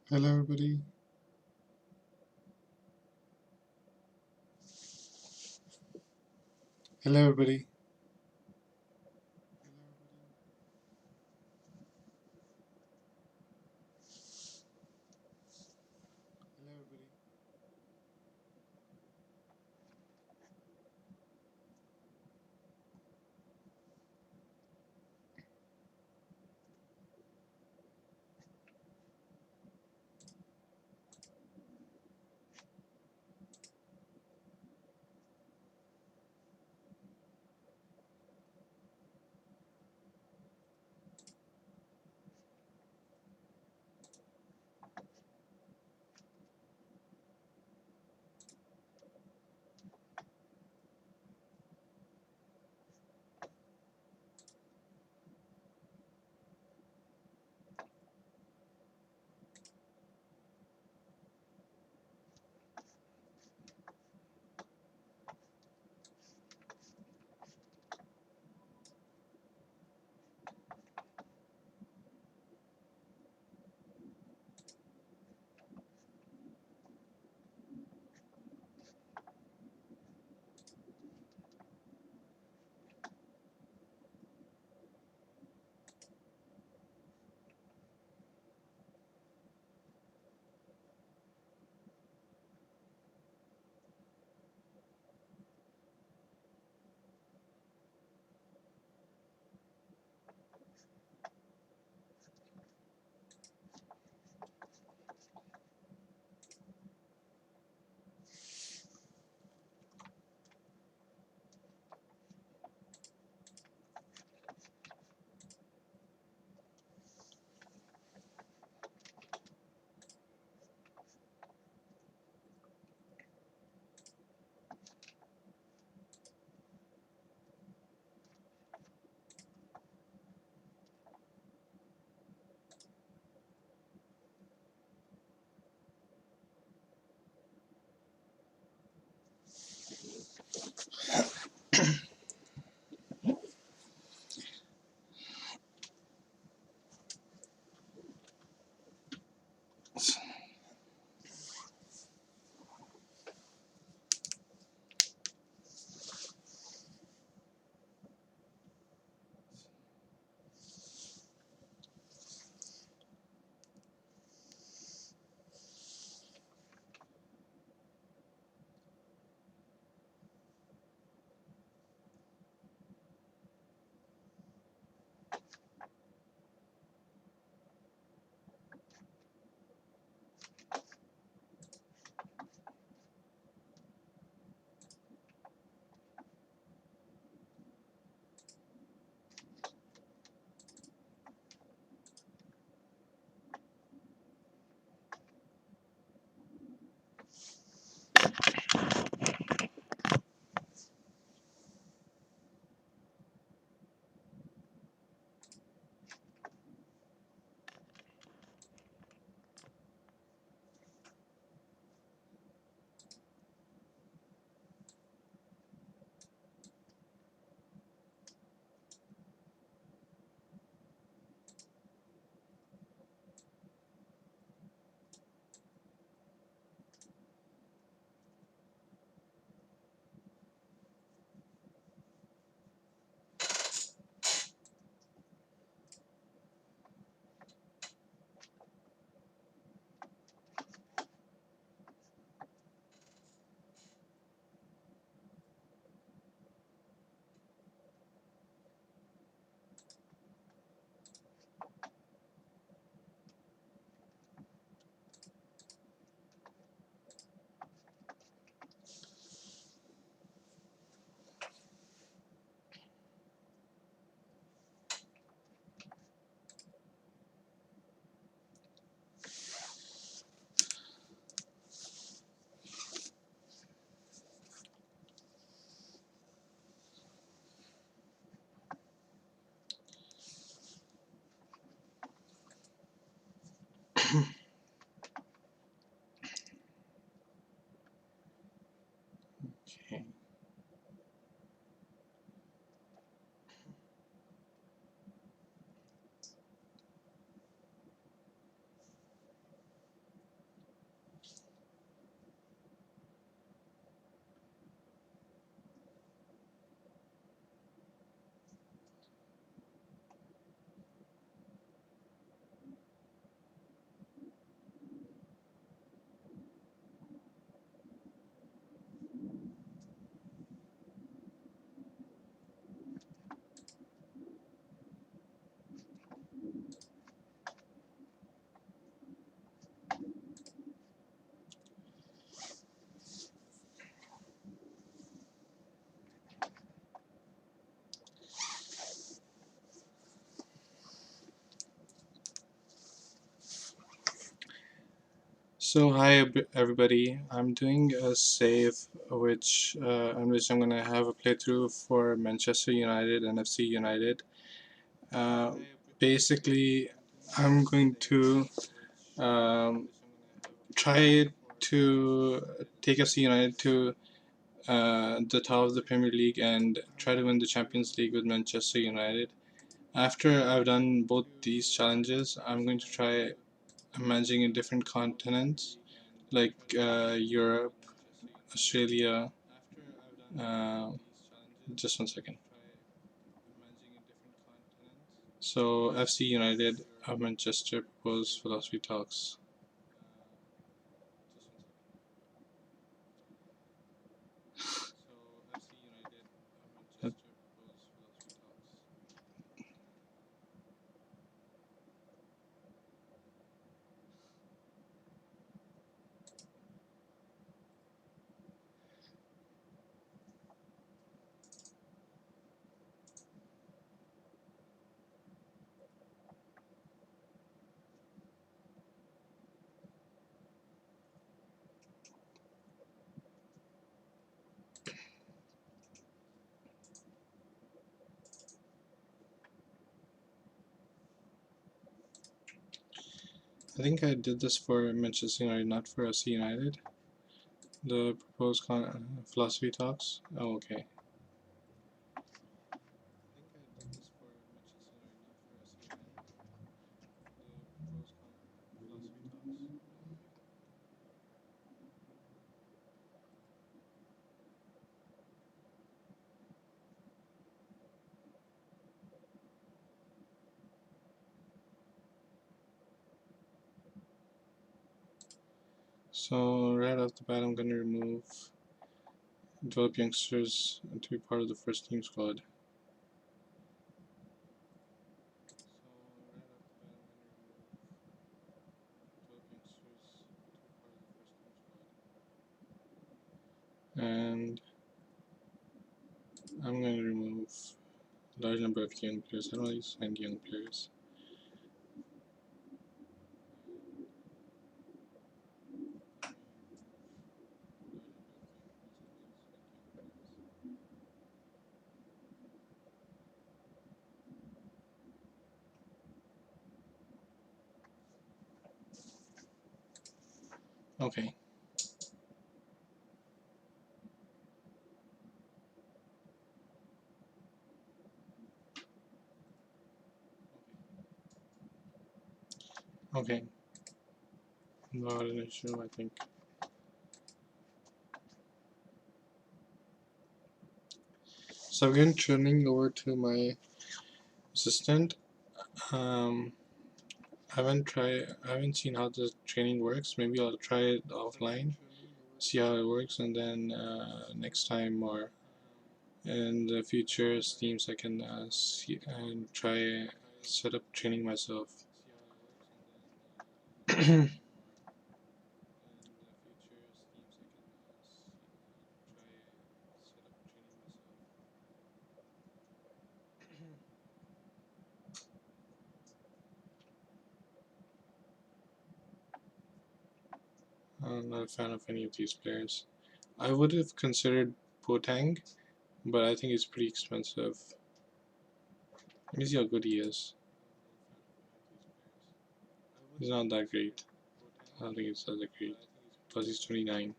Hello, everybody. Hello, everybody. Hello, everybody. Okay. So hi everybody. I'm doing a save in which I'm gonna have a playthrough for Manchester United and FC United. Uh, Basically, I'm going to um, try to take FC United to the top of the Premier League and try to win the Champions League with Manchester United. After I've done both these challenges, I'm going to try managing in different continents like Europe, Australia. Uh, just 1 second. So FC United of Manchester proposed philosophy talks. I think I did this for Manchester United, not for FC United. The proposed philosophy talks. Oh, okay. So right off the bat, I'm going to develop youngsters to be part of the first team squad. And I'm going to remove a large number of young players. I don't really sign young players. Okay. Okay. Not an issue, I think. So again, turning over to my assistant. Um, I haven't seen how the training works. Maybe I'll try it offline, see how it works, and then next time or in the future streams I can see and try set up training myself. I'm not a fan of any of these players. I would have considered Potang, but I think it's pretty expensive. Let me see how good he is. He's not that great. I don't think it's that great. Plus he's 29.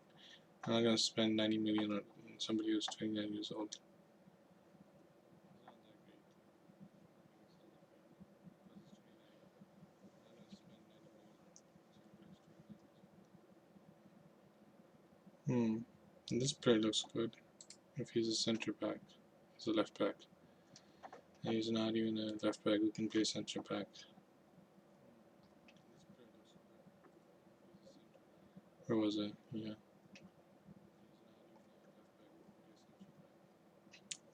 I'm not gonna spend 90 million on somebody who's 29 years old. Hmm. This player looks good. If he's a center back, he's a left back. And he's not even a left back who can play center back. Where was it? Yeah.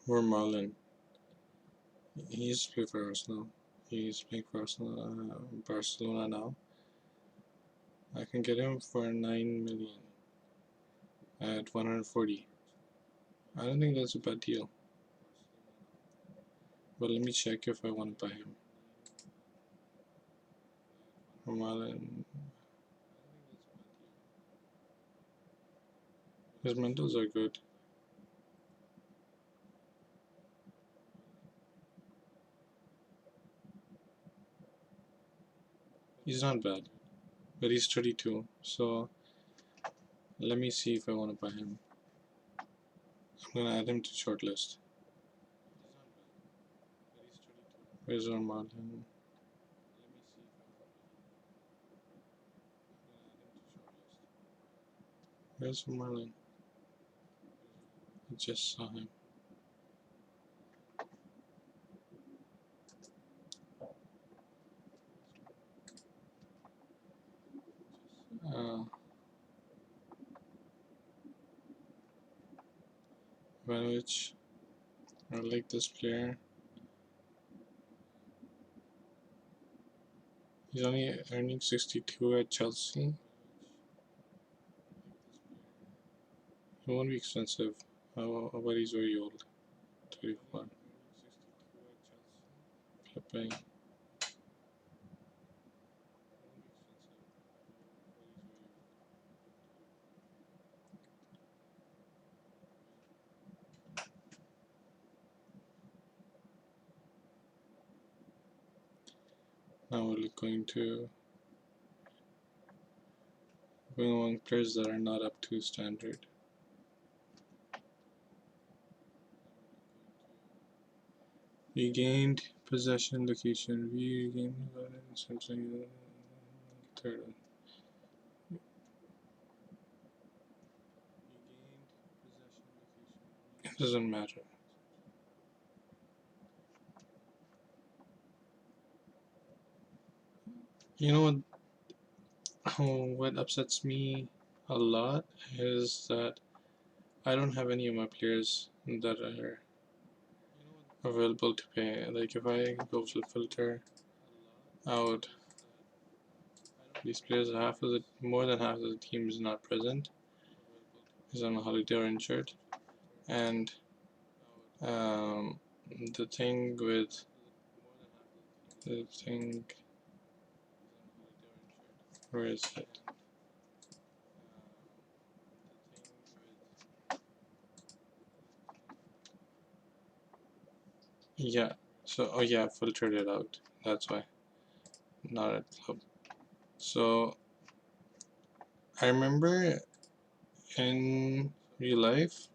Or Marlon. He used to play for Arsenal. He's playing for Barcelona now. I can get him for 9 million at 140. I don't think that's a bad deal. But let me check if I want to buy him. Marlon. His mentals are good. He's not bad, but he's 32. So let me see if I want to buy him. I'm gonna add him to shortlist. Where's our Marlin? Where's Marlin? I just saw him. Uh, Manutd. I like this player. He's only earning 62 at Chelsea. He won't be expensive, but he's very old. 34. Flipping. Now we're going among players that are not up to standard. Regained possession location. Regained something. Third. It doesn't matter. You know what? What upsets me a lot is that I don't have any of my players that are available to pay. Like if I go to filter out these players, more than half of the team is not present, is on holiday or injured, and um, the thing with the thing, where is it? Yeah. So oh yeah, filtered it out. That's why. Not at club. So I remember in real life,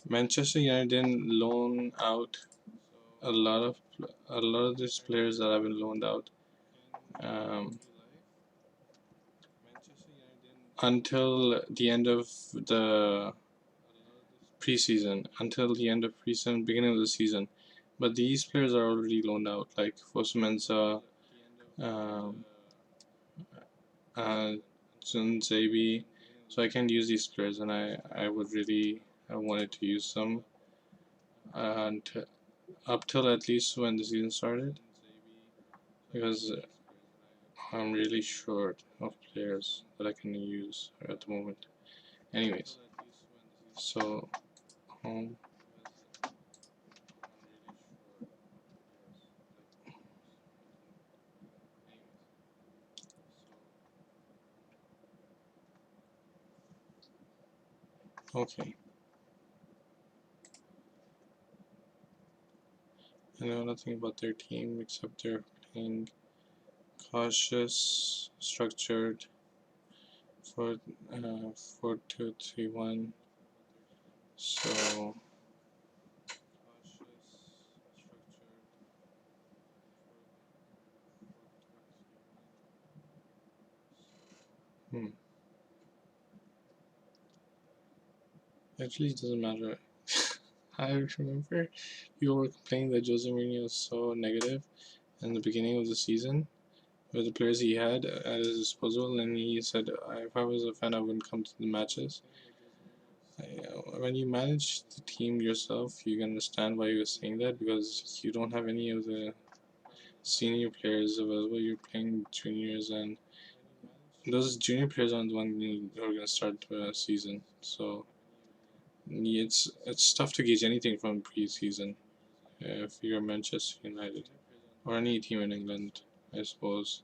Manchester United didn't loan out a lot of these players that have been loaned out um, until the end of the preseason, beginning of the season. But these players are already loaned out, like Fosumensa, um, uh, Zabi. So I can't use these players, and I wanted to use them and up till at least when the season started, because I'm really short of players that I can use at the moment. Anyways, so um, okay, I know nothing about their team except they're playing cautious, structured, 4-2-3-1. So hmm, actually it doesn't matter. I remember you were complaining that Jose Mourinho was so negative in the beginning of the season with the players he had at his disposal, and he said, "If I was a fan, I wouldn't come to the matches." When you manage the team yourself, you can understand why he was saying that, because you don't have any of the senior players available. You're playing juniors, and those junior players aren't the ones who are going to start the season. So it's tough to gauge anything from preseason if you're Manchester United or any team in England, I suppose,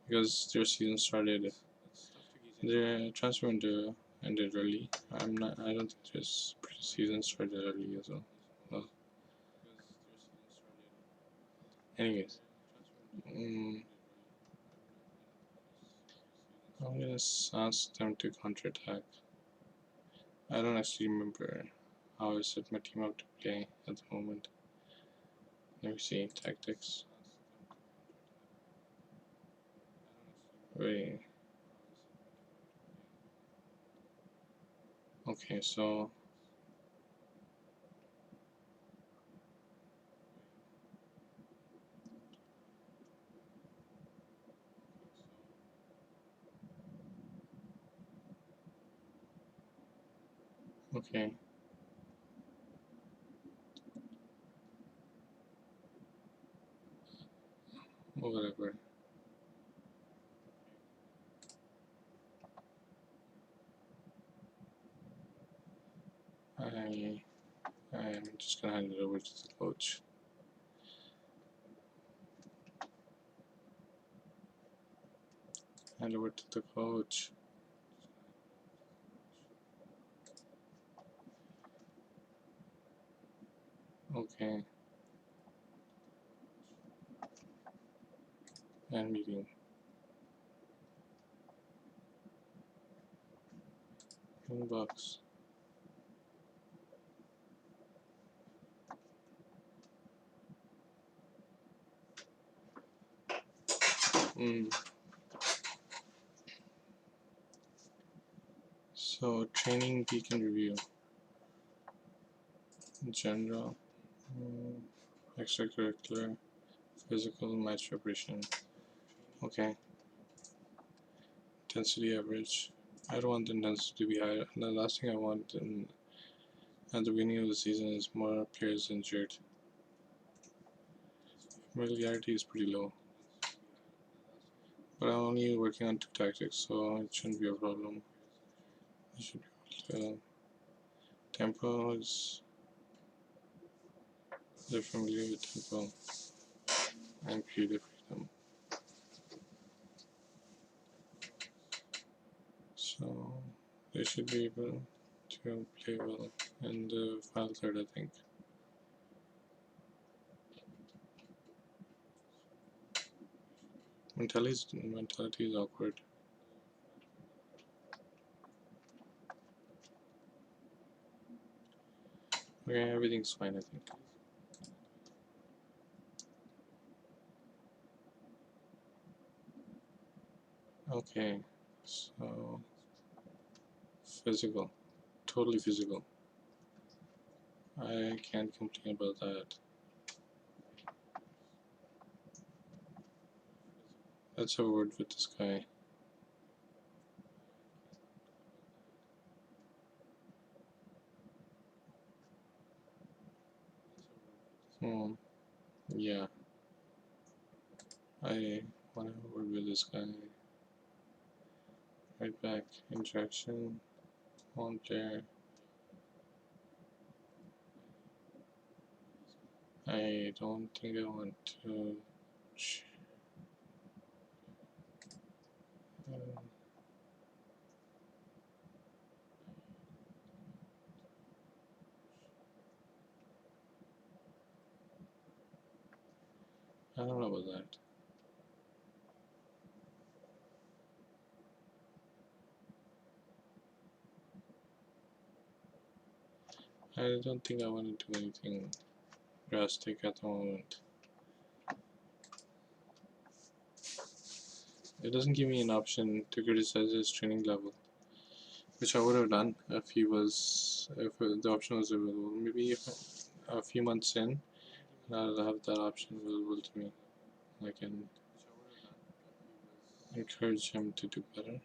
because their season started, their transfer window ended early. I don't think there's season started early as well. Well, anyways, mm, I'm gonna ask them to counterattack. I don't actually remember how I set my team up to play at the moment. Let me see tactics. Wait. Okay, so okay, whatever. I I'm just gonna hand it over to the coach. Hand over to the coach. Okay, and meeting. Inbox. Mm. So training beacon review. General. Mm. Extracurricular. Physical match preparation. Okay. Intensity average. I don't want the intensity to be high. The last thing I want at the beginning of the season is more players injured. Familiarity is pretty low. But I'm only working on 2 tactics, so it shouldn't be a problem. I should be able to. Tempo is. They're familiar with tempo and creative freedom. So they should be able to play well in the final third, I think. Mentality is awkward. Okay, everything's fine, I think. Okay, so physical, totally physical. I can't complain about that. Let's have a word with this guy. Hmm, yeah, I want to have a word with this guy. Right back, interaction, one player. I don't think I want to. Uh, I don't know about that. I don't think I want to do anything drastic at the moment. It doesn't give me an option to criticize his training level, which I would have done if the option was available. Maybe if a few months in, I'll have that option available to me. I can encourage him to do better.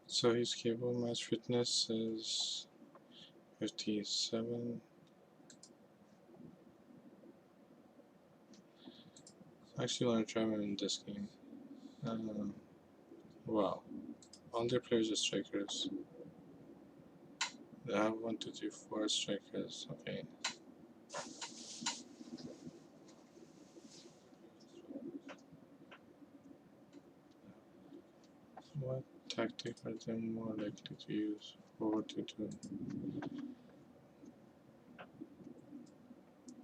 So his cable match fitness is 57. I actually want to try him in this game. Wow. All their players are strikers. They have one, two, three, four strikers. Okay. What tactic are they more likely to use? Forward to two.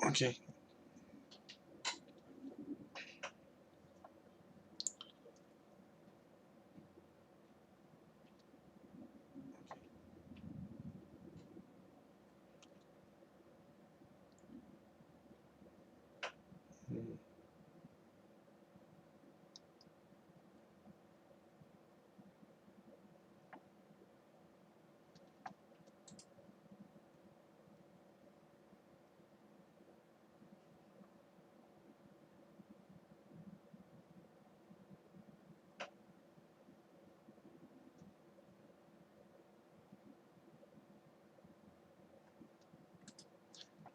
Okay. Hmm.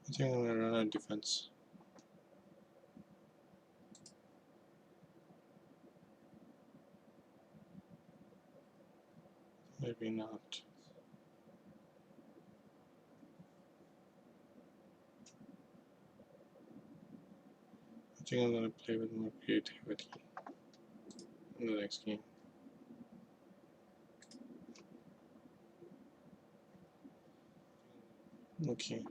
I think I'm gonna run on defense. Maybe not. I think I'm gonna play with more creativity in the next game. Okay.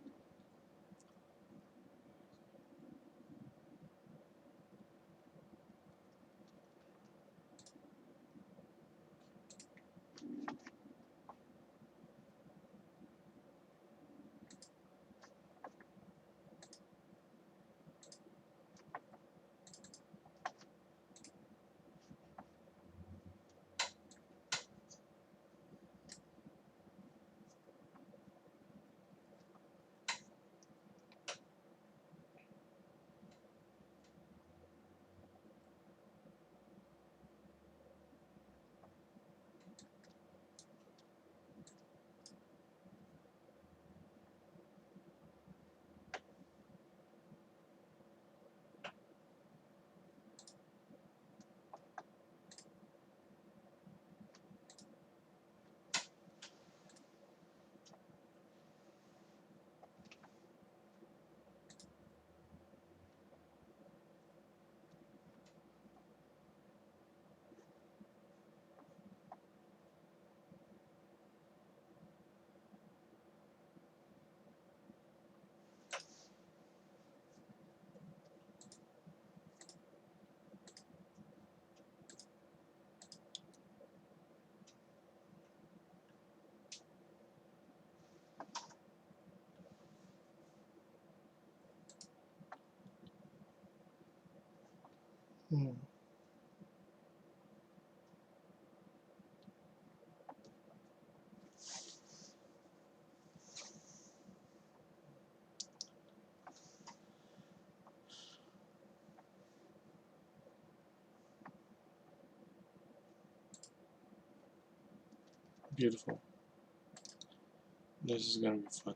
Hmm. Beautiful. This is gonna be fun.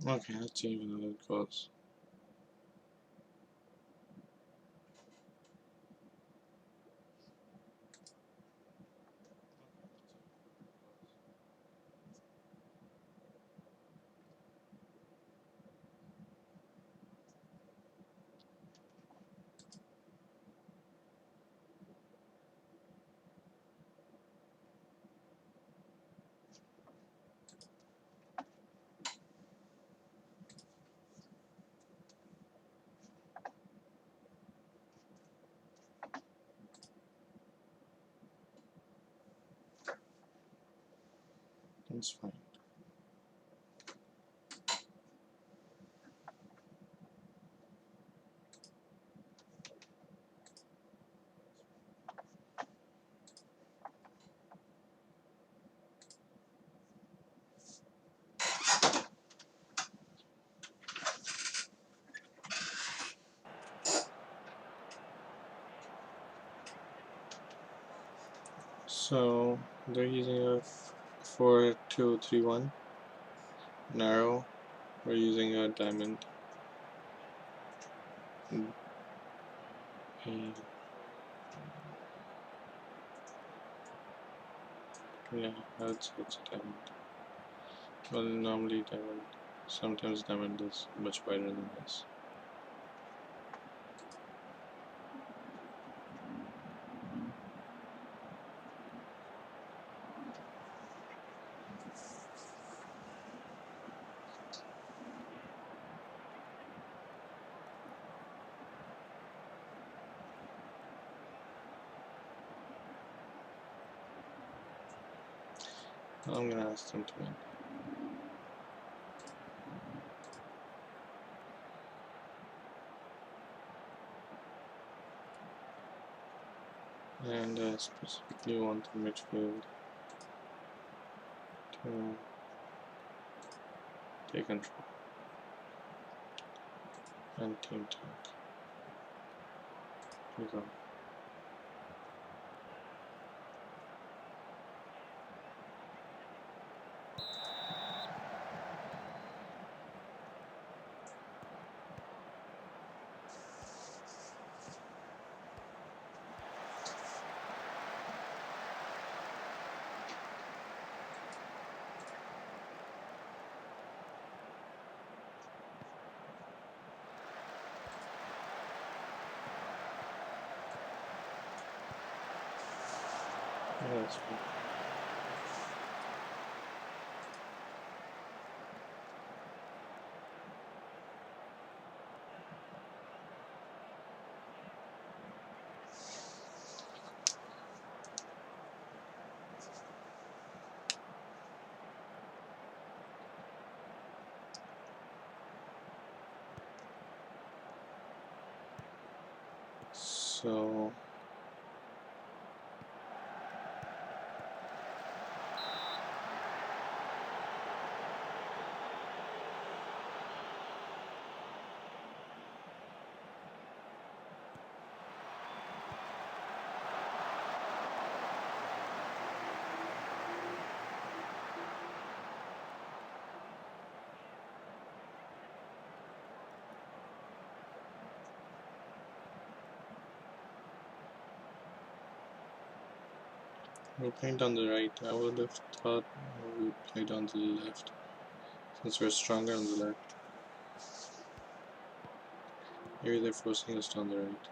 Okay, let's see even how it goes. That's fine. So they're using a 4-2-3-1 narrow. We're using a diamond. Yeah, I would say it's a diamond. Well, normally diamond. Sometimes diamond is much wider than this. I'm gonna ask them to win. And I specifically want the midfield to take control and team talk. Here we go. Yeah, that's fine. So we're playing down the right. I would have thought we would play down the left, since we're stronger on the left. Maybe they're forcing us down the right.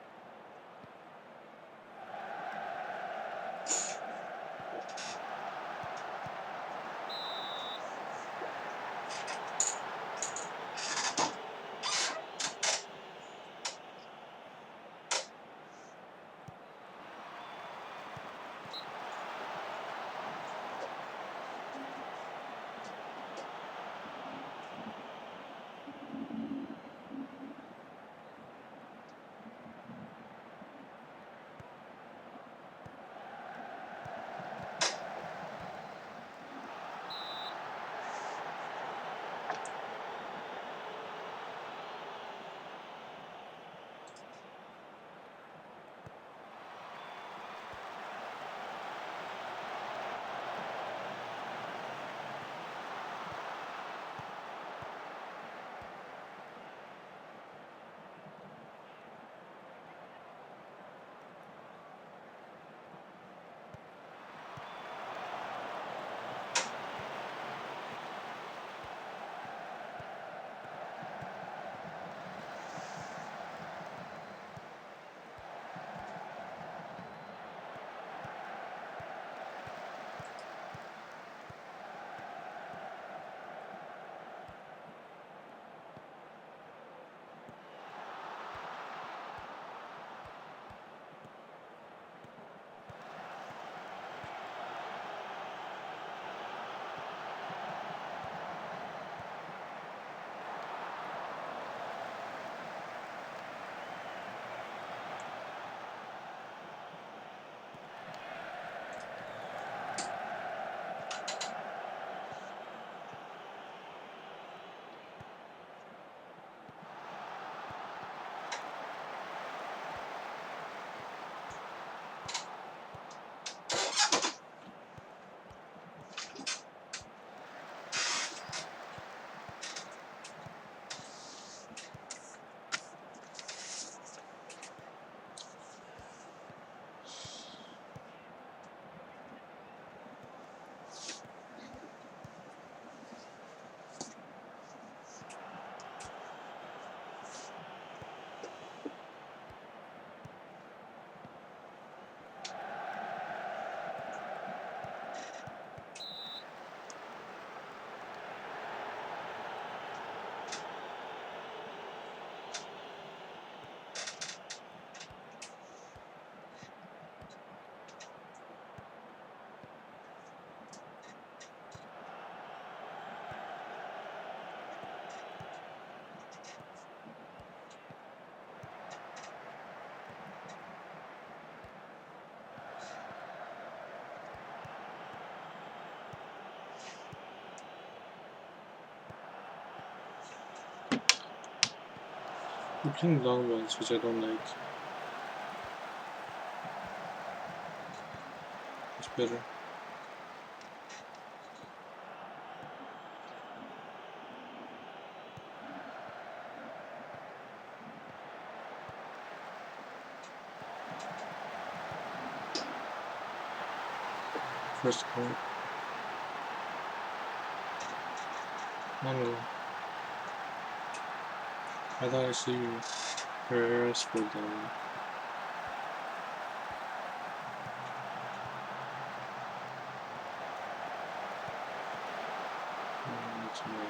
We're playing long balls, which I don't like. It's better. First goal. One goal. I thought I see Herrera scored that one. That's more.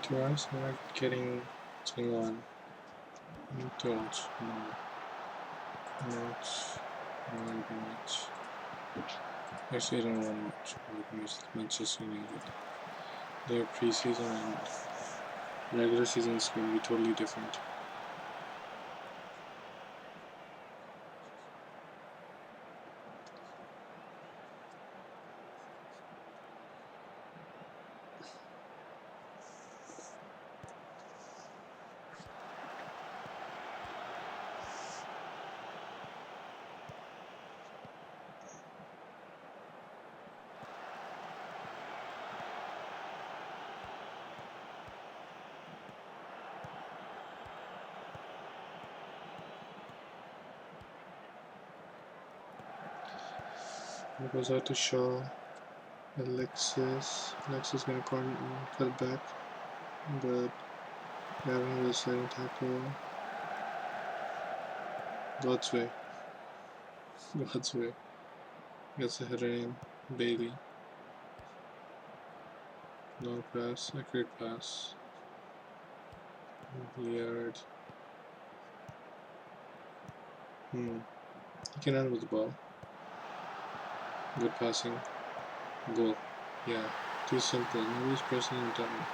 To us, I'm not getting something on. Don't. No. Not. Not much. Actually, I don't want much about Manchester United. Their preseason and regular season is going to be totally different. It goes out to Shaw. Alexis gonna cut back, but Gavin with a sliding tackle. God's way. God's way. Gets a header in. Bailey. Long pass. Accurate pass. Liard. He can run with the ball. Good passing. Goal. Yeah. Too simple. Nobody's pressing him down.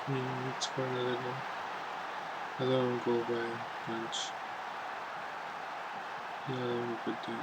Let's score another goal. Another one goal by Munch. Another one good day.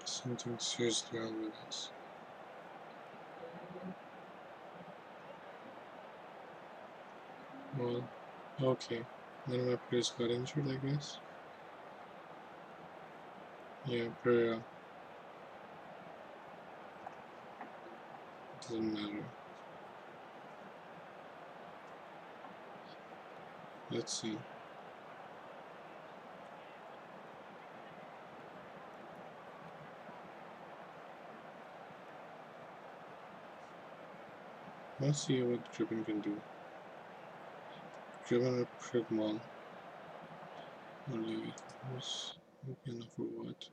Something seriously wrong with this. Well, okay. One of my players got injured, I guess. Yeah, Pereira. Doesn't matter. Let's see. Let's see what dribbling can do. Dribbling a prick mall. Only who's okay enough for what?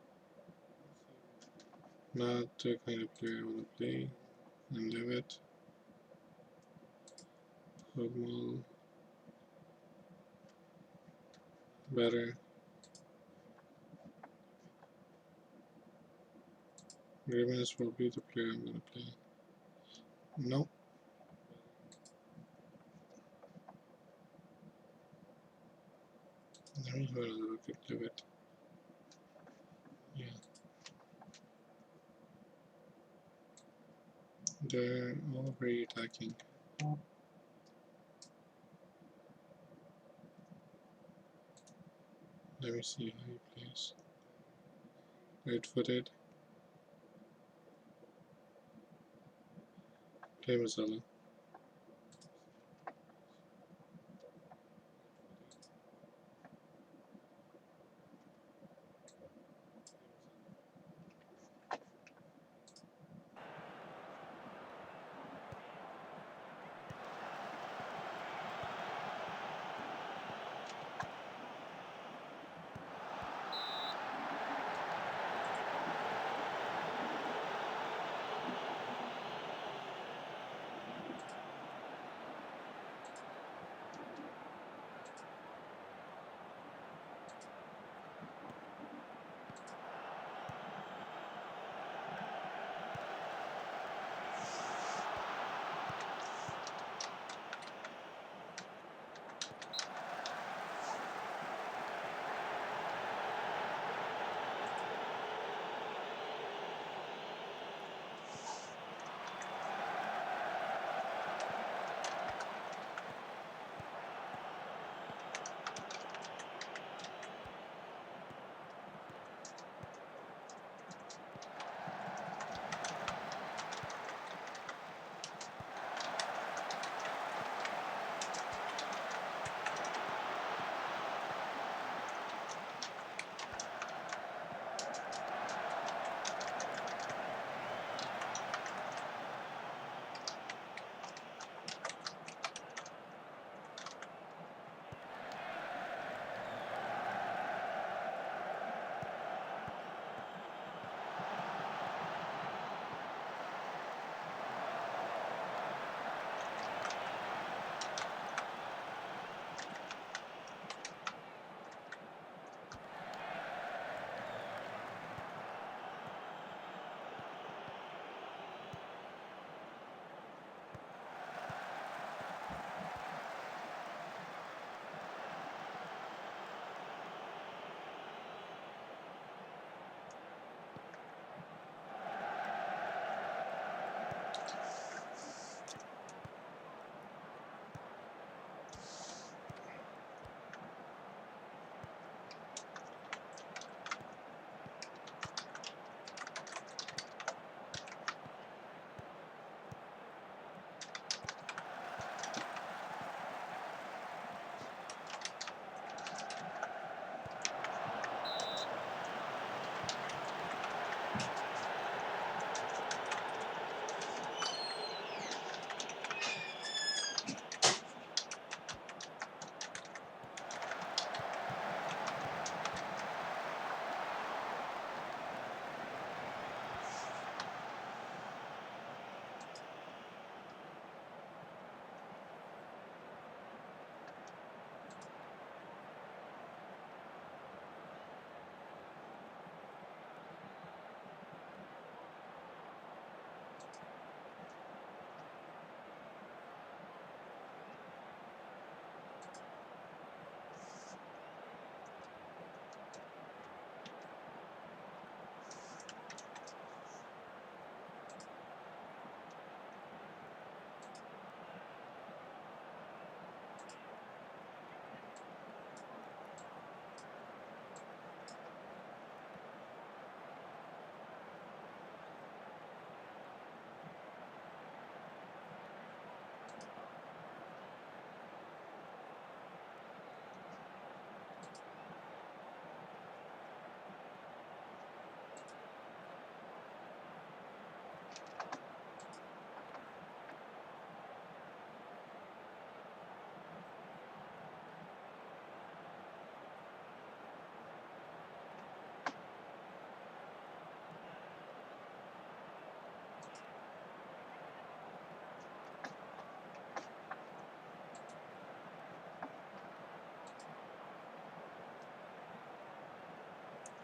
Not the kind of player I want to play and live it. Prick mall. Better. Dribbling is probably the player I'm gonna play. Nope. There is where I could live it. Yeah. They're all very attacking. Let me see how he plays. Right footed. Play Mazzella.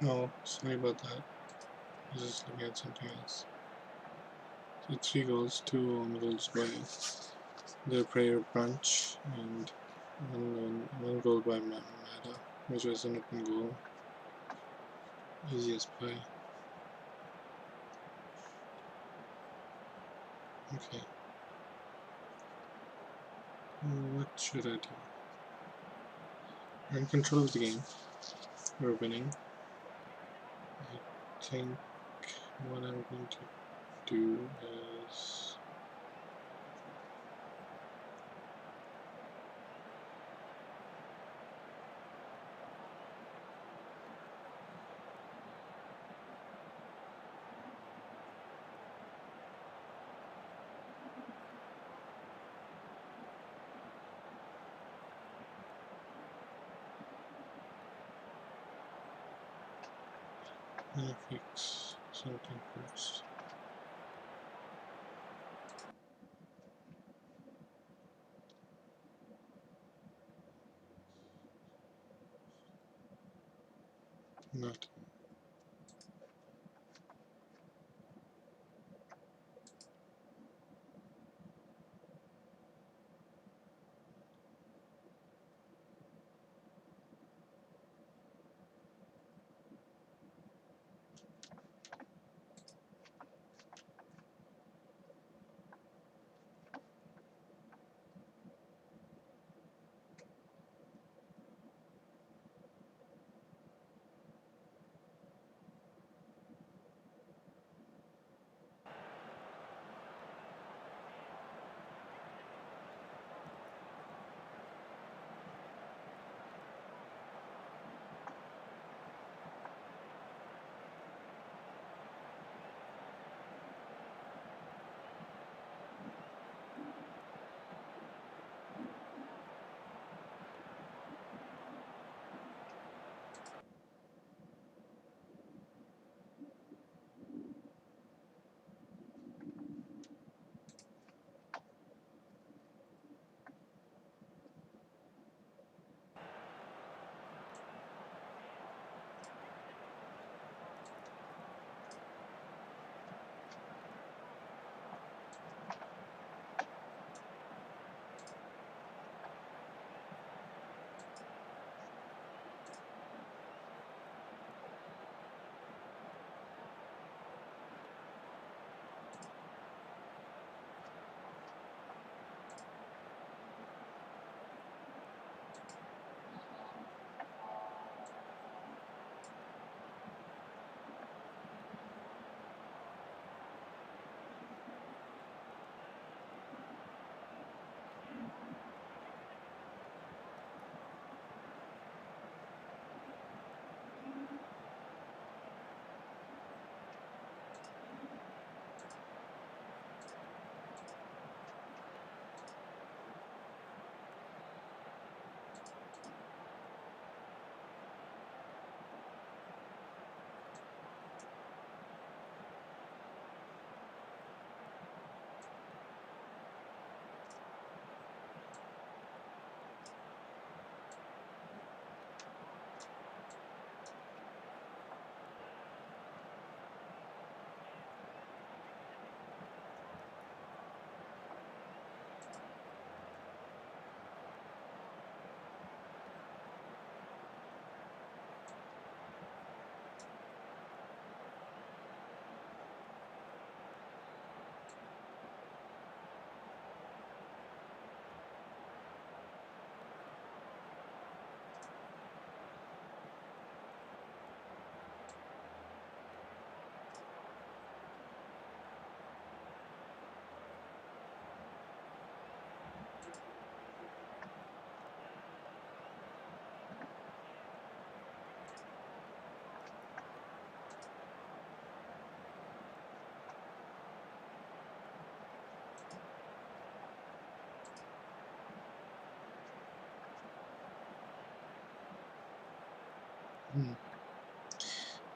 Oh, sorry about that. I was just looking at something else. So 3 goals, 2 own goals by their prayer brunch, and one goal by Manutd, which was an open goal. Easy as pie. Okay. What should I do? I'm in control of the game. We're winning. I think what I'm going to do is fix something first. Not.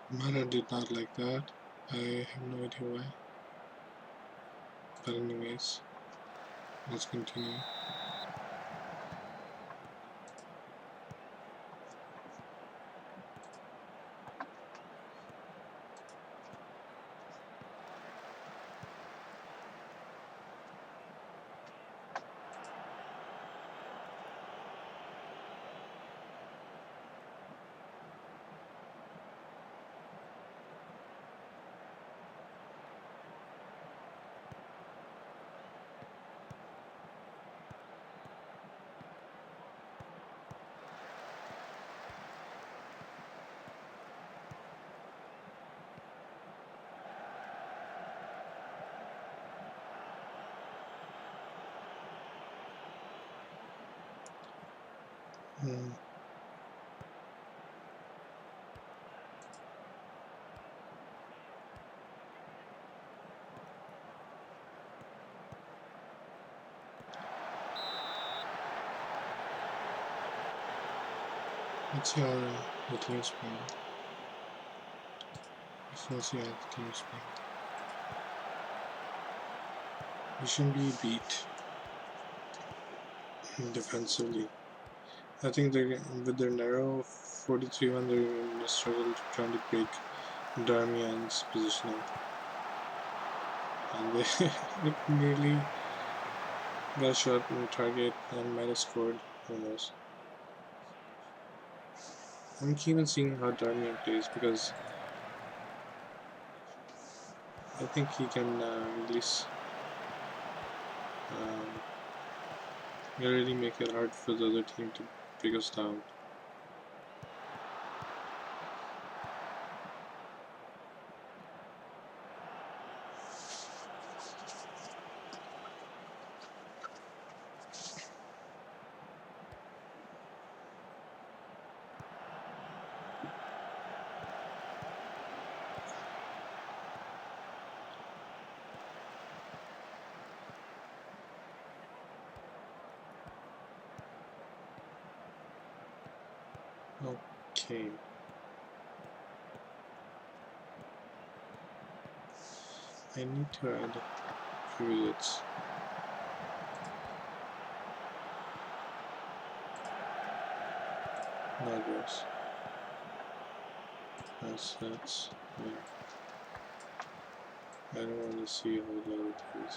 Mara did not like that. I have no idea why. But anyways, let's continue. Hmm. Let's see how the team's playing. Let's see how the team's playing. We shouldn't be beat defensively. I think they're with their narrow 43-1, they're going to struggle trying to break Darmian's positioning. And they nearly got a shot on target and might have scored. Who knows? I'm keen on seeing how Darmian plays because I think he can release, really make it hard for the other team to break us down. Okay. I need to add a few widgets. Logos. Assets. Yeah. I don't want to see how low it is.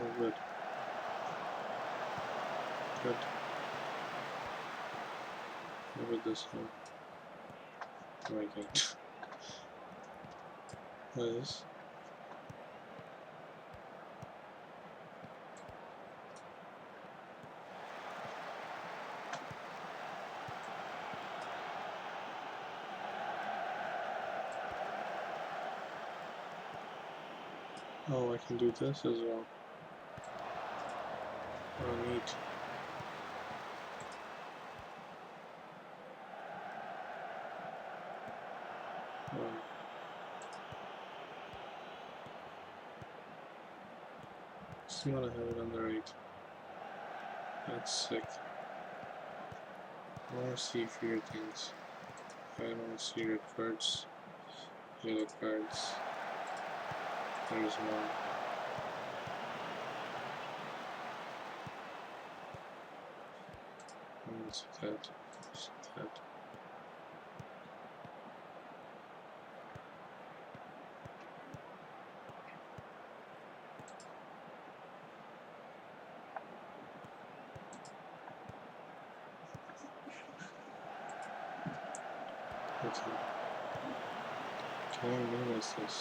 Oh, good. Good. Look at this one. Oh, I can't. What is this? Oh, I can do this as well. Oh, neat. Oh. Just want to have it on the right. That's sick. I want to see fewer things. I don't want to see red cards, yellow cards. There's one. What's that? What's that? Okay. Can I minimize this?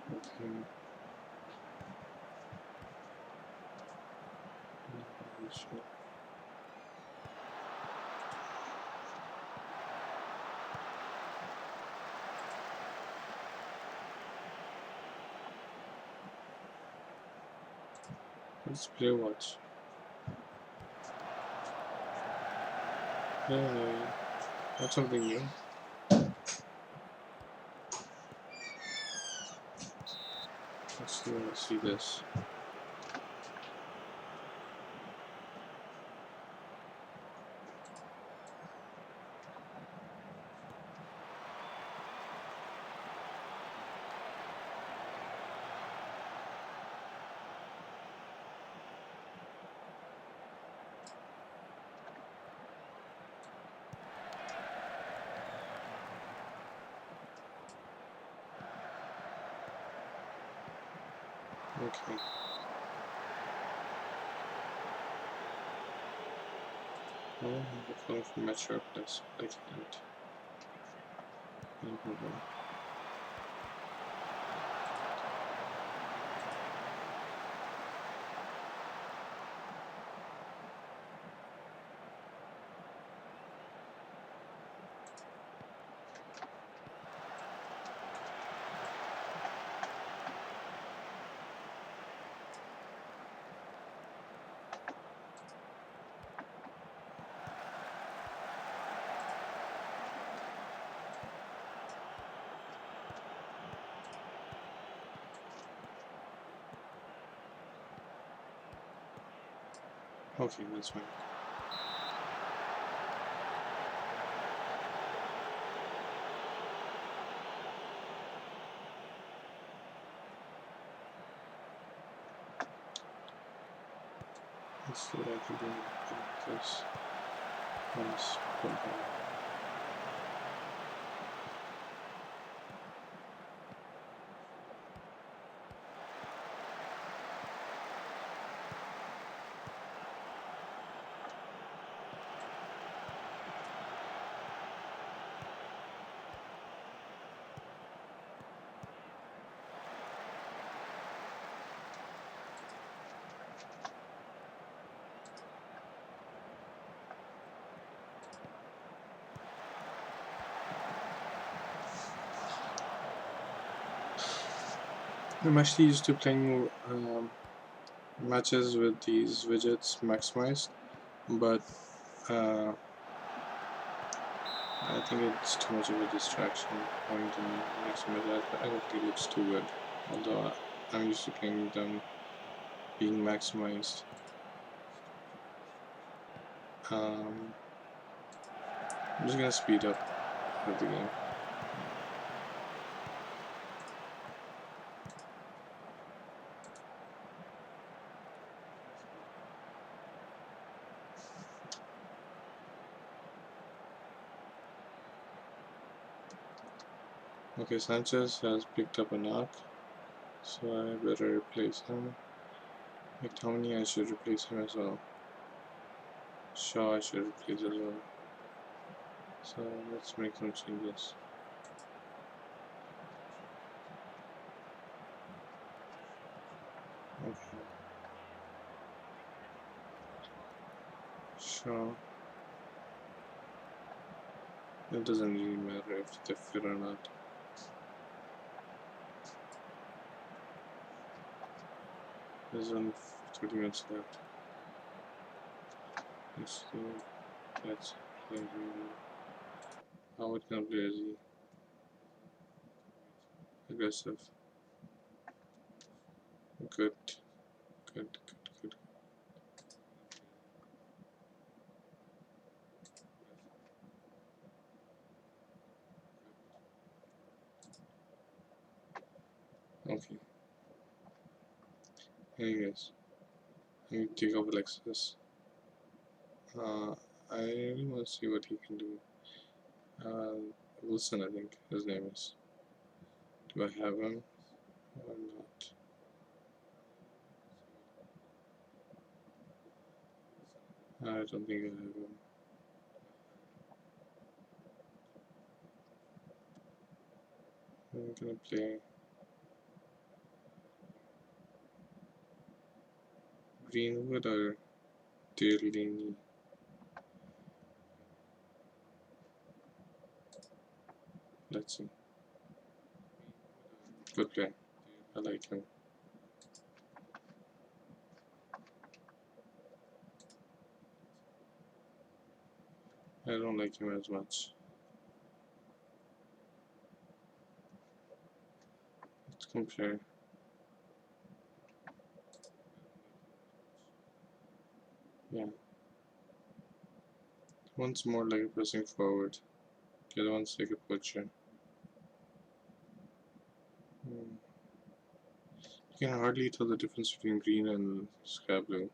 Okay. Sure. Let's play watch. Yay. That's something new. Let's see this. Okay. Oh, I'm calling for my sharpness, but I can't. No problem. Okay, that's fine. Let's see what I can do with this. Let's put that. I'm actually used to playing matches with these widgets maximized, but uh, I think it's too much of a distraction having to maximize that. I don't think it looks too good, although I'm used to playing them being maximized. I'm just gonna speed up the game. Okay, Sanchez has picked up a knock, so I better replace him. McTominay, I should replace him as well. Shaw, I should replace as well. So let's make some changes. Okay. Shaw. It doesn't really matter if they fit or not. There's only 30 minutes left. Let's do. Let's play. How it can play is he? Aggressive. Good. Good. Good. Okay. Anyways, I need to take over Lexus. I really want to see what he can do. Wilson, I think his name is. Do I have him or not? I don't think I have him. I'm gonna play Greenwood or Delaney. Let's see. Good play. I like him. I don't like him as much. Let's compare. Yeah. One's more like a pressing forward. The other one's like a poacher. You can hardly tell the difference between green and sky blue.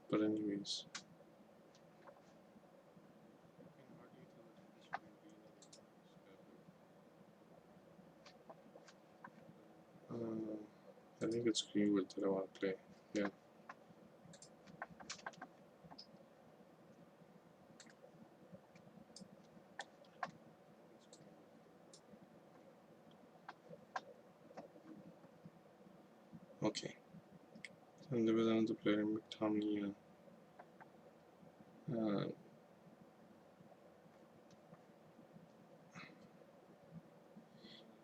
But anyways. I think it's Greenwood that I want to play. Yeah. Okay. And there was another player, McTominay.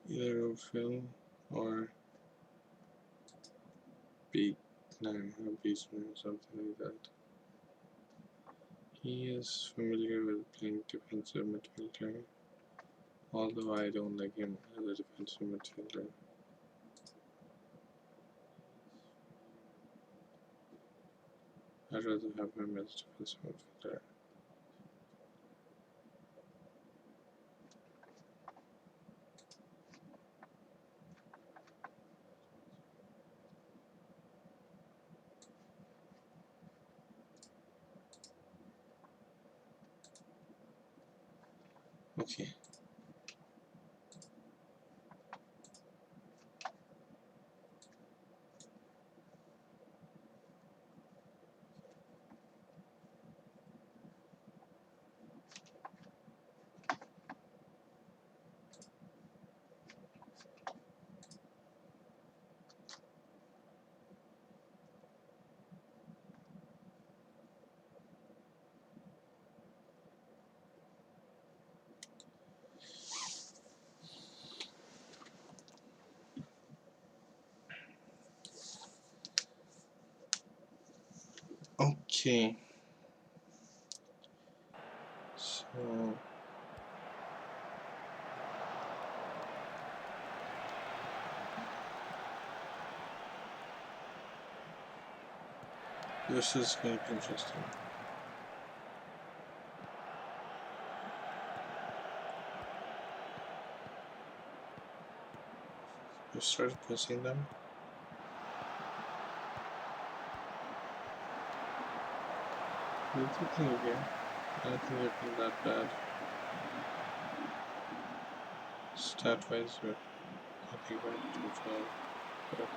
Either Phil or Beat. No, or Beastman or something like that. He is familiar with playing defensive midfielder, although I don't like him as a defensive midfielder. I'd rather have him as defensive midfielder. Okay. Okay. So this is going to be interesting. We started pressing them. It's okay here. I don't think they've been that bad. Stat-wise, we're not even too far. But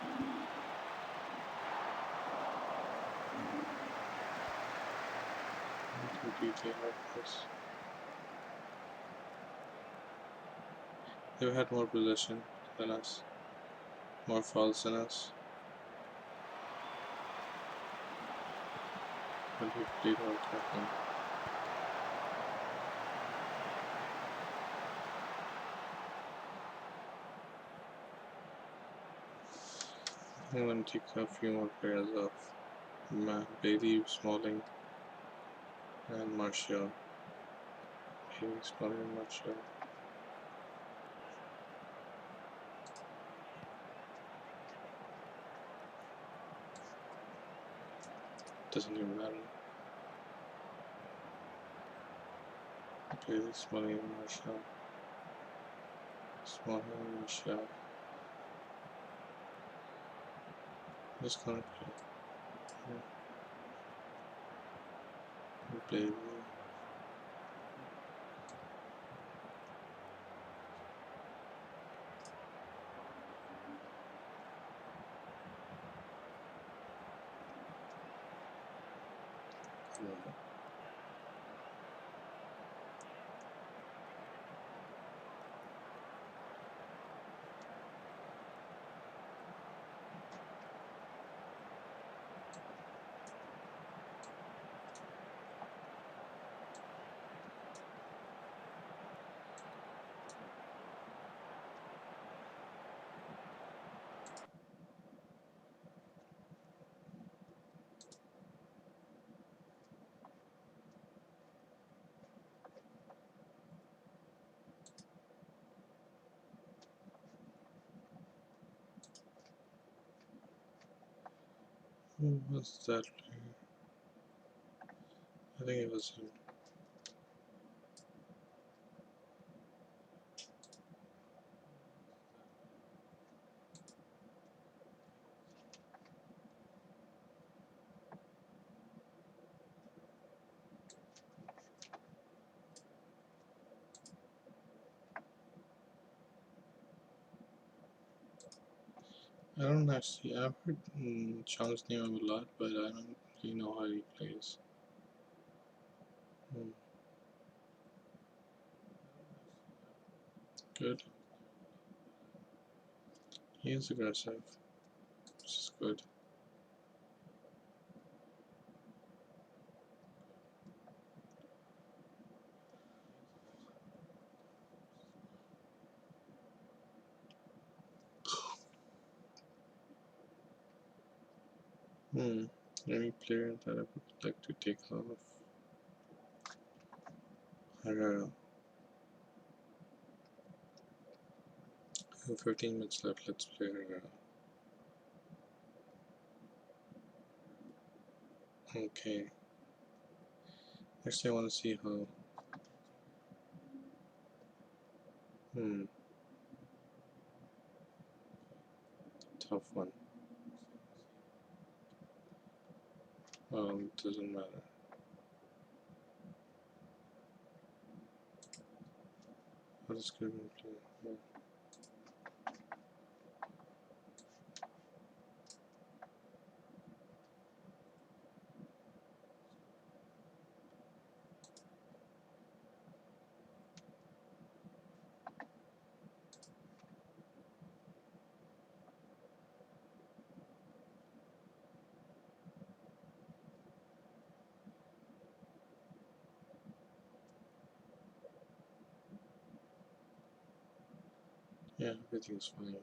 completely helpless. They've had more possession than us, more fouls than us, but we've played more attacking. I'm going to take a few more players off. Bailey, Smalling, and Martial. Bailey, Smalling, and Martial. Doesn't even matter. Bailey, Smalling, and Martial. Smalling, and Martial. Just gonna play. Bailey. Who was that player? I think it was him. I don't actually. I've heard Chong's name a lot, but I don't really know how he plays. Good. He is aggressive, which is good. Any player that I would like to take off? Herrera. 15 minutes left. Let's play Herrera. Okay. Actually, I want to see how. Tough one. Doesn't matter. I'll just go and play. Yeah. Yeah, everything's fine.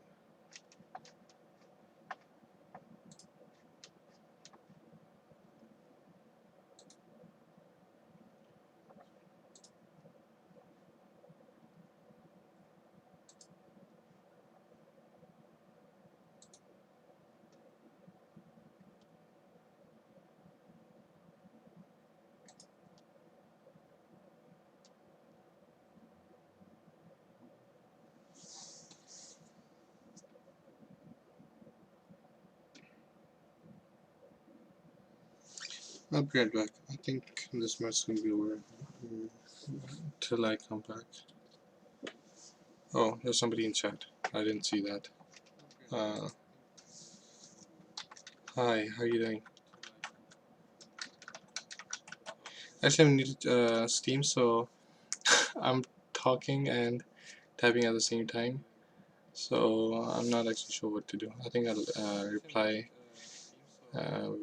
I'll be right back. I think this match is gonna be over till I come back. Oh, there's somebody in chat. I didn't see that. Uh, Hi, how are you doing? Actually, I'm new to Steam, so I'm talking and typing at the same time. So I'm not actually sure what to do. I think I'll reply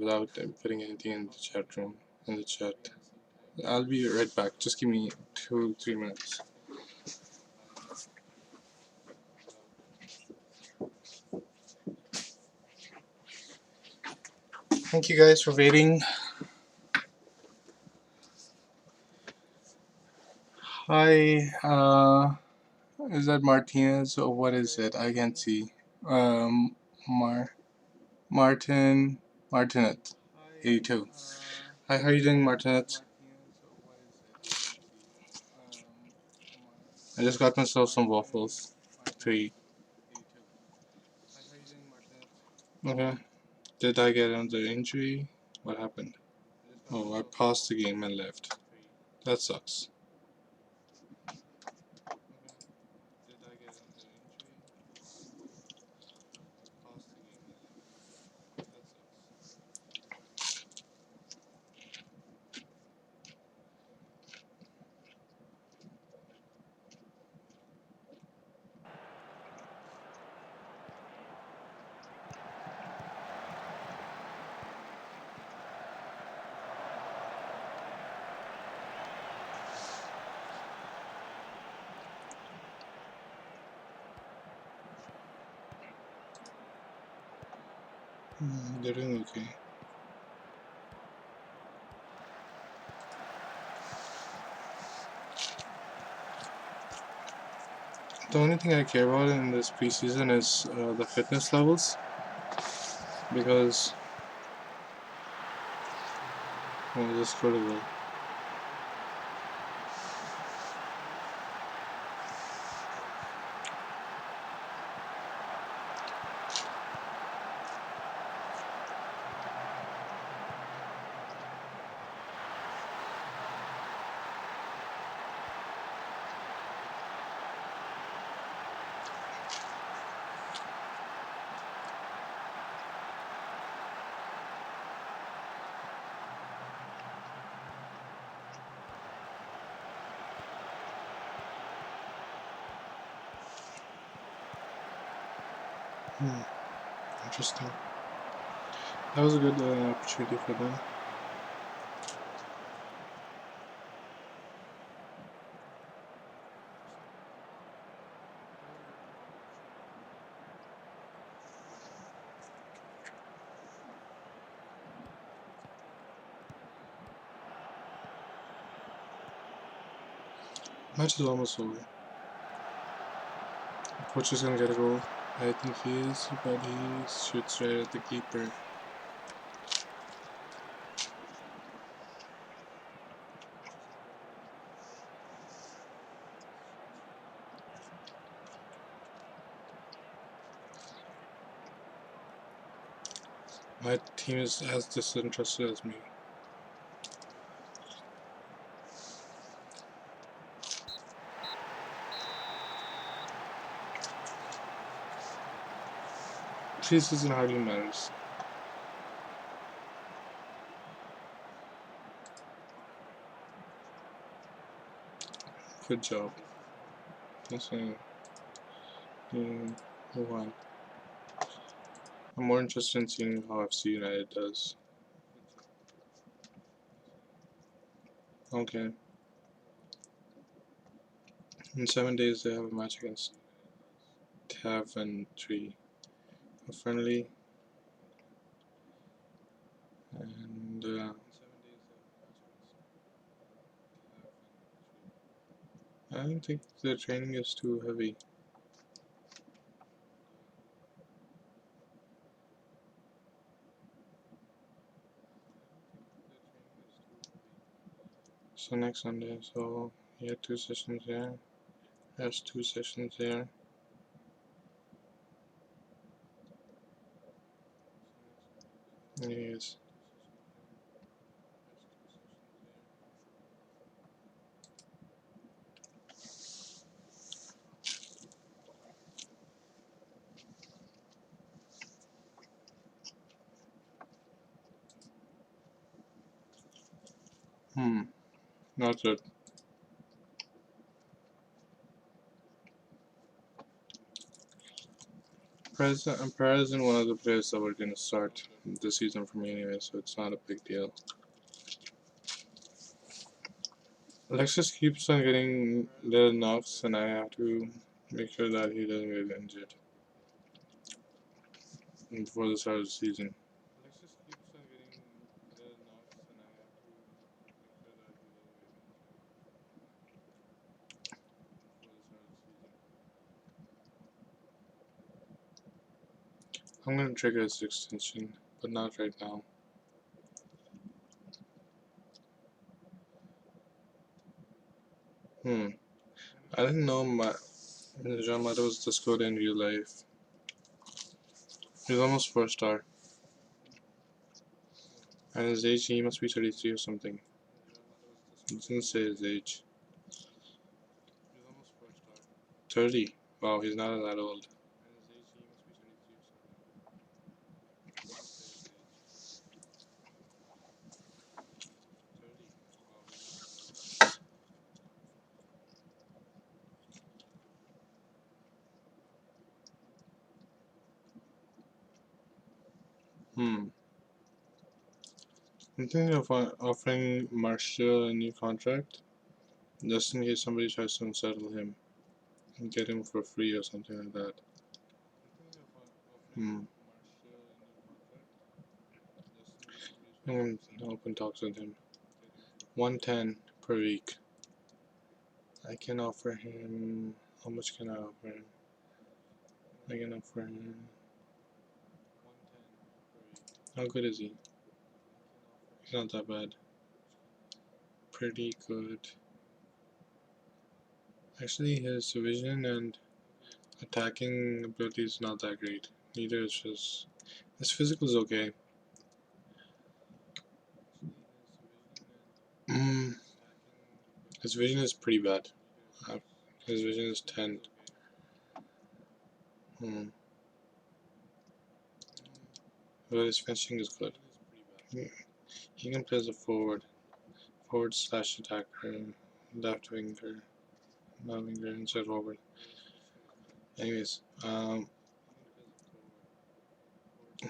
without putting anything in the chat room, in the chat. I'll be right back. Just give me 2-3 minutes. Thank you guys for waiting. Hi, is that Martinez or what is it? I can't see. Um, Martinet, 82. Hi, how are you doing, Martinet? I just got myself some waffles to eat. Okay. Did I get another injury? What happened? Oh, I paused the game and left. That sucks. They're doing okay. The only thing I care about in this preseason is the fitness levels, because well, just critical. Interesting. That was a good opportunity for them. Match is almost over. Coach is gonna get a goal. I think he is, but he shoots right at the keeper. My team is as disinterested as me. Preseason hardly matters. Good job. That's who won. I'm more interested in seeing how FC United does. Okay. In 7 days, they have a match against Coventry. A friendly. And I don't think the training is too heavy. So next Sunday, so he had 2 sessions there. Has 2 sessions there. Yes. Not good. Perez isn't one of the players that were going to start this season for me anyway, so it's not a big deal. Alexis keeps on getting little knocks, and I have to make sure that he doesn't get injured before the start of the season. I'm going to trigger his extension, but not right now. I didn't know Jean Mata was this good in real life. He's almost 4 star. And his age, he must be 33 or something. It doesn't say his age. 30. Wow, he's not that old. I'm thinking of offering Martial a new contract, just in case somebody tries to unsettle him and get him for free or something like that. I'm going to open talks with him. 110 per week. I can offer him. How much can I offer him? I can offer him. How good is he? He's not that bad. Pretty good. Actually, his vision and attacking ability is not that great. Neither is his physical is okay. His vision is pretty bad. His vision is 10. But his finishing is good. He can play as a forward slash attacker, left winger, not winger, inside forward. Anyways,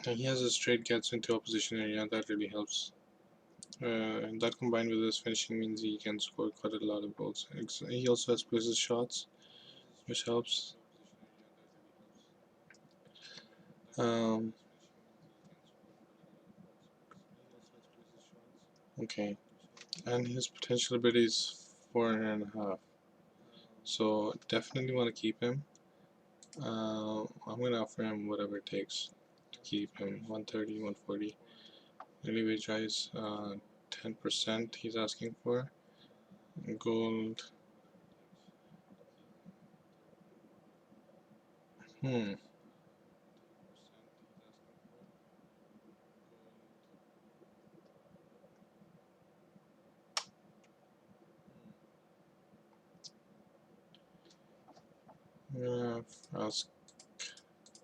he has a straight gets into opposition area, that really helps. And that combined with his finishing means he can score quite a lot of goals. He also has places shots, which helps. Okay, and his potential ability is 4.5. So definitely want to keep him. I'm gonna offer him whatever it takes to keep him. 130, 140. Daily wage rise, 10% he's asking for. Gold. ask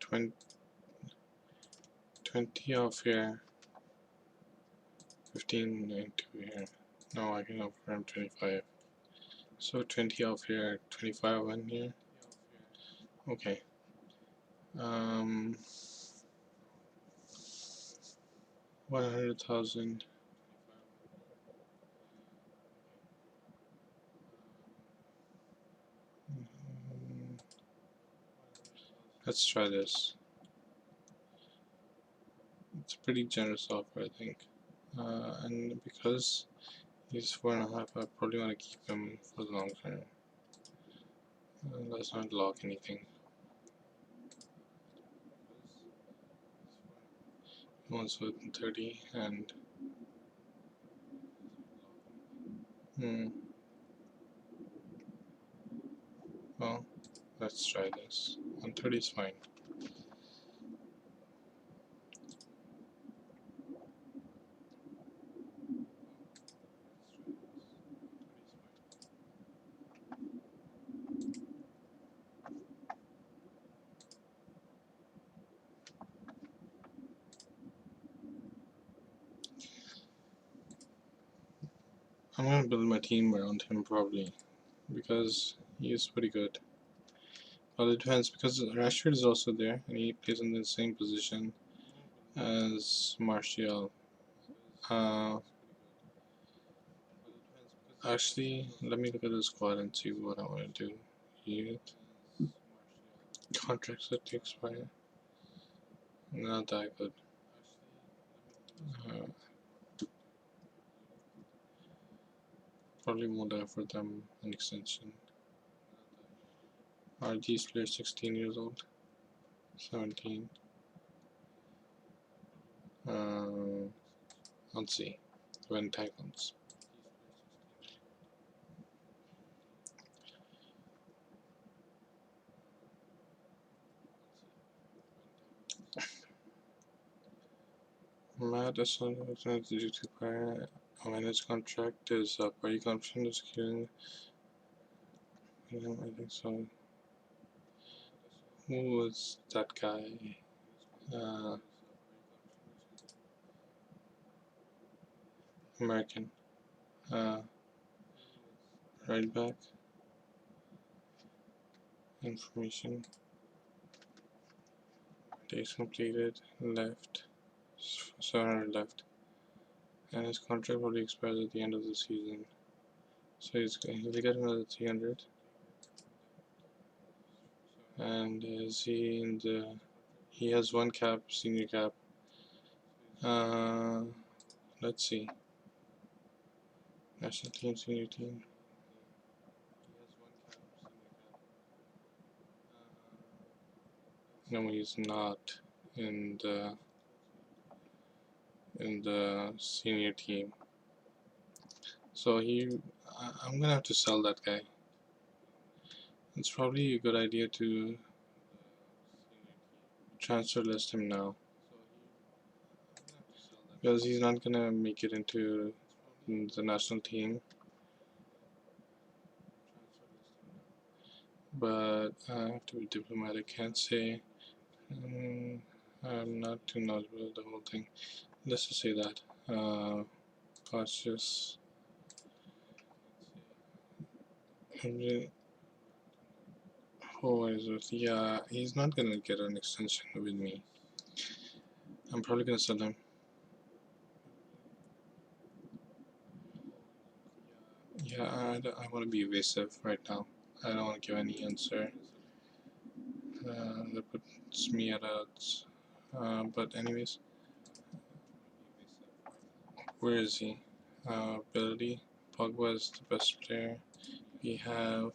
20 off here, 15 into here. No, I can offer him 25. So 20 off here, 25 on here. Okay. 100,000. Let's try this. It's a pretty generous offer, I think. And because he's 4.5, I probably want to keep him for the long term. Let's not lock anything. He wants within 30 and well, let's try this. 130 is fine. I'm gonna build my team around him probably because he's pretty good. Well, it depends because Rashford is also there and he plays in the same position as Martial. Actually, let me look at the squad and see what I want to do. Youth contracts that to expire. Not that good. Uh, Probably won't offer them an extension. Are these players 16 years old? 17? Let's see when time comes. Matt is due to expire when his contract is up. Are you confident of securing? I think so. Who was that guy? American. Right back. Information. Days completed. Left. 700 left. And his contract probably expires at the end of the season. So he'll get another 300. And is he in the? He has one cap, senior cap. Let's see. National team, senior team. No, he's not in the senior team. So I'm gonna have to sell that guy. It's probably a good idea to transfer list him now because he's not gonna make it into the national team. But I have to be diplomatic. Can't say I'm not too knowledgeable of the whole thing. Let's just say that cautious. Oh, yeah, he's not gonna get an extension with me. I'm probably gonna sell him. Yeah, I want to be evasive right now. I don't want to give any answer. That puts me at odds. But anyways, where is he? Ability. Pogba is the best player we have,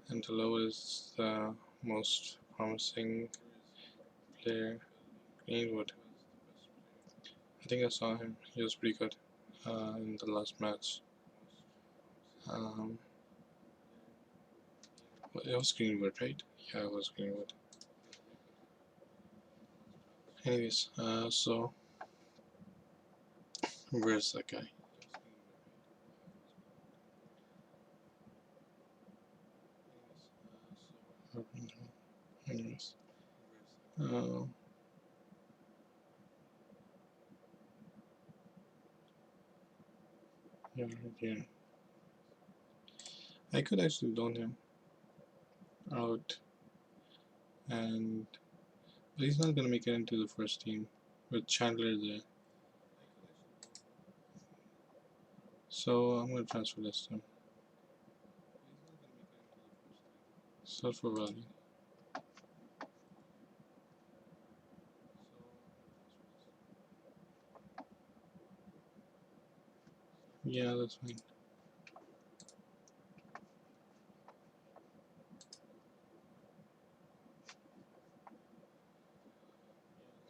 and Delo is the most promising player. Greenwood. I think I saw him. He was pretty good in the last match. It was Greenwood, right? Yeah, it was Greenwood. Anyways, so where's that guy? Anyways, uh, yeah, right here. I could actually loan him out, and but he's not gonna make it into the first team with Chandler there. So I'm gonna transfer this to him. Sell for value. Yeah, that's fine.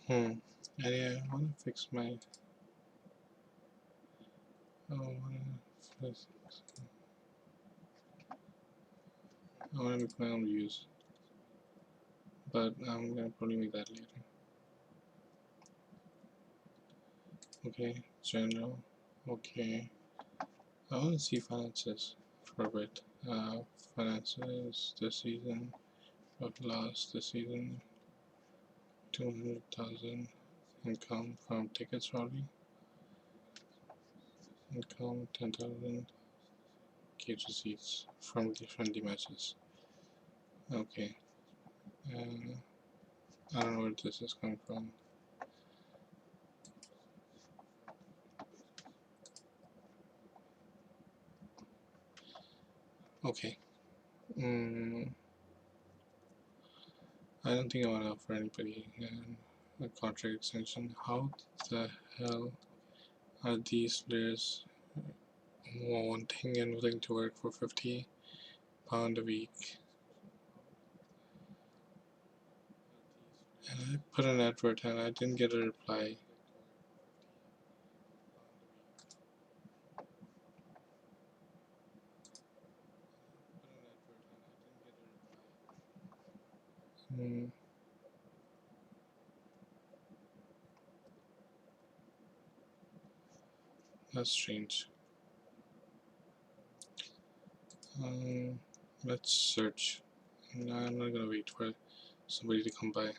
Hmm. And yeah, I wanna fix my. I wanna make my own views, but I'm gonna probably make that later. Okay, general. Okay. I wanna see finances for a bit. Finances this season. What lost this season? 200,000 income from tickets probably. Income 10,000 cage receipts from the friendly matches. Okay. I don't know where this is coming from. Okay. I don't think I want to offer anybody a contract extension. How the hell are these players wanting and willing to work for £50 a week? And I put an advert and I didn't get a reply. That's strange. Let's search. No, I'm not gonna wait for somebody to come by.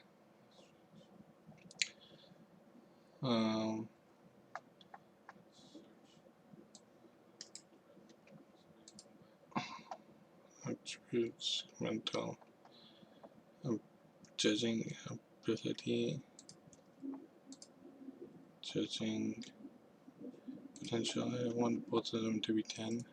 Attributes, mental, judging ability, judging potential. I want both of them to be 10.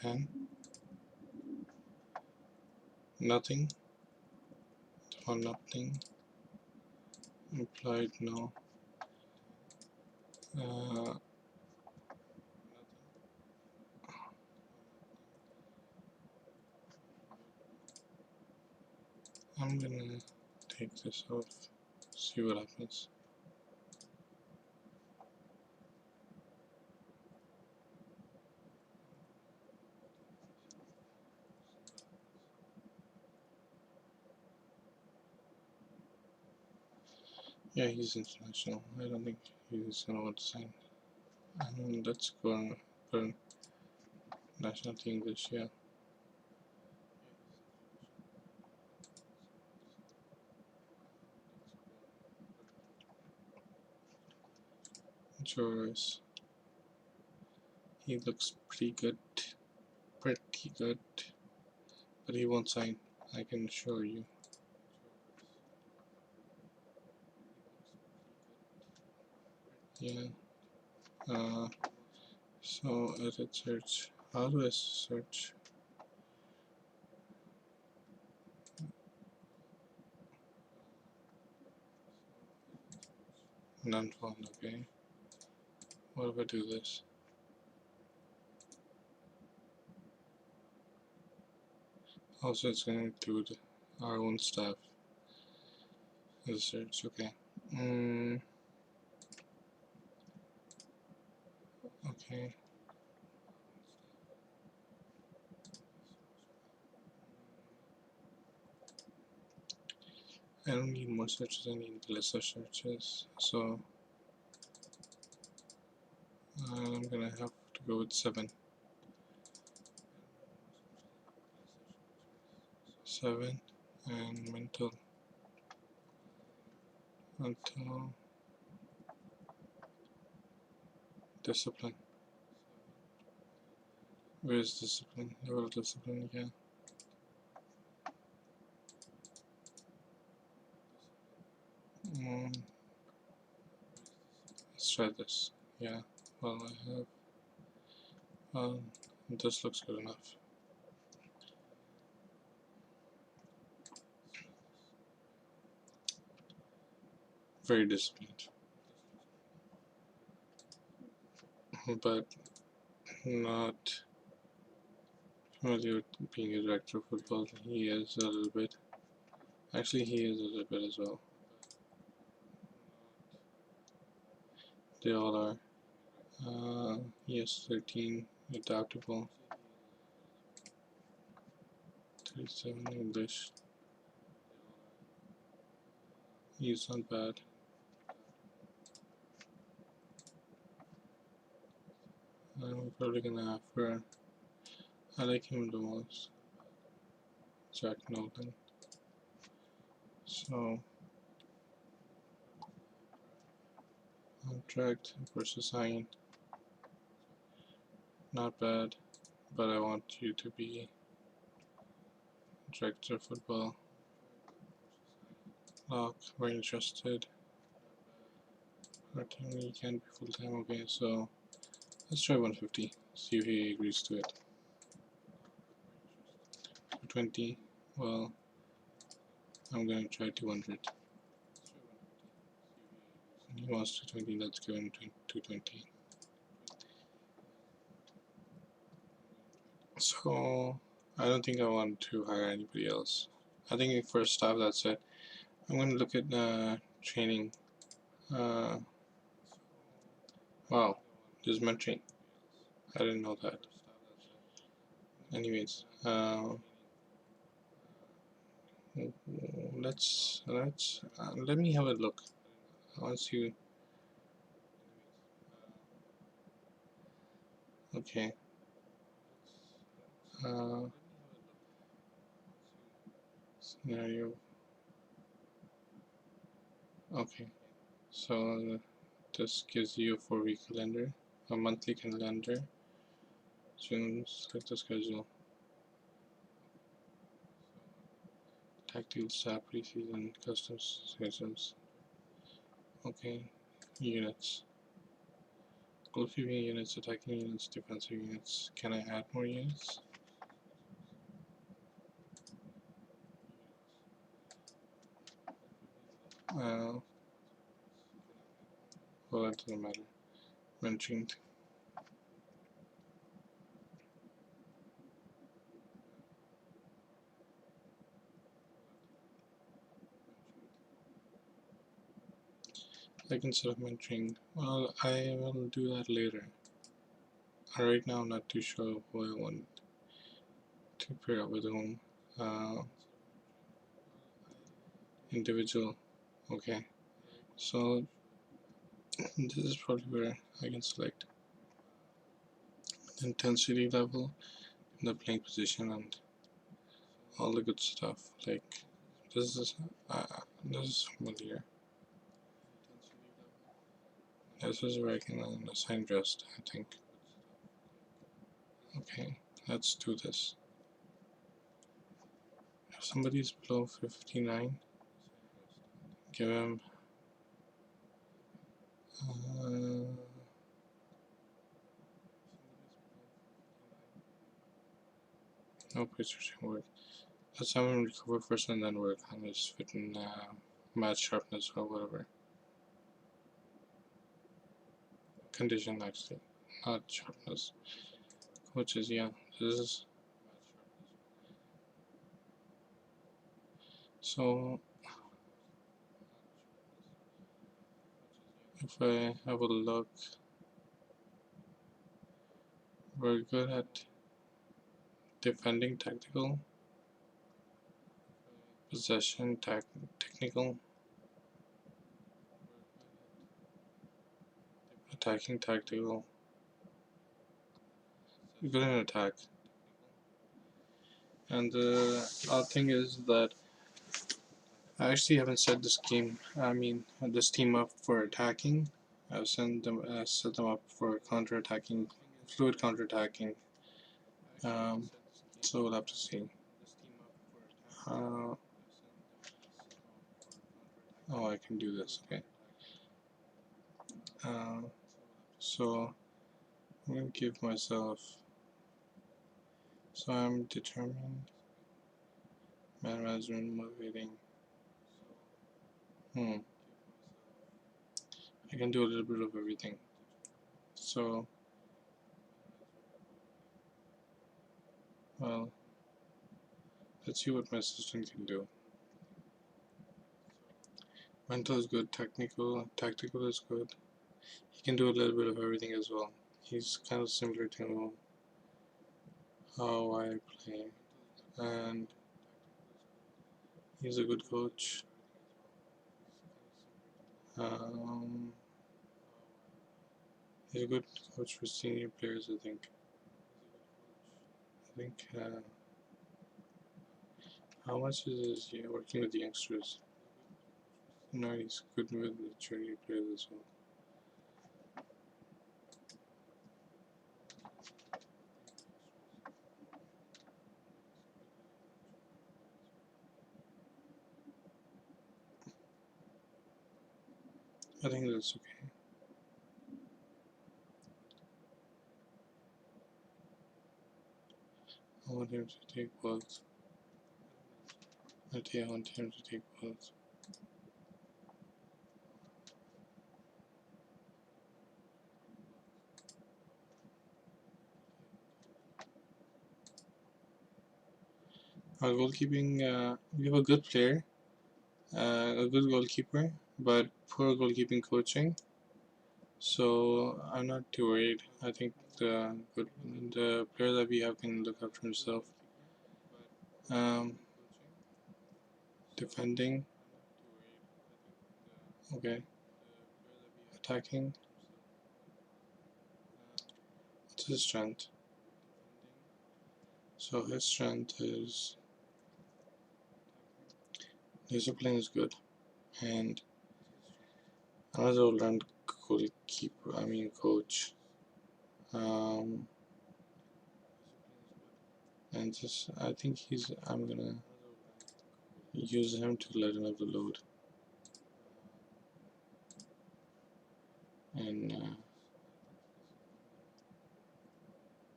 10. Nothing. For nothing. Implied no. I'm gonna take this off, see what happens. Yeah, he's international. I don't think he's gonna want to sign. Let's go and put nationality English, yeah. Choice. He looks pretty good. Pretty good. But he won't sign, I can assure you. Yeah. So edit search. How do I search? None found, okay. What if I do this? Also, it's going to include our own staff as a search, okay. Okay. I don't need more searches, I need less searches. So, I'm gonna have to go with 7. 7 and mental until discipline. Where's discipline? Level of discipline, yeah. Let's try this. Yeah, well, I have. This looks good enough. Very disciplined, but not familiar with being a director of football. He is a little bit. Actually, he is a little bit as well. They all are. Yes, 13, adaptable, 37 English. He's not bad. I'm probably gonna have for. I like him the most. Jack Nolan. So, contract versus sign. Not bad, but I want you to be director of football. Lock, very interested. He can be full time. Okay, so let's try 150. See if he agrees to it. 20. Well, I'm gonna try 200. He wants 220. Let's give him 220. So I don't think I want to hire anybody else. I think for staff, that's it. I'm gonna look at training. Wow, there's mentoring. I didn't know that. Anyways, let me have a look. Once you okay. Scenario. Okay, so this gives you a 4-week calendar, a monthly calendar. Select the schedule. Tactical staff, preseason, custom schedules. Okay, units. Goalkeeping units, attacking units, defensive units. Can I add more units? Well, that doesn't matter. Mentioned. Like instead of mentoring, well, I will do that later. Right now, I'm not too sure who I want to pair up with whom. Individual. Okay, so this is probably where I can select intensity level, the playing position, and all the good stuff. Like this is familiar. This is where I can assign rest, I think. Okay, let's do this. If somebody's below 59, give him no precision work. Let's have him recover first and then work on his fit and match sharpness or whatever. Condition actually, not sharpness. Coaches, yeah, this is. So if I have a look, we're good at defending tactical, possession technical, attacking tactical, good in attack. And the other thing is that I actually haven't set this game. I mean, this team up for attacking. I've set them up for counter-attacking, fluid counter-attacking. So we'll have to see. Uh, oh, I can do this. Okay. So I'm gonna give myself. So I'm determined, man management, motivating. I can do a little bit of everything. So, well, let's see what my assistant can do. Mental is good, tactical is good. He can do a little bit of everything as well. He's kind of similar to how I play, and he's a good coach. Um, he's a good coach for senior players, I think. How much is he working with the youngsters? No, he's good with the junior players as well. I think that's okay. I want him to take both. I want him to take both. Our goalkeeping, we have a good player, a good goalkeeper, but poor goalkeeping coaching. So I'm not too worried. I think the player that we have can look after himself. Defending, okay. Attacking, what's his strength? So his strength is discipline is good, and another all-round goalkeeper. I mean coach. And just I think I'm gonna use him to lighten up the load. And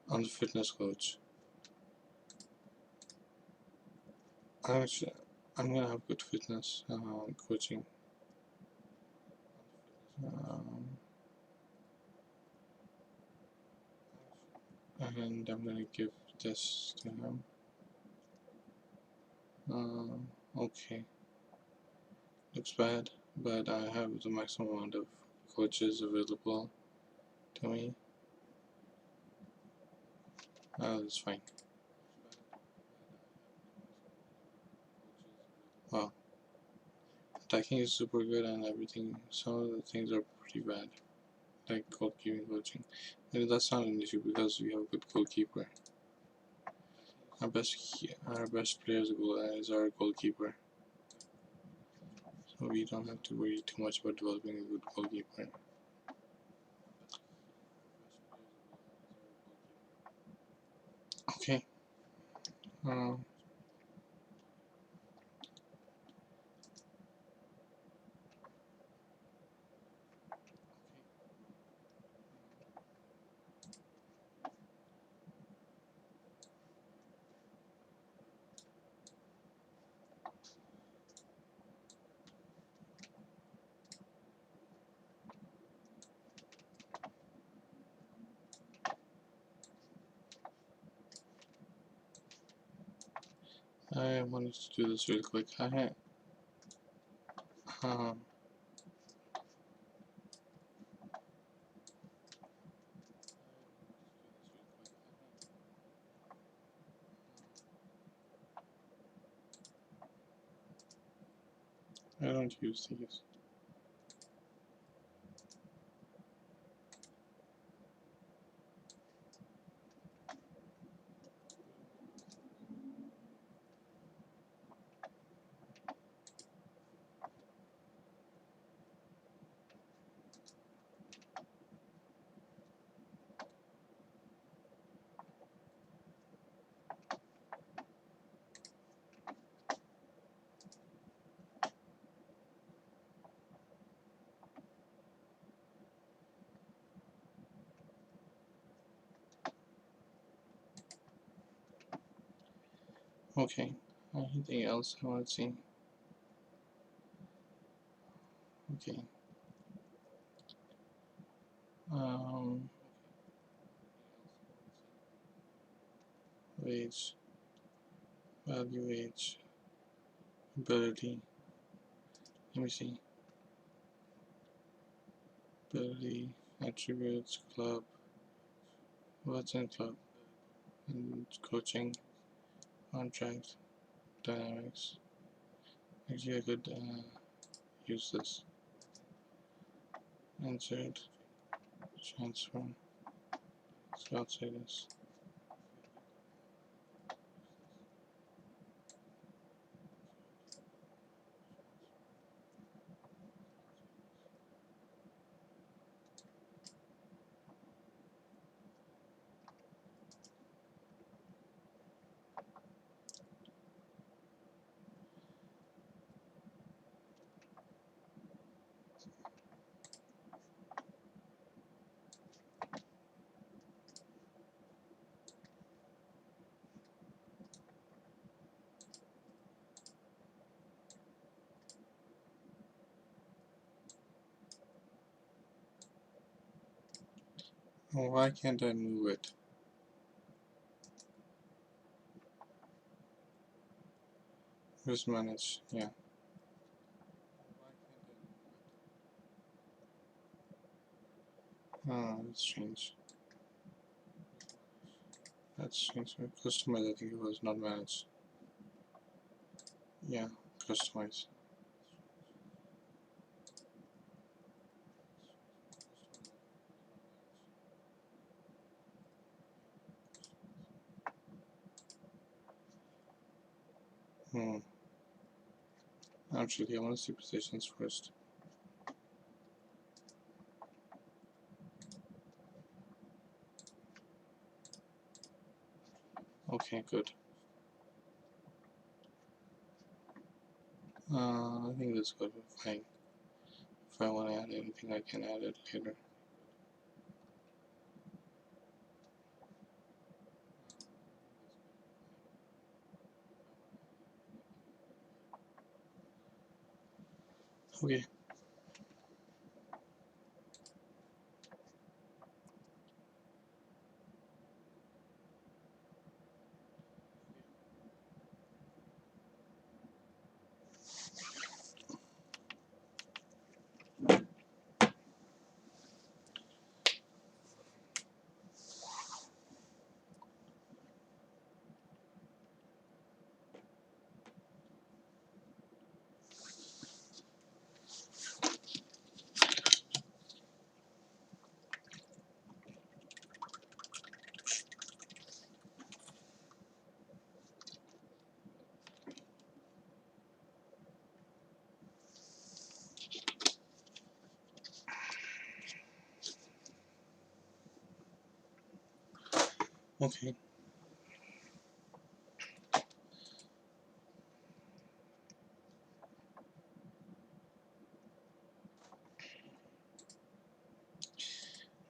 on the fitness coach, I'm gonna have good fitness coaching. And I'm gonna give this to him. Okay, looks bad, but I have the maximum amount of coaches available to me. That's fine. Wow, attacking is super good and everything. Some of the things are pretty bad, like goalkeeping coaching. And that's not an issue because we have a good goalkeeper. Our best player is our goalkeeper, so we don't have to worry too much about developing a good goalkeeper. Okay. I wanted to do this real quick. I don't use these. Okay, anything else I want to see? Okay. Um, wage, value wage, ability. Let me see. Ability, attributes, club, what's in club, and coaching, contract, dynamics. Actually, I could use this. Insert, transform, so outside this. Oh, why can't I move it? Who's manage? Yeah. Oh, that's strange. That's strange. Customize, I think it was not managed. Yeah, customize. Hmm. Actually, I want to see positions first. Okay, good. I think that's good. Fine. If I want to add anything, I can add it later. Okay. Okay.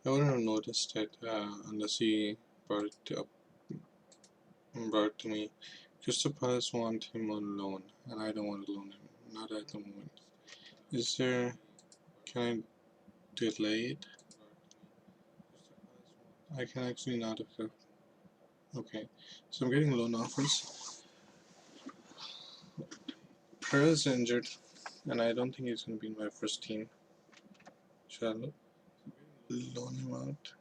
I wouldn't have noticed it unless he brought it up, brought it to me. Crystal Palace want him on loan, and I don't want to loan him. Not at the moment. Is there? Can I delay it? I can actually not have. Okay, so I'm getting loan offers. Perez injured, and I don't think he's going to be in my first team. Should I loan him out?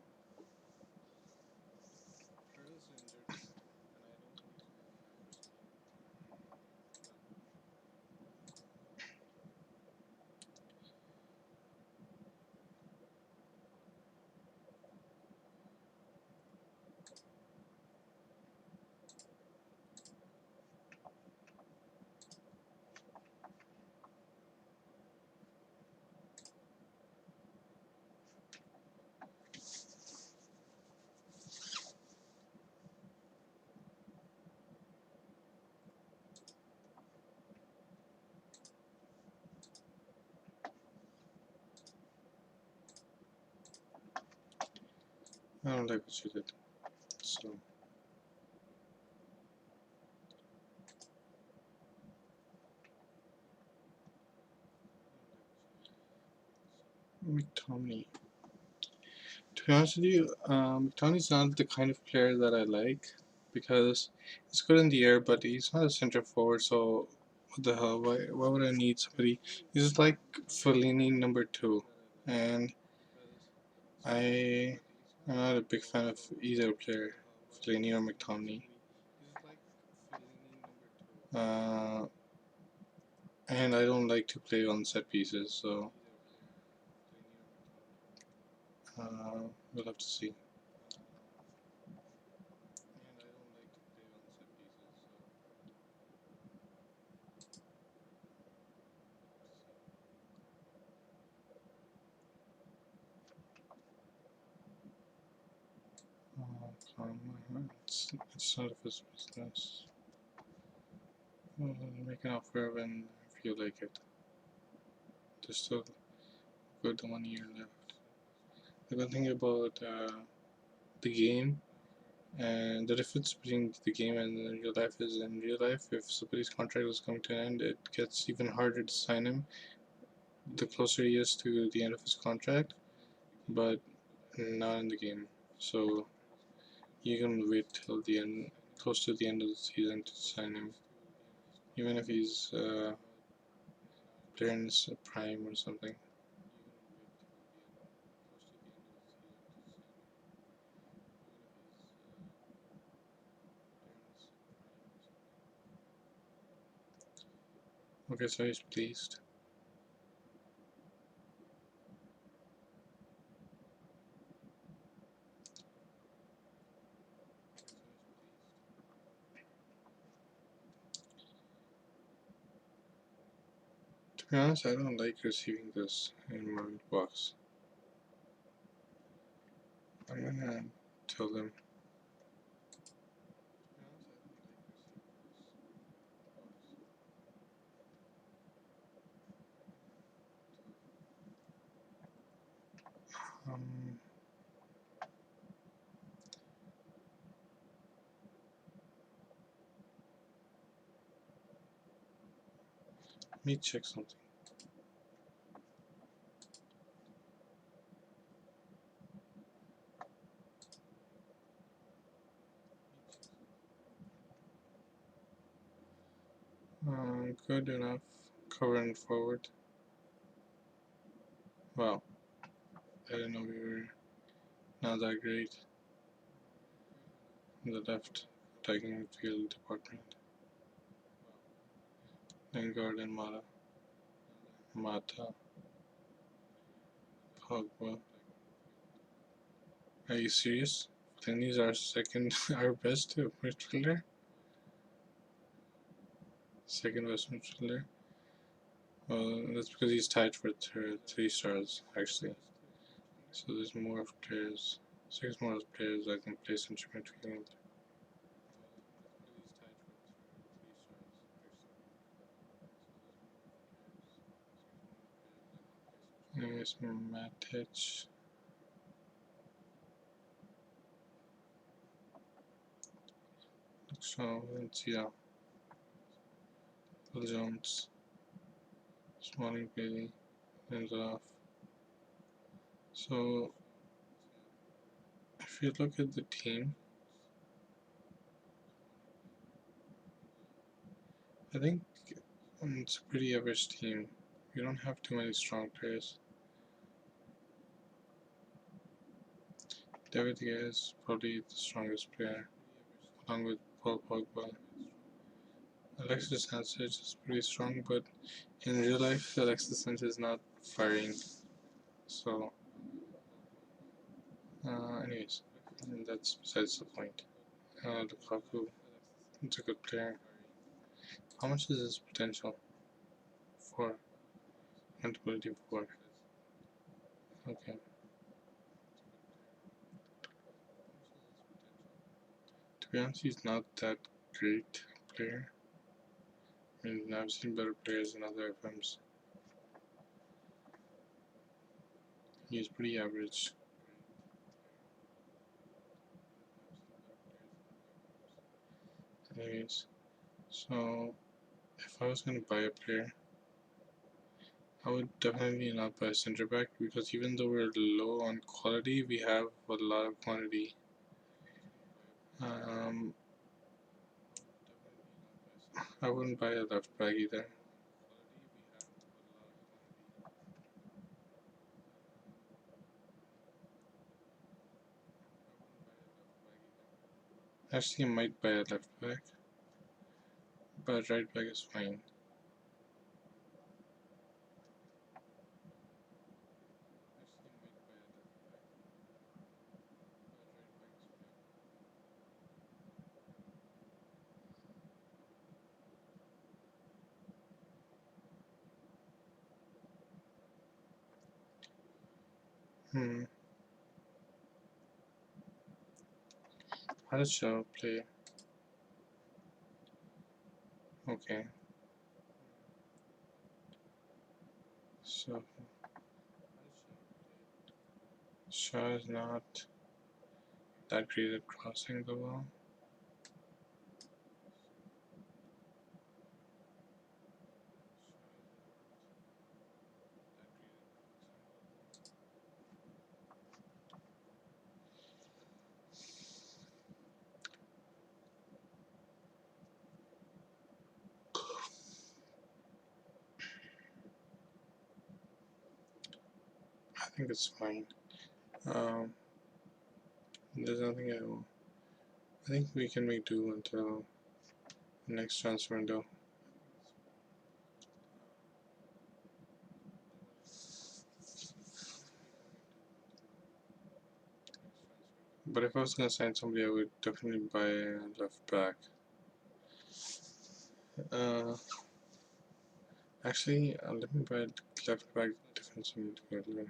I don't like what you did. So McTominay. To be honest with you, McTominay's not the kind of player that I like because he's good in the air, but he's not a center forward. So what the hell? Why would I need somebody? He's like Fellini number 2, and I am not a big fan of either player, Fellini or McTominay. Uh, and I don't like to play on set pieces, so we'll have to see. It's none of his business. Make an offer when I feel like it. There's still good 1 year left. The good thing about the game and the difference between the game and real life is in real life, if somebody's contract is coming to an end, it gets even harder to sign him the closer he is to the end of his contract, but not in the game. So you can wait till the end, close to the end of the season to sign him, even if he's player in his prime or something. Okay, so he's pleased. To be honest, I don't like receiving this in my box. I'm gonna tell them. Um, Let me check something. Good enough. Cover and forward. Wow, I didn't know we were not that great in the left attacking field department. Lingard and Mata, Pogba. Are you serious? Lenny's our second, our best midfielder? Second best midfielder? Well, that's because he's tied for 3 stars, actually. So there's more players, 6 more players that can play central midfield. Anyways, Matic. So, Valencia, Phil Jones, Smalling Bailey, Lindelof. So, if you look at the team, I think it's a pretty average team. We don't have too many strong players. David Gea is probably the strongest player, along with Paul Pogba. Alexis Sanchez is pretty strong, but in real life, Alexis Sanchez is not firing. So, anyways, that's besides the point. Lukaku, it's a good player. How much is his potential? 4. Ability 4. Okay. To be honest, he's not that great player. I mean, I've seen better players in other FMs. He's pretty average. Anyways, so if I was gonna buy a player, I would definitely not buy center back because even though we're low on quality, we have a lot of quantity. Um, I wouldn't buy a left back either. Actually, I might buy a left back, but right back is fine. Hmm. How does Shadow play? Okay. So Shaw is not that great at crossing the ball. I think it's fine. Um, there's nothing I think we can make do until the next transfer window. But if I was gonna sign somebody, I would definitely buy a left back. Uh, actually, let me buy a left back defensive midfielder.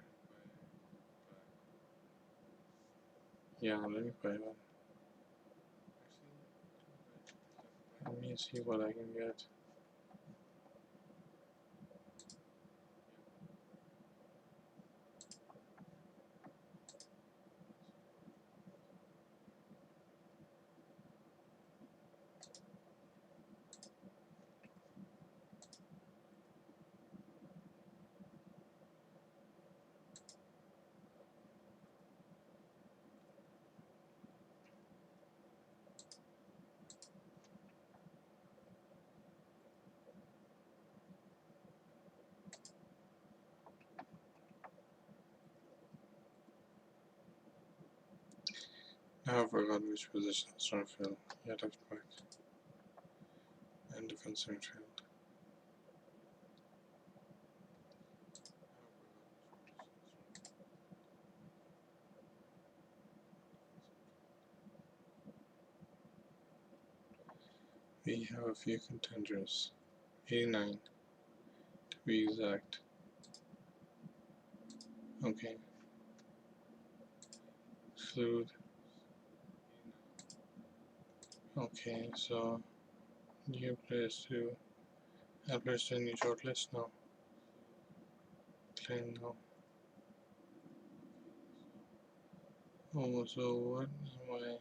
Yeah, let me buy one. Let me see what I can get. I forgot which position I was trying to fill. Yeah, left back and defensive midfield. We have a few contenders. 89 to be exact. Okay. Fluid. Okay, so new players to add players to a new shortlist now. Claim now. Oh, so what am I?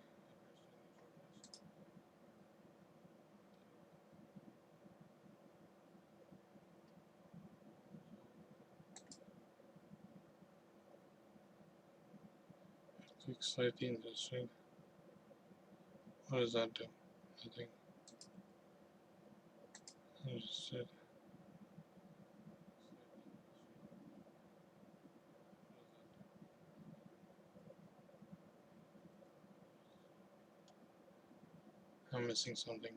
Slightly interesting. What does that do? Nothing. I just said. I'm missing something.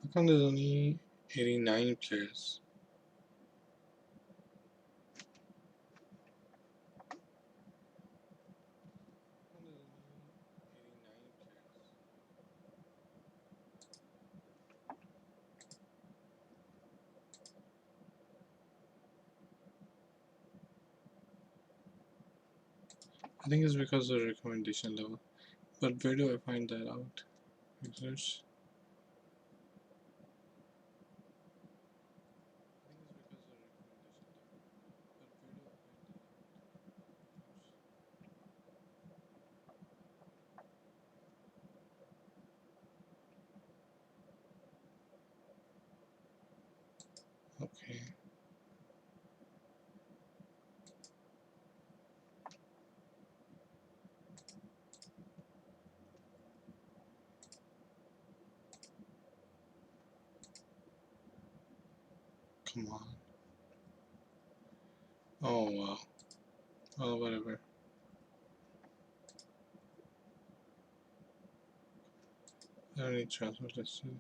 How come there's only 89 players? I think it's because of the recommendation level. But where do I find that out? Users. Okay. Come on. Oh wow. Well, whatever. I don't need transport listed.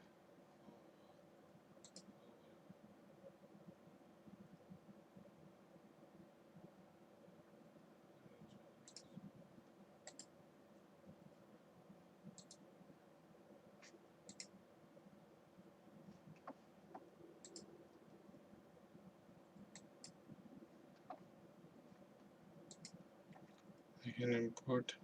I can import.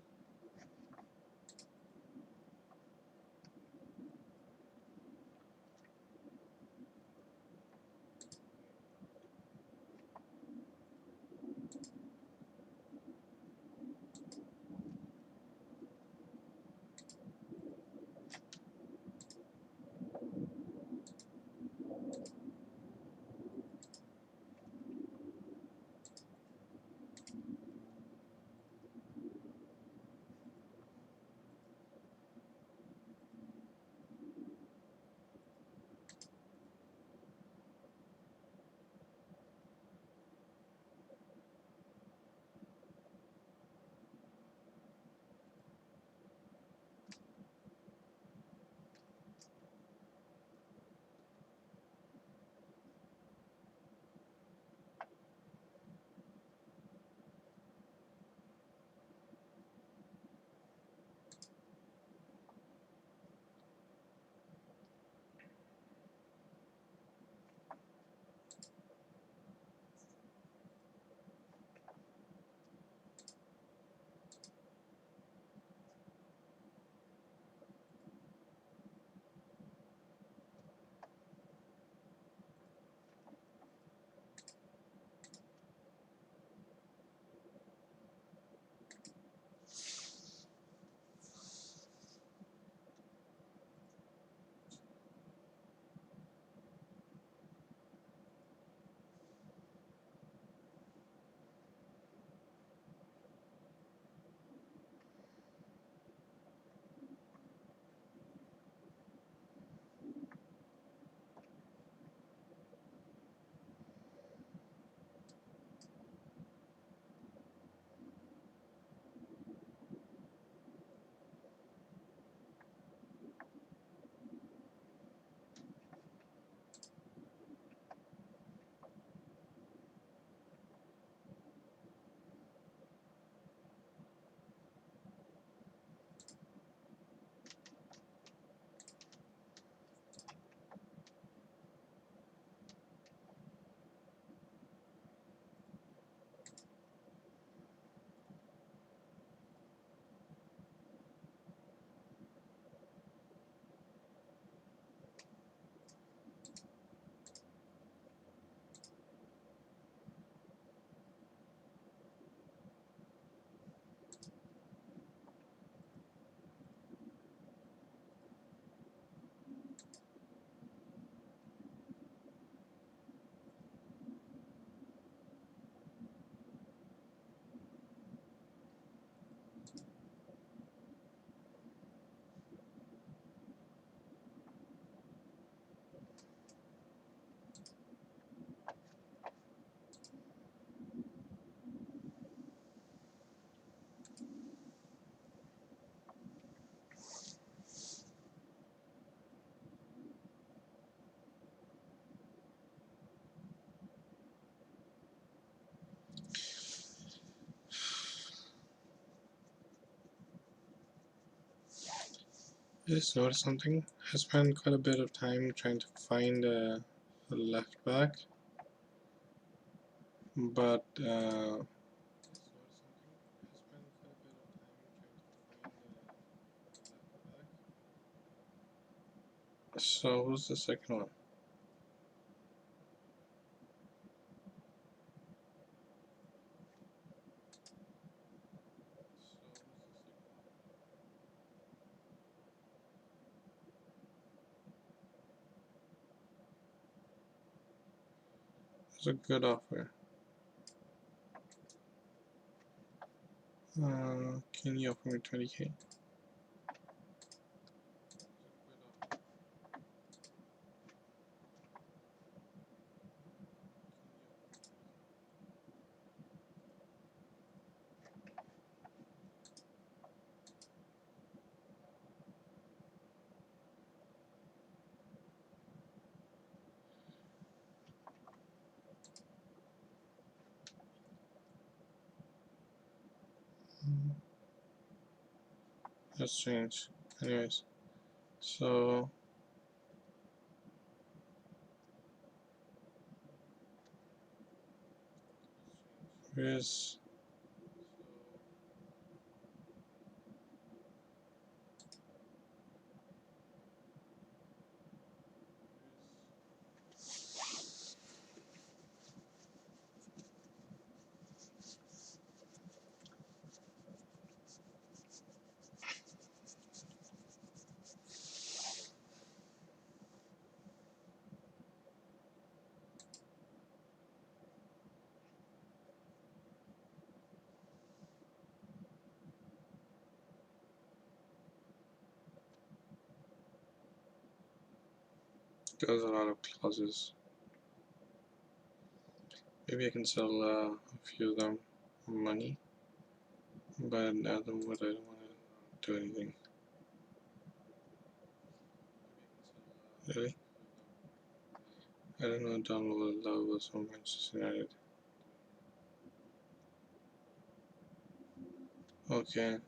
I just noticed something. I spent quite a bit of time trying to find a left back, but So who's the second one? It's a good offer. Can you offer me 20K? That's strange. Anyways, so here's there's a lot of clauses. Maybe I can sell a few of them for money, but at the moment I don't want to do anything. Really? I don't know download levels from Manchester United. Okay.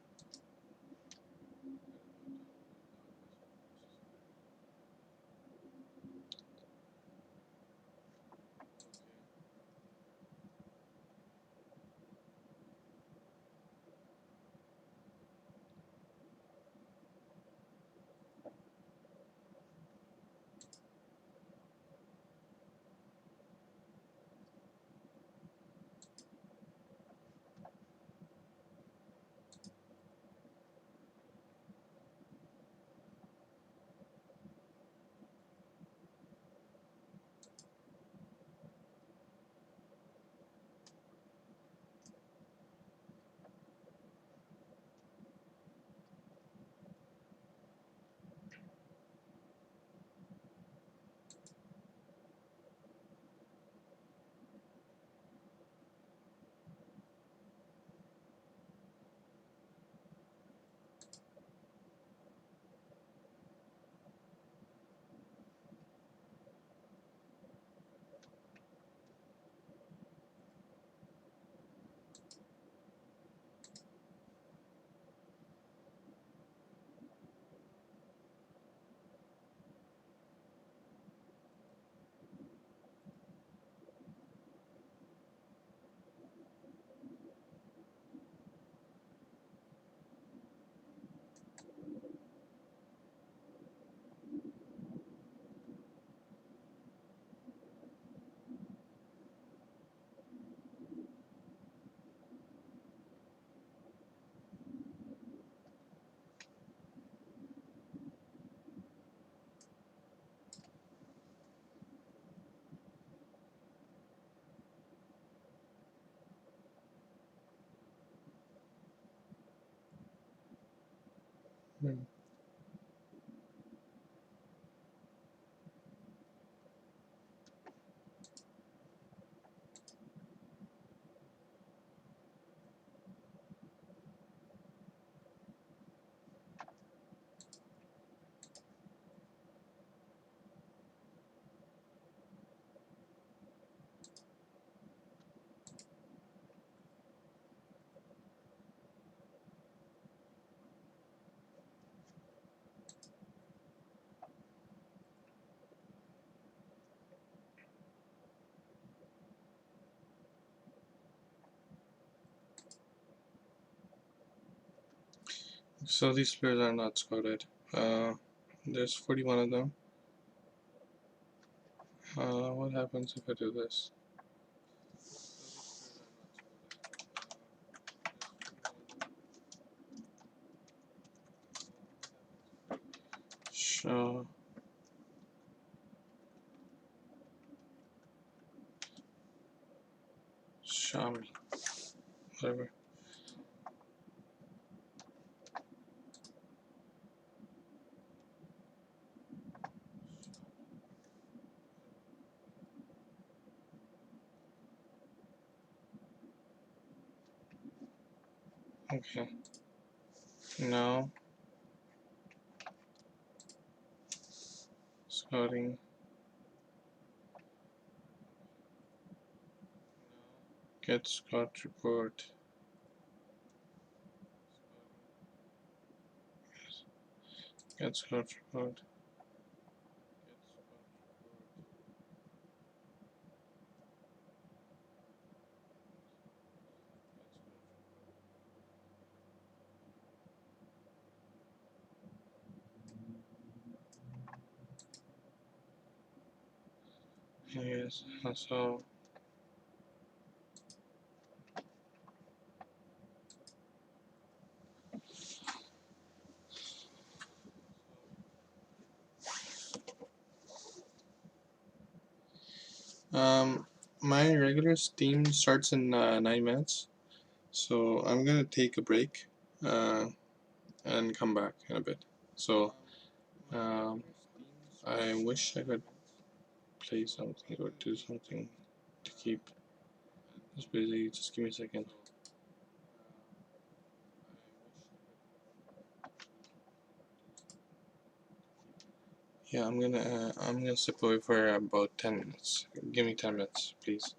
Hmm. So these players are not scouted. There's 41 of them. What happens if I do this? Show me, whatever. Okay. Now scouting. Get scout report. Get scout report. Yes. So my regular Steam starts in 9 minutes. So I'm gonna take a break and come back in a bit. So um, I wish I could play something or do something to keep us busy. Just give me a second. Yeah, I'm gonna step away for about 10 minutes. Give me 10 minutes, please.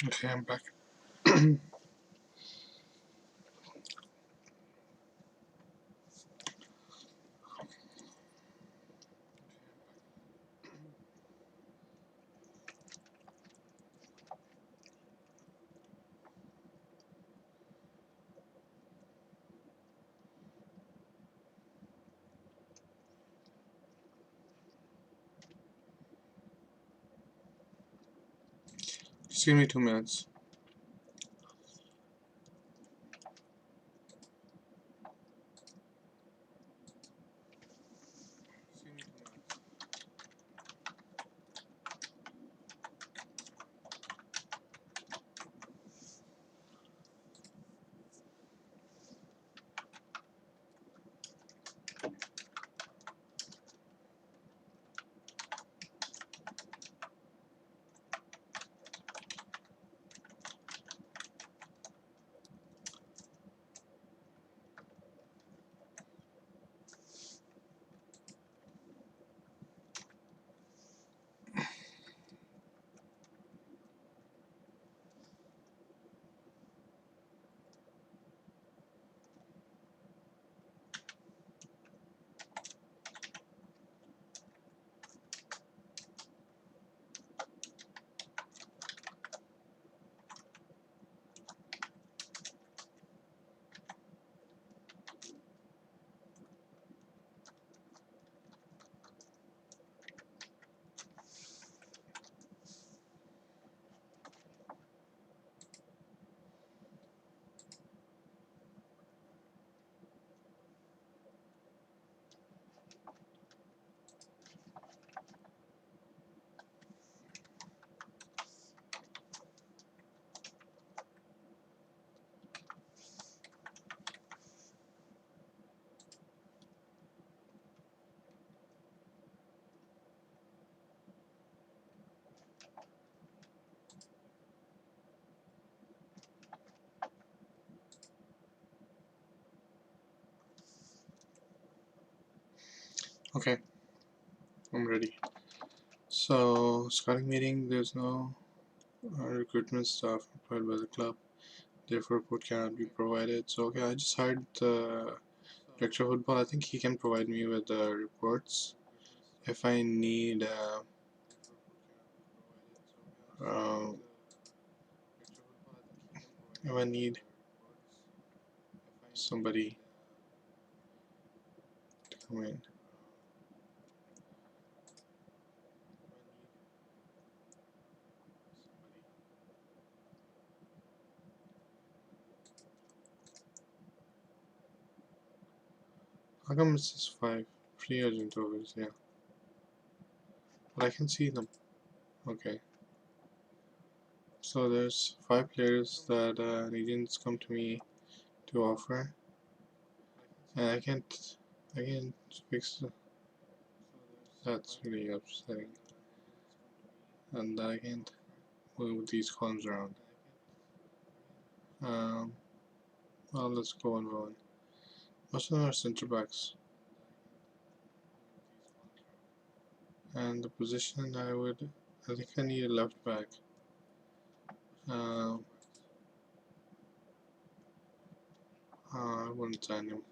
Okay, I'm back. Just give me 2 minutes. Okay, I'm ready. So, scouting meeting, there's no recruitment staff employed by the club. Therefore, report cannot be provided. So, okay, I just hired the director of football. I think he can provide me with the reports. If I need uh, if I need somebody to come in. How come it's just 5 free agent overs? Yeah, but I can see them. Okay, so there's 5 players that agents come to me to offer, and I can't fix it. That's really upsetting, and I can't move these columns around. Um, well, let's go one by one. Most of them are center backs, and the position I think I need a left back. Um, I wouldn't sign him.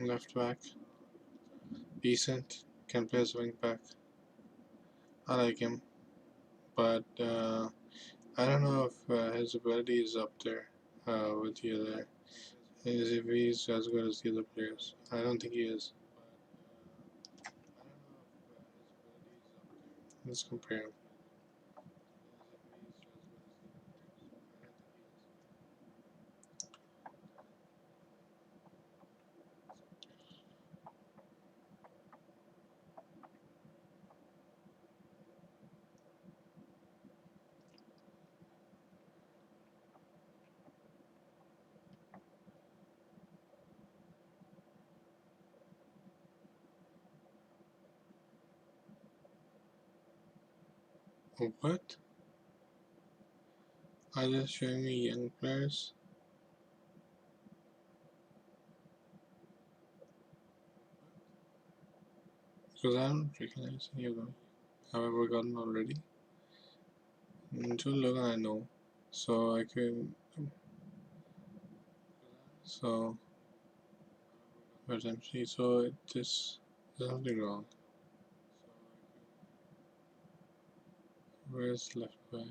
Left back, decent, can play as wing back. I like him, but I don't know if his ability is up there with the other. Is if he's as good as the other players. I don't think he is. Let's compare him. Oh, what? Are they showing me young players? Because I don't recognize any of them. Have I forgotten already? Joe Logan I know. So I can. So. Where's MC? So this. There's something wrong. Where's left back?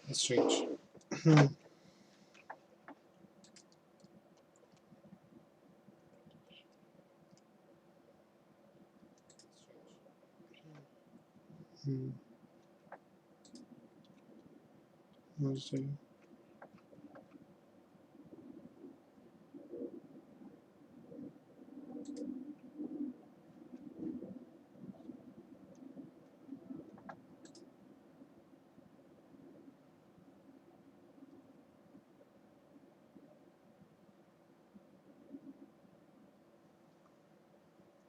That's strange. Hmm. What's the?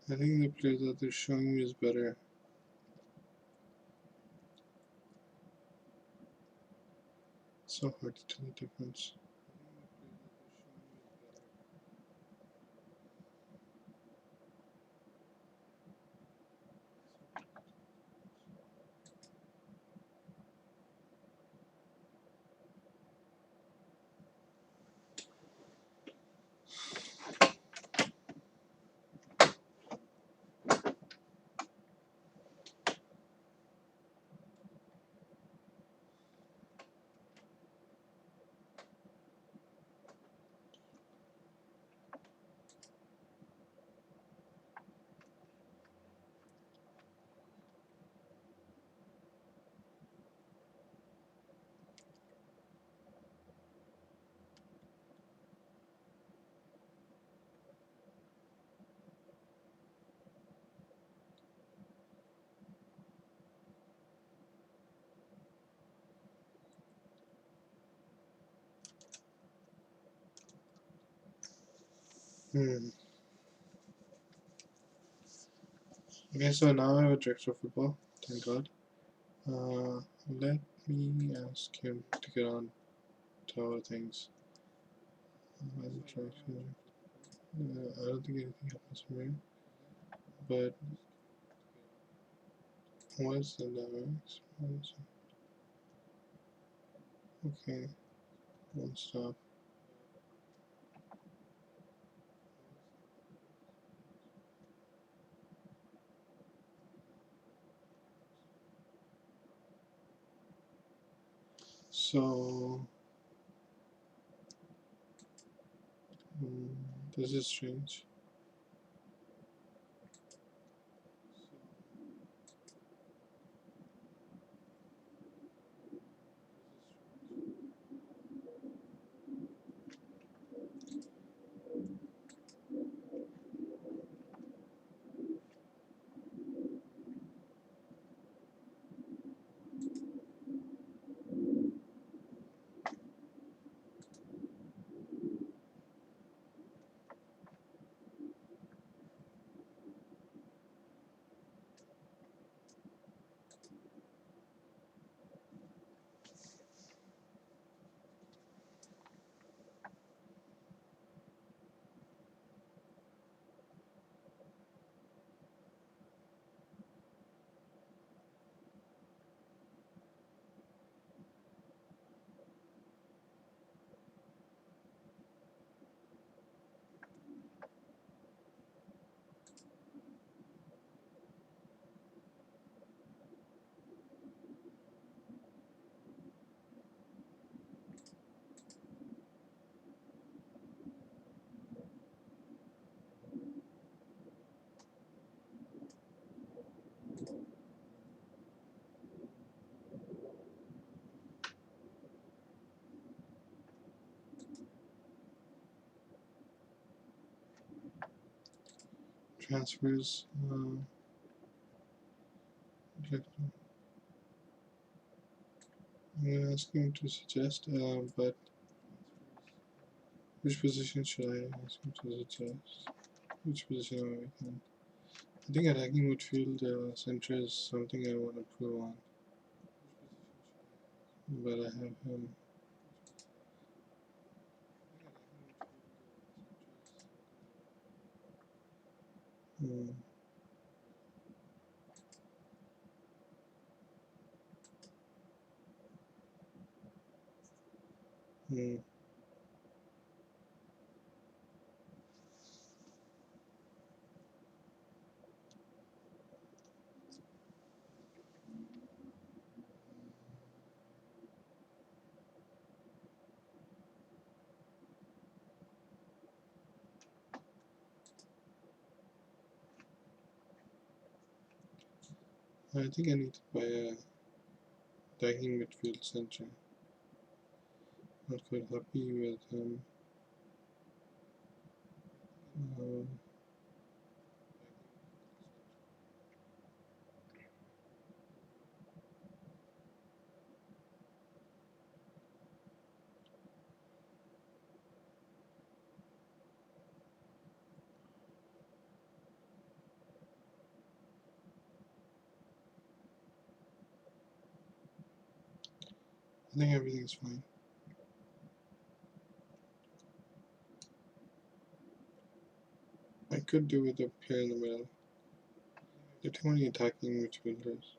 I think the player that they're showing me is better. It's so hard to tell the difference. Okay, so now I have a director of football. Thank God. Let me ask him to get on to other things. I don't think anything happens from here. But what's the dynamics? Okay, one stop. So this is strange. Transfers. I'm gonna ask him to suggest, but which position should I ask him to suggest? Which position am I making? I think attacking midfield center is something I want to improve on, but I have him. Hmm. Hmm. I think I need to buy a attacking midfield center. Not quite happy with him. Um, I think everything's fine. I could do with a player in the middle. There are too many attacking midfielders.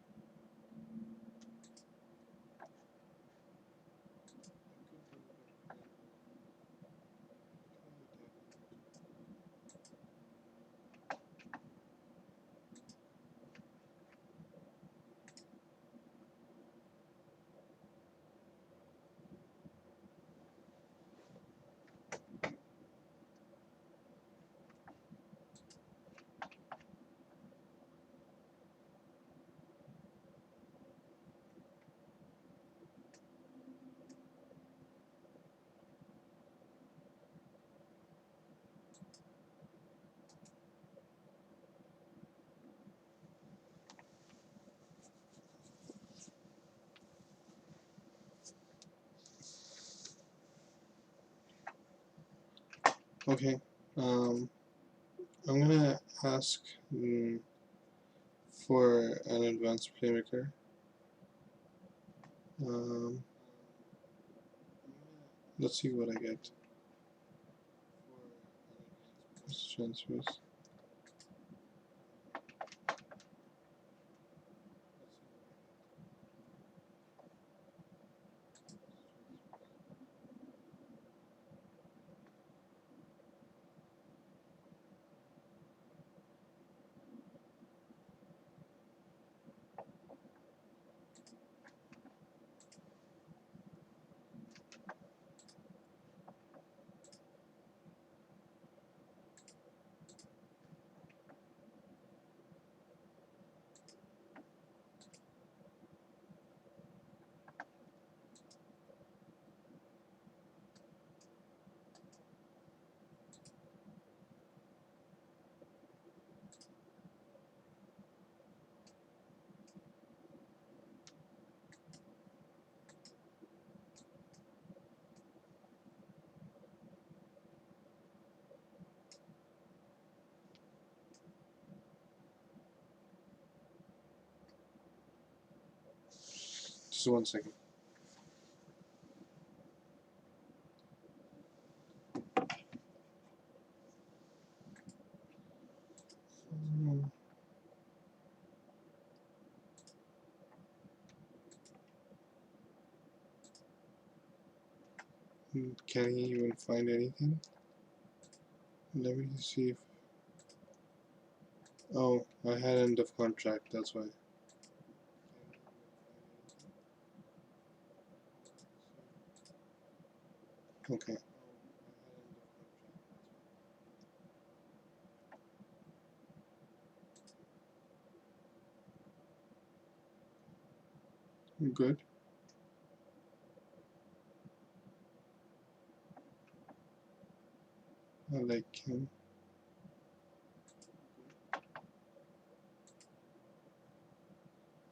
Okay, I'm gonna ask for an advanced playmaker. Um, let's see what I get. Transfers. Just 1 second. Can he even find anything? Let me see if. Oh, I had end of contract, that's why. Okay. Good. I like him.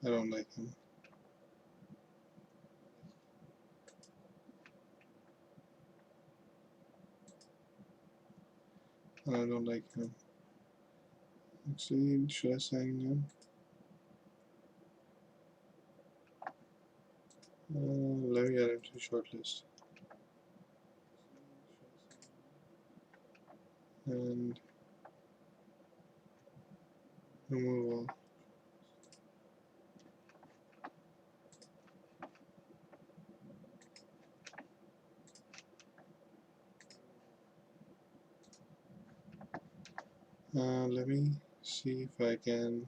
I don't like him. I don't like him. Actually, should I sign him? Let me add him to shortlist. And remove all. Let me see if I can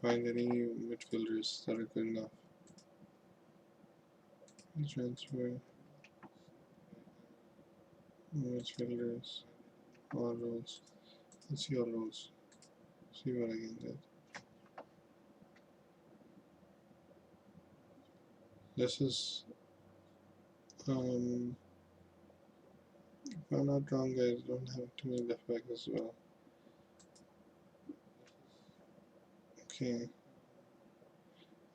find any midfielders that are good enough. Transfer midfielders, all roles. Let's see all roles. See what I can get. This is if I'm not wrong, guys, don't have too many left backs as well. Okay,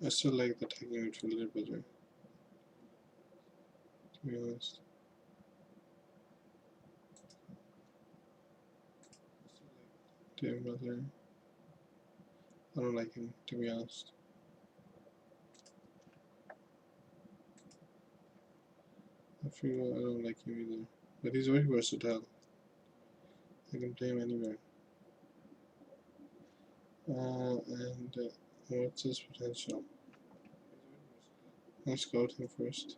I still like the attacking midfielder better, to be honest. Dave Mother, I don't like him, to be honest. I feel I don't like him either, but he's very versatile. I can play him anywhere. And what's his potential? Let's scout him first.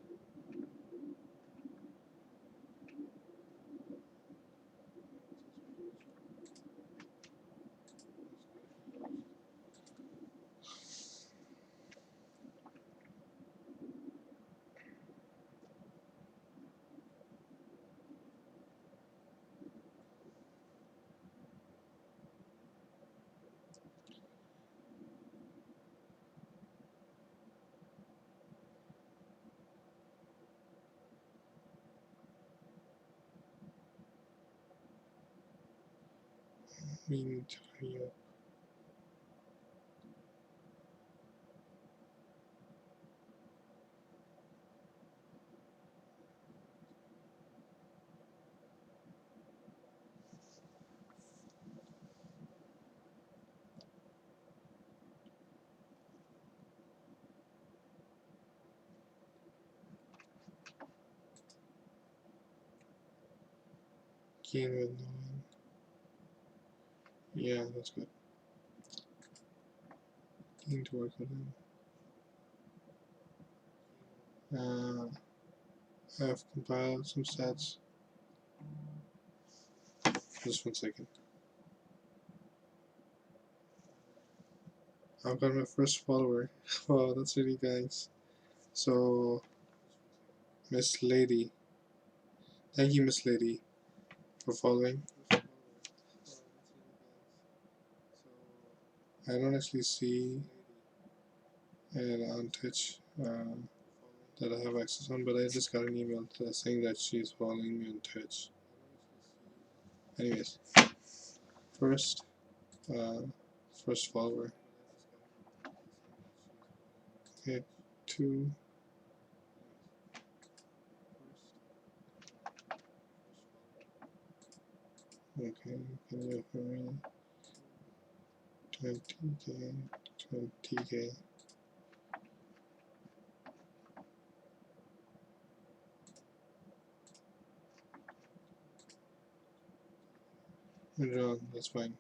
We need to hurry up. Keen with no one. Yeah, that's good. Keen to work with him. I've compiled some stats. Just 1 second. I've got my first follower. Wow, that's really nice. So, Miss Lady. Thank you, Miss Lady, for following. I don't actually see it on Twitch that I have access on, but I just got an email saying that she's following me on Twitch. Anyways, first, first follower. Okay, 2. Okay, can you offer me 20k, 20k? Wrong, that's fine.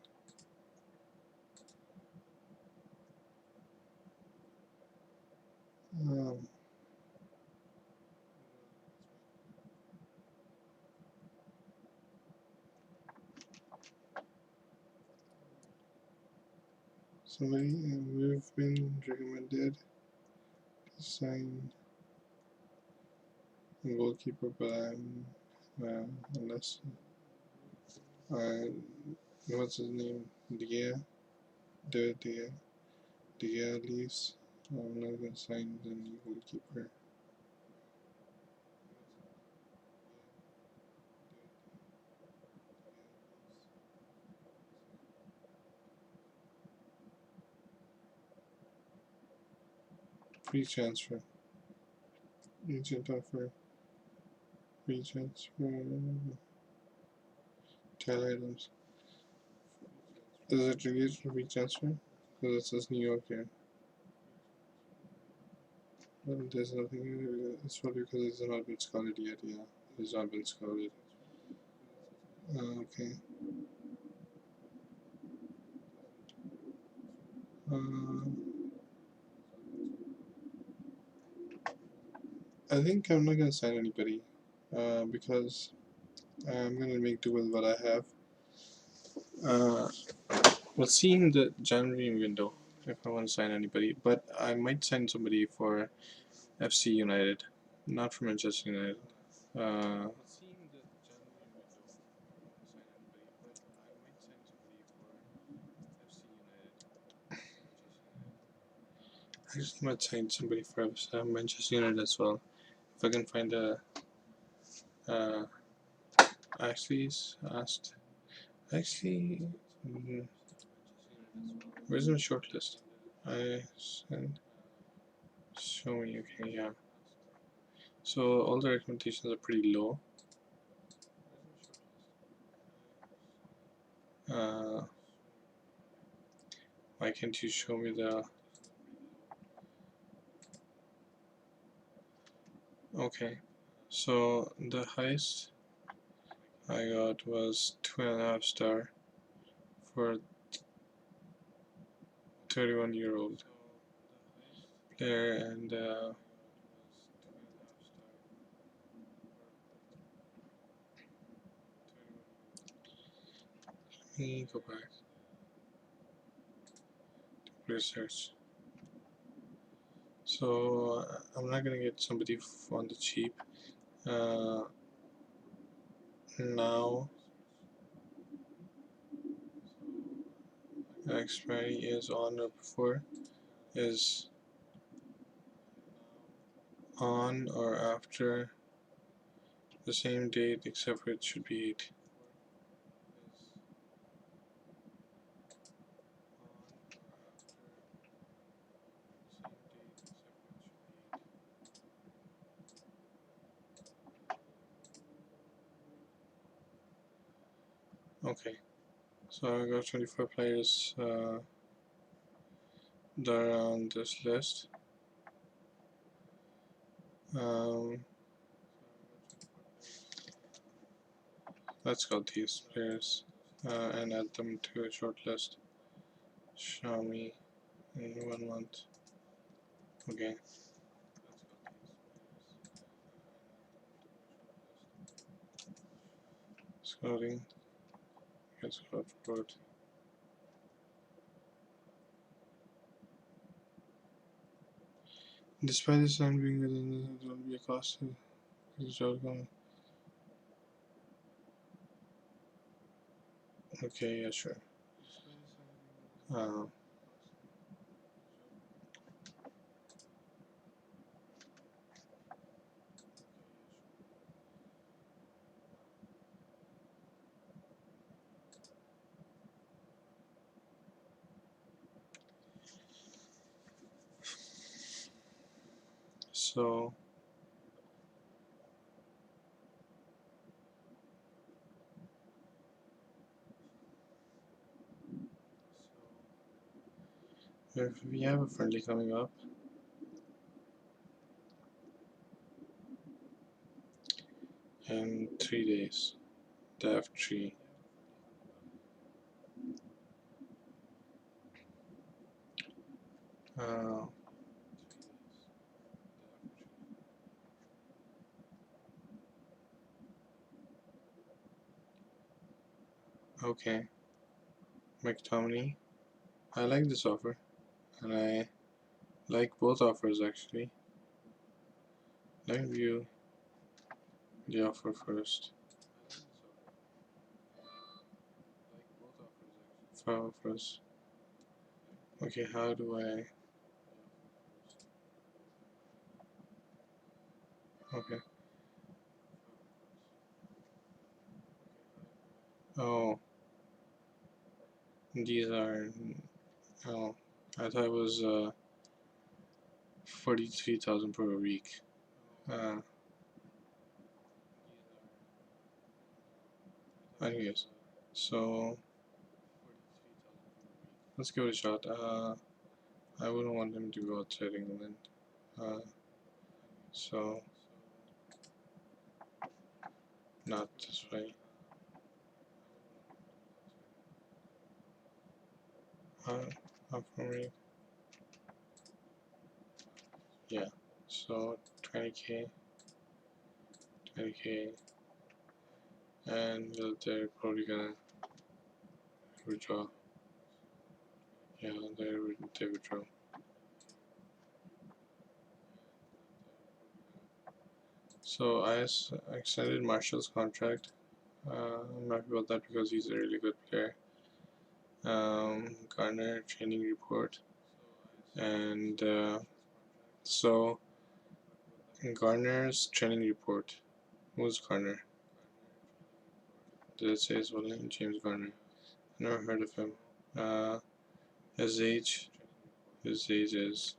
Somebody, we've been recommended to sign a goalkeeper, but I'm, unless, what's his name? De Gea leaves, I'm not gonna sign the new goalkeeper. Free transfer. Agent offer. Free transfer. 10 items. Is it released for free transfer? Because it says New York here. Well, there's nothing. It's probably because it's not been scouted yet. Yeah, it's not been scouted. Okay. I think I'm not gonna sign anybody, because I'm gonna make do with what I have. We'll see in the January window if I want to sign anybody, but I might sign somebody for FC United, not for Manchester United. Uh, I just might sign somebody for Manchester United as well. If I can find a. Actually, asked. Actually, where's my shortlist? I sent. Show me. Okay, yeah. So all the recommendations are pretty low. Uh, why can't you show me the? Okay, so the highest I got was 2.5 star for 31-year-old player, and let me go back to research. So I'm not gonna get somebody on the cheap. Now expiry is on or before, is on or after the same date, except for it should be 8. Okay, so I got 24 players that are on this list. Let's go these players and add them to a short list. Xiaomi in 1 month. Okay. Scouting. Get scout report. Despite this time being within, there will be a cost to this outcome. Okay, yeah, sure. Uh, so if we have a friendly coming up, in 3 days, the F3. Uh, okay, McTominay. I like this offer, and I like both offers actually. Let me view the offer first. 5 offers. Okay, how do I? Okay. Oh, these are. Oh, I thought it was 43,000 per week. Anyways, So let's give it a shot. I wouldn't want him to go outside England. So not this way. How far away? Yeah. So 20k, 20k, and they're probably gonna withdraw. Yeah, they withdraw. So I extended Marshall's contract. I'm happy about that because he's a really good player. Garner training report, and so Garner's training report. Who's Garner? Did it say his full name? James Garner. Never heard of him. His age. His age is.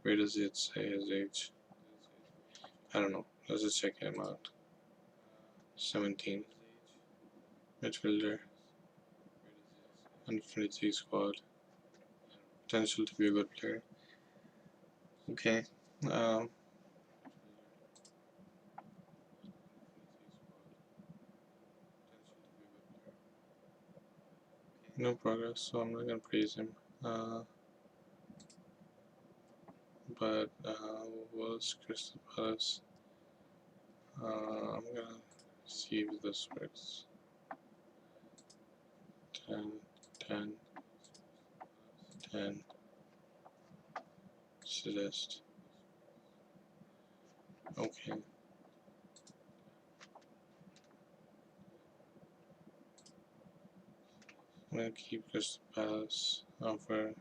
Where does it say his age? I don't know. Let's just check him out. 17. Midfielder. Under 23 squad. Potential to be a good player. Okay. Um, no progress, so I'm not gonna praise him. But was Crystal Palace? I'm gonna see if this works. 10, 10, 10. Suggest. Okay. I'm gonna keep Crystal Palace offer.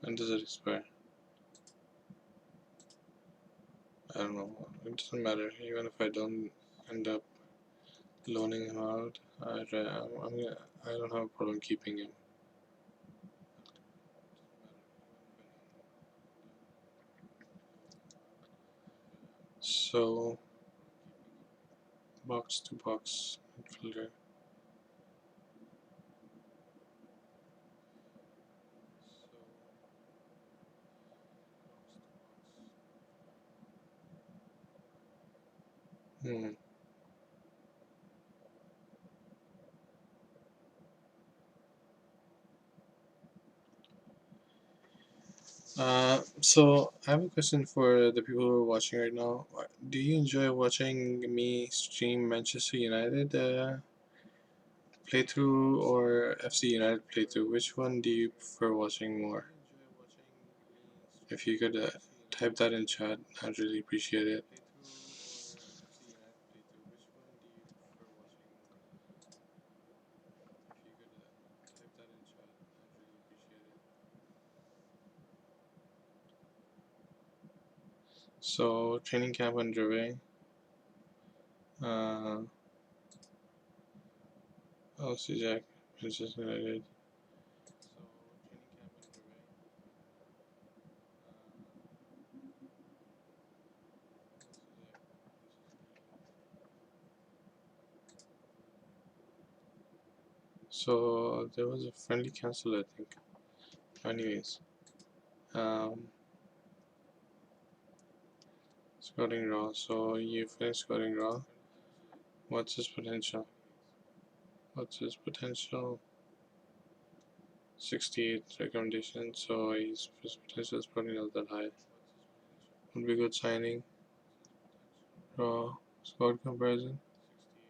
When does it expire? I don't know. It doesn't matter. Even if I don't end up loaning him out, I don't have a problem keeping him. So, box to box midfielder. Hmm. So I have a question for the people who are watching right now. Do you enjoy watching me stream Manchester United playthrough or FC United playthrough? Which one do you prefer watching more? If you could type that in chat, I'd really appreciate it. So training camp underway. LC Jack, Manchester United. So there was a friendly cancel, I think. Anyways, um, scouting raw. So you finished scouting raw. What's his potential? What's his potential? 68 recommendation. So his potential is probably not that high. Would be a good signing. Raw squad comparison.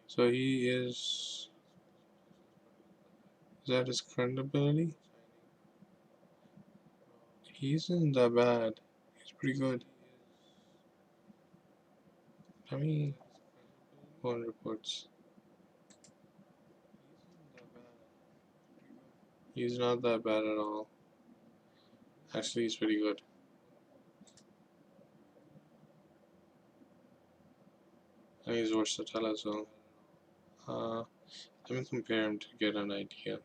So he is. Is that his current ability? He isn't that bad. He's pretty good. Let me go on reports. He's not that bad at all. Actually, he's pretty good. And he's versatile as well. Uh, Let me compare him to get an idea.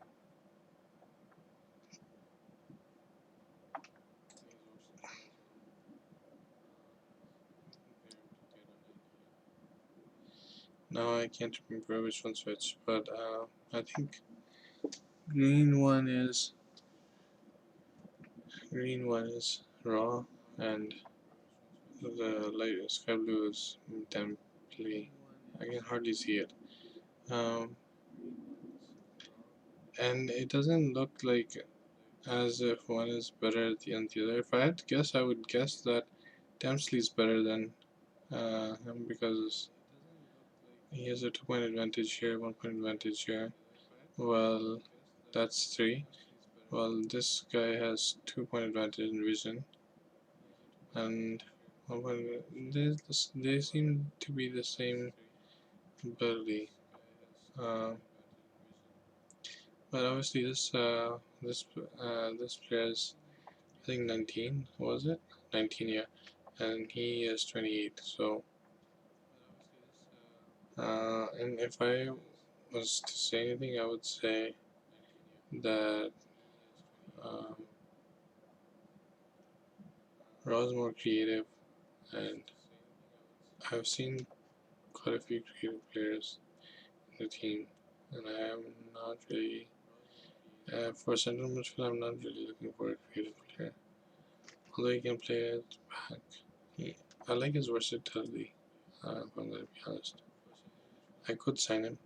Now I can't remember which one's which, but I think green one is raw, and the light sky blue is intensely. I can hardly see it. Um, and it doesn't look like as if one is better than the other. If I had to guess, I would guess that Dempsey is better than him because he has a 2 point advantage here, 1 point advantage here. Well, that's three. Well, this guy has 2 point advantage in vision, and they seem to be the same ability. Uh, but obviously, this player is, I think, 19. Was it 19? Yeah, and he is 28. So, and if I was to say anything, I would say that um, Raw is more creative, and I've seen quite a few creative players in the team, and I am not really for central midfield. I'm not really looking for a creative player, although he can play it back. I like his versatility. If I'm gonna be honest, I could sign him.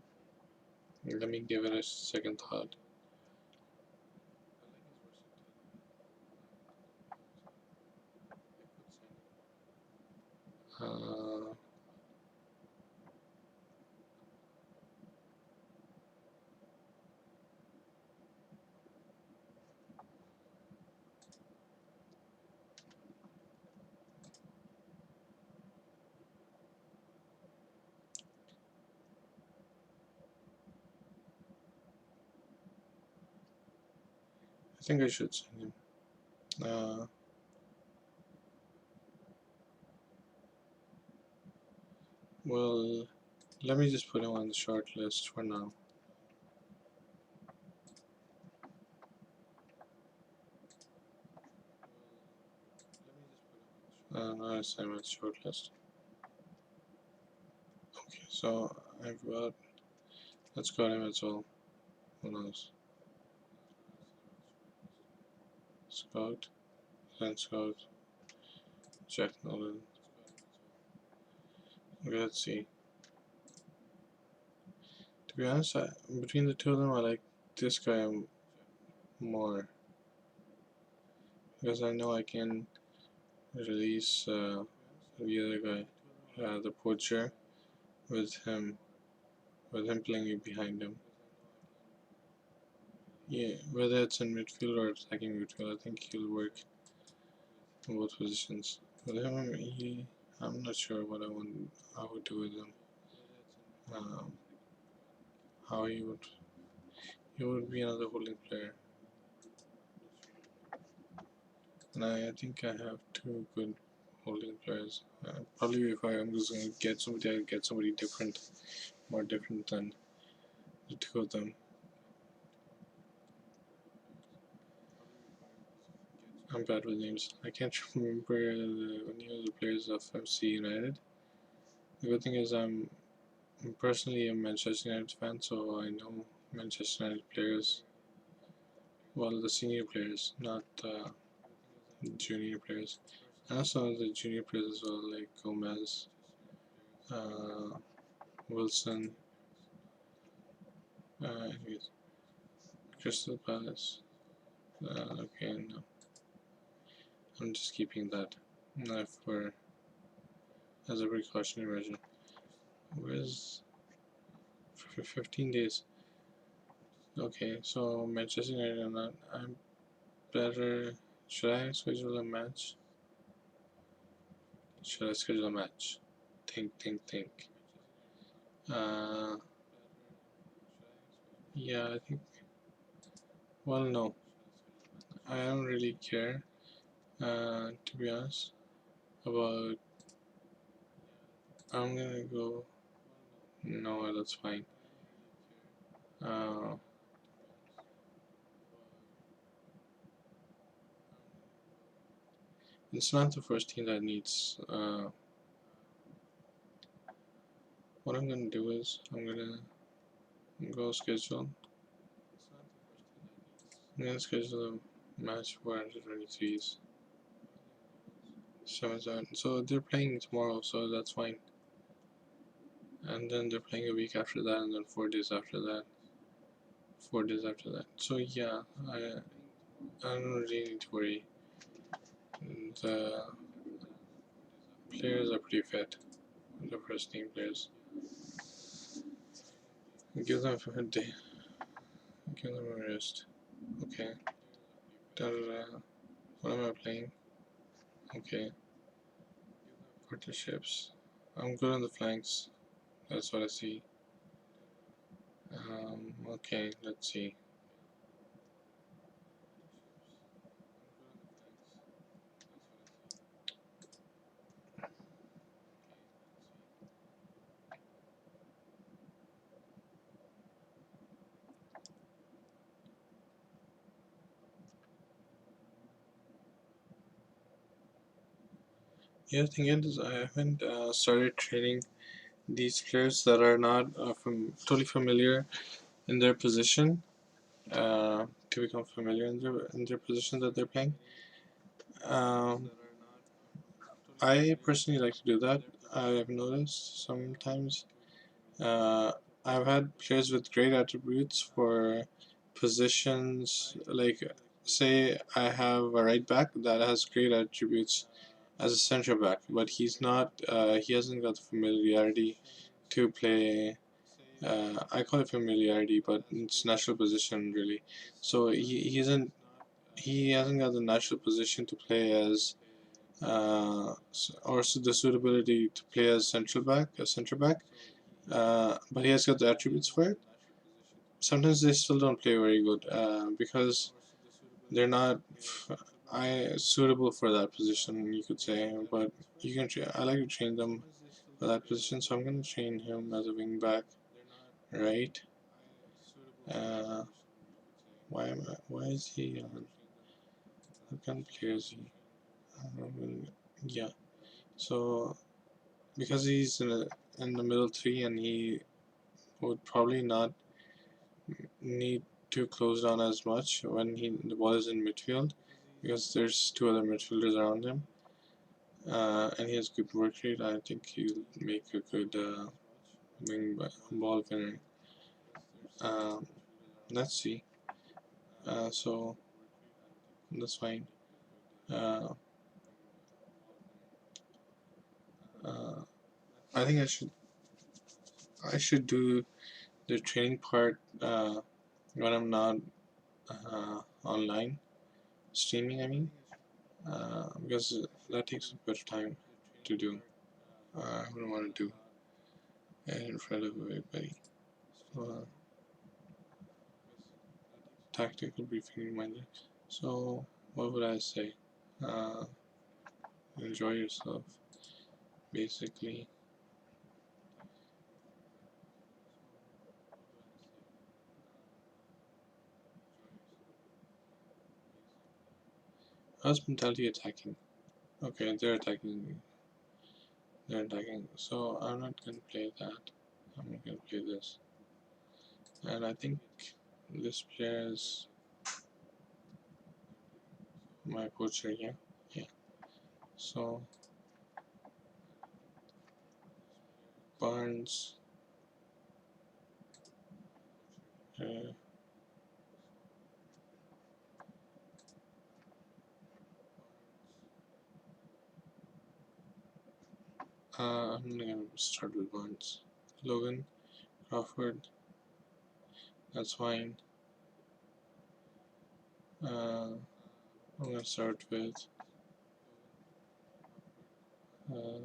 Let me give it a second thought. Uh, I think I should sign him. Uh, well, let me just put him on the short list for now. Not assignment short list. Okay, so I've got. Let's got him as well. Who knows? Scout, then Scout, Jack Nolan. Okay, let's see. To be honest, between the two of them, I like this guy more because I know I can release the other guy, the poacher, with him, playing behind him. Yeah, whether it's in midfield or attacking midfield, I think he'll work in both positions. With him, I'm not sure what I would do with him. Um, how he would be another holding player, and I think I have two good holding players. Probably if I am just gonna get somebody, I'll get somebody different, more different than the two of them. I'm bad with names. I can't remember any of the players of FC United. The good thing is I'm personally a Manchester United fan, so I know Manchester United players. Well, the senior players, not the junior players. And also the junior players as well, like Gomez, uh, Wilson, anyways, Crystal Palace. Okay, no, I'm just keeping that for as a precautionary measure. Where's for 15 days? Okay, so Manchester United. I'm better. Should I schedule a match? Should I schedule a match? Think. Uh, yeah, I think. Well, no, I don't really care. To be honest, about. I'm gonna go. No, that's fine. Uh, it's not the first team that needs what I'm gonna do is I'm gonna go schedule. I'm gonna schedule a match for under 23s. 7-7. So they're playing tomorrow, so that's fine. And then they're playing a week after that, and then 4 days after that. 4 days after that. So yeah, I don't really need to worry. The players are pretty fit. The first team players. Give them a day. Give them a rest. Okay. Da, da, da. What am I playing? Okay. Partnerships. I'm good on the flanks. That's what I see. Okay, let's see. Yeah, the thing is, I haven't started training these players that are not totally familiar in their position to become familiar in their position that they're playing. Um, I personally like to do that. I've noticed sometimes I've had players with great attributes for positions like say I have a right back that has great attributes as a centre back, but he hasn't got the familiarity to play. I call it familiarity, but it's natural position really. So he hasn't got the natural position to play as or the suitability to play as a centre back. But he has got the attributes for it. Sometimes they still don't play very good because they're not suitable for that position, you could say. But I like to train them for that position, so I'm going to train him as a wing back, right? Uh, why is he on? What kind of player is he? Yeah. So because he's in the middle three, and he would probably not need to close down as much when the ball is in midfield, because there's two other midfielders around him, and he has good work rate. I think he'll make a good ball winner. Um, let's see. So that's fine. Uh, uh, I think I should do the training part when I'm not online streaming. I mean, because that takes a bit of time to do. I wouldn't want to do it in front of everybody. So, tactical briefing reminder. So, what would I say? Uh, enjoy yourself, basically. Hospitality attacking. Okay, they're attacking. They're attacking. So I'm not gonna play that. I'm not gonna play this. And I think this player is my poacher. Yeah, yeah. So Barnes. Uh, I'm gonna start with Barnes. Logan Crawford. That's fine. I'm gonna start with uh,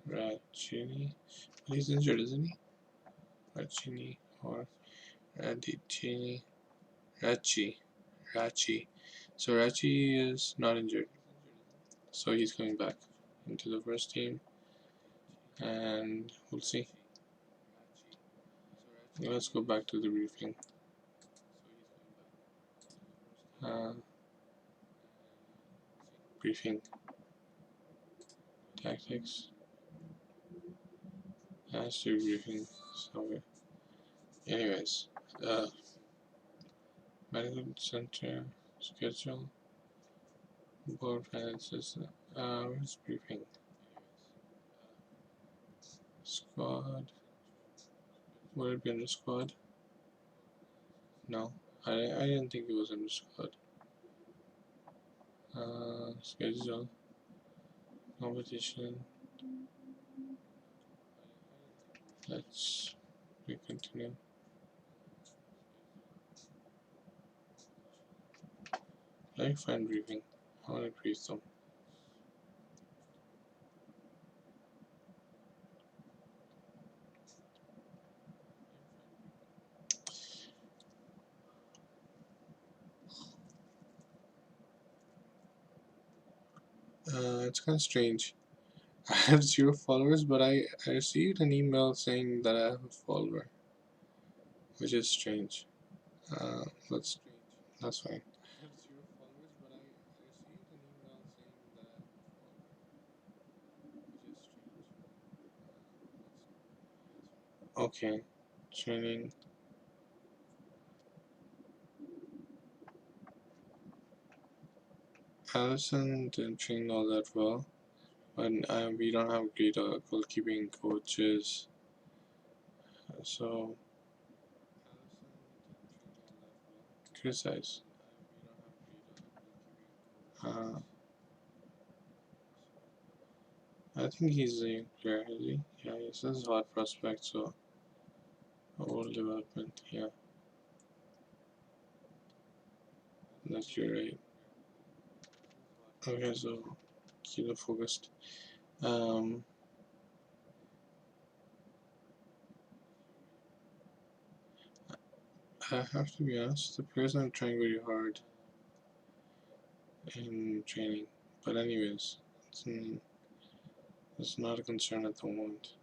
Rachini. He's injured, isn't he? Rachini or Radicini. Rachi. Rachi. So Rachi is not injured. So he's coming back into the first team, and we'll see. Let's go back to the briefing. Uh, briefing. Tactics. Master briefing. So, anyways, management center schedule, board finances, where's briefing? Squad. Would it be under squad? No, I didn't think it was under squad. Schedule, competition. Let's continue. Let me find briefing. I want to brief them. It's kind of strange. I have 0 followers, but I received an email saying that I have a follower, which is strange. But that's fine. Okay, training. Allison didn't train all that well, but we don't have great goalkeeping coaches, so criticize. Uh, I think he's a young player, is he? Yeah, he says hot prospect, so old development. Yeah, that's you're right. Okay, so keep it focused. Um, I have to be honest, the players aren't trying very hard in training. But anyways, it's not a concern at the moment.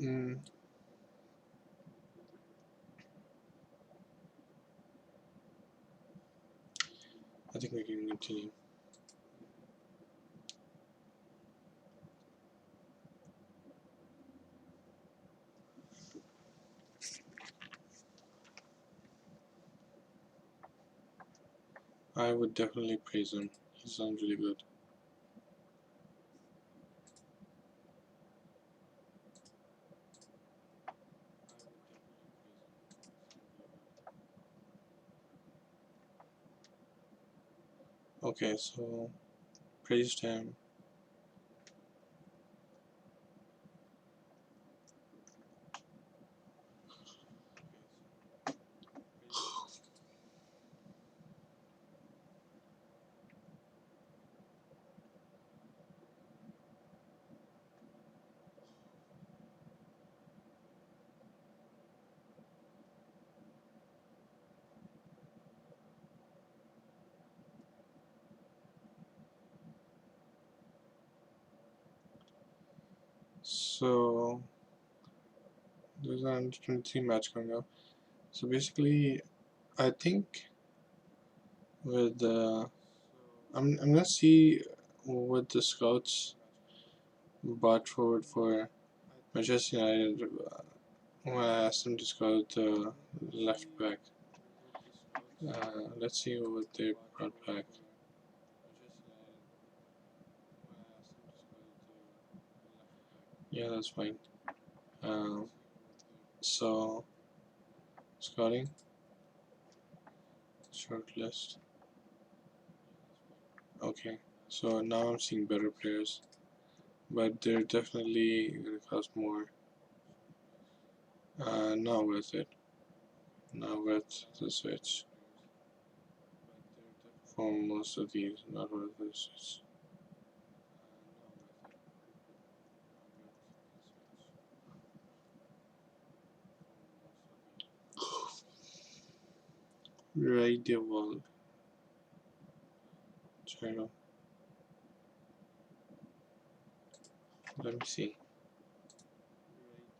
Mm, I think we can continue. I would definitely praise him. He sounds really good. Okay, so praised him. So there's an under 23 match coming up. So basically, I think with I'm gonna see what the scouts brought forward for Manchester United. When I asked them to scout the left back. Let's see what they brought back. Yeah, that's fine. So scouting short list. Okay, so now I'm seeing better players, but they're definitely gonna cost more. Not worth it. Not worth the switch. For most of these, not worth the switch. Right the wall. China. Let me see.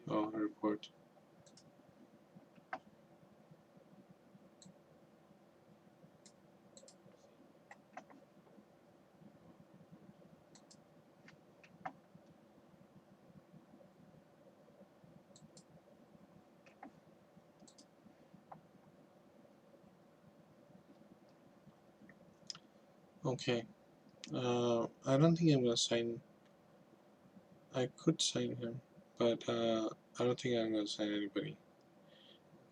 Oh, report. Okay. I don't think I'm gonna sign. I could sign him, but I don't think I'm gonna sign anybody.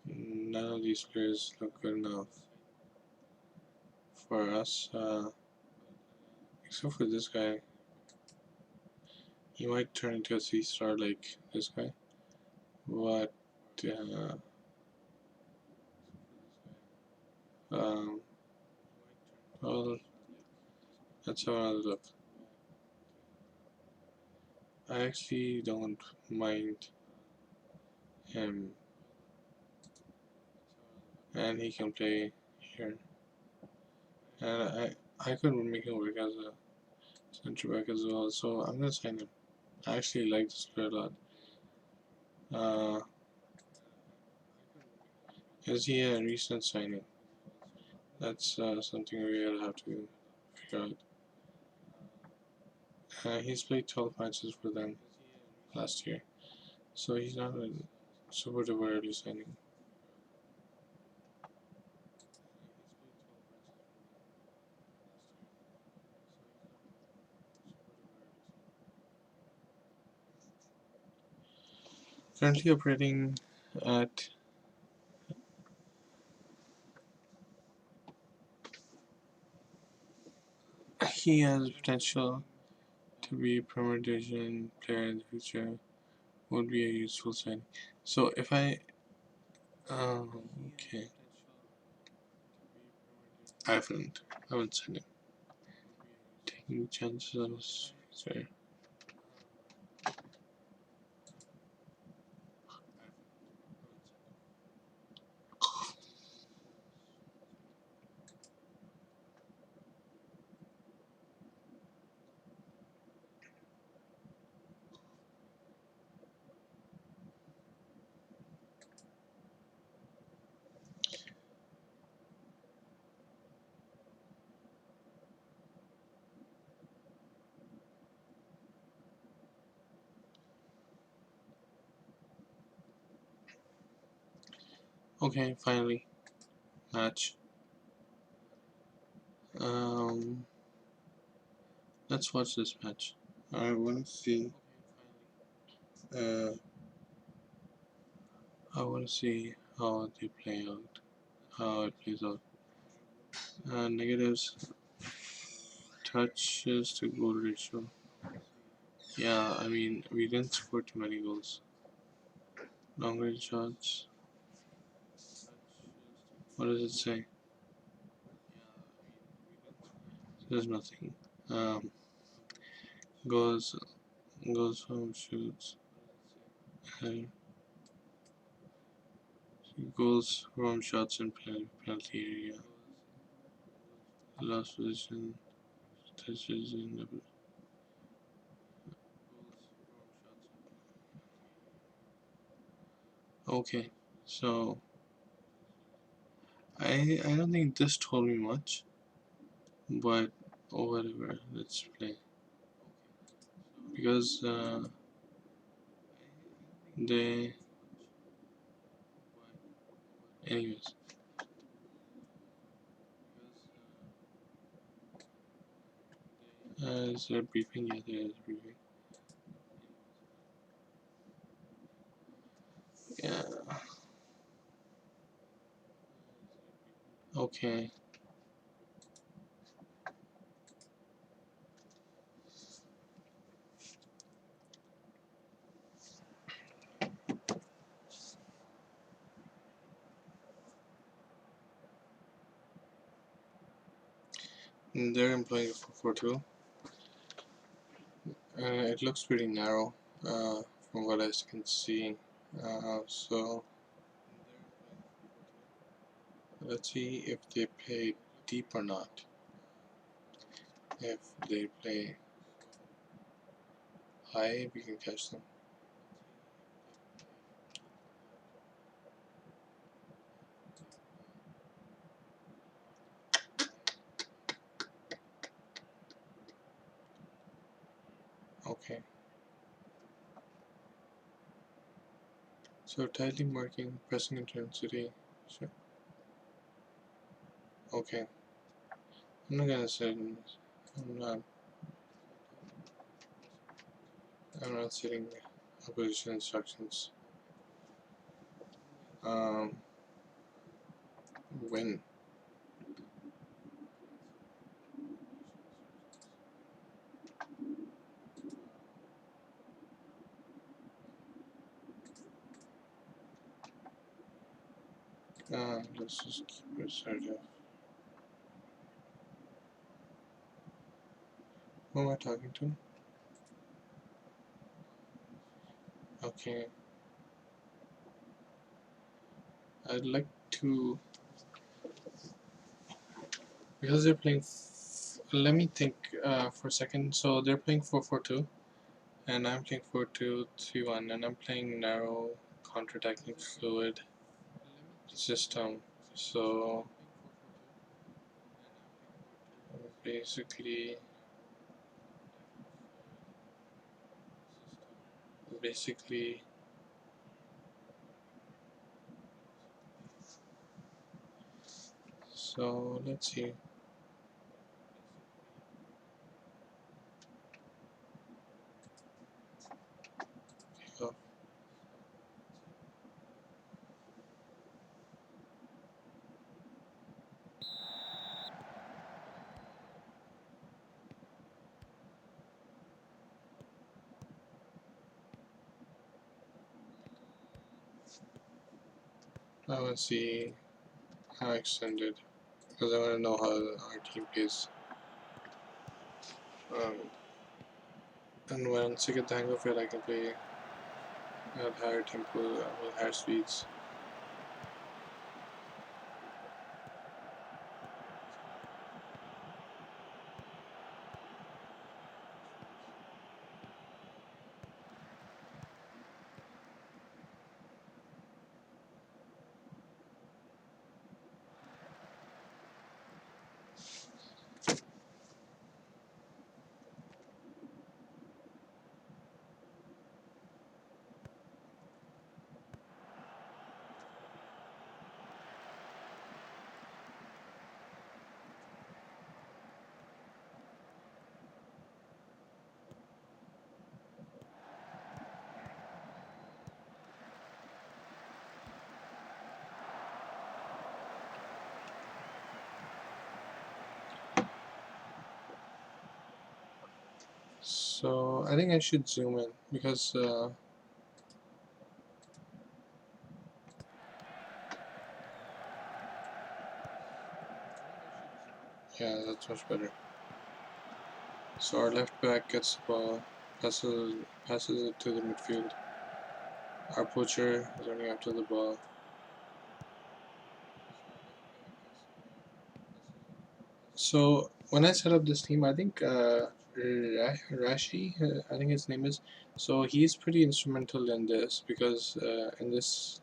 None of these players look good enough for us, except for this guy. He might turn into a 3-star like this guy, but uh, um, well, let's have another look. I actually don't mind him, and he can play here. And I could make him work as a center back as well, so I'm gonna sign him. I actually like this player a lot. Uh, is he a recent signing? That's something we will have to figure out. He's played 12 matches for them last year, so he's not a super duper early signing. Currently operating at he has potential to be a Premier Division player in the future. Would be a useful signing. So if I okay, I haven't signed him. Taking chances. Sorry. Okay, finally, match. Um, let's watch this match. I want to see. Uh, I want to see how they play out. How it plays out. Negatives. Touches to goal ratio. Yeah, I mean we didn't score too many goals. Long range shots. What does it say? There's nothing. Um, goals, goals from shoots, and goals from shots and penalty area. Last position, touches in the. Okay, so I don't think this told me much, but whatever. Let's play because they. Anyways, is there a briefing? Yeah, there is a briefing. Yeah. Okay. They're employing a 442. It looks pretty narrow from what I can see. So let's see if they play deep or not. If they play high, we can catch them. Okay. So tightly marking, pressing intensity. Sure. Okay. I'm not gonna say. Not. I'm not setting opposition instructions. Um, when. Let's just keep it started. Who am I talking to? Okay. I'd like to, because they're playing. Let me think for a second. So they're playing 4-4-2, and I'm playing 4-2-3-1, and I'm playing narrow counter-attacking fluid system. So basically, basically, so let's see. So, I want to see how extended, because I want to know how our team plays. Um, and once I get the hang of it, I can play at higher tempo with higher speeds. So I think I should zoom in because yeah, that's much better. So our left back gets the ball, passes it to the midfield. Our poacher is running after the ball. So when I set up this team, I think Rashi, I think his name is. So he's pretty instrumental in this because in this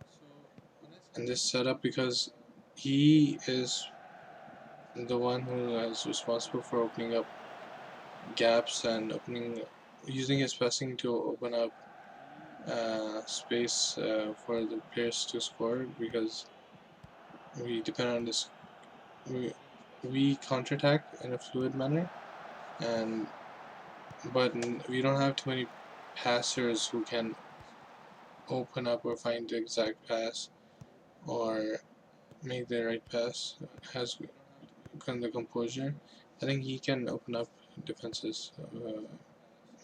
setup because he is the one who is responsible for opening up gaps and using his passing to open up space for the players to score because we depend on this. We, we counterattack in a fluid manner, and but we don't have too many passers who can open up or find the exact pass or make the right pass. Has the composure. I think he can open up defenses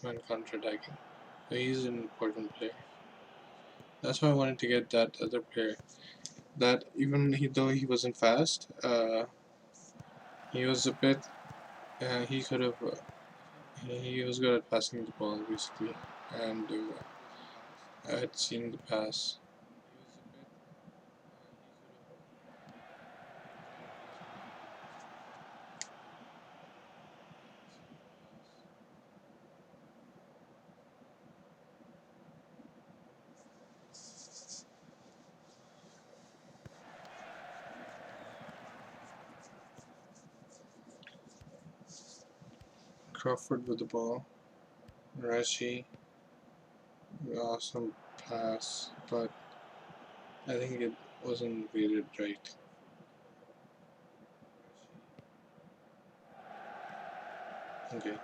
when counterattacking. So he's an important player. That's why I wanted to get that other player. That even though he wasn't fast, he was a bit. He could have. He was good at passing the ball basically, and I had seen the pass. Crawford with the ball. Rashi, awesome pass, but I think it wasn't weighted right. Okay.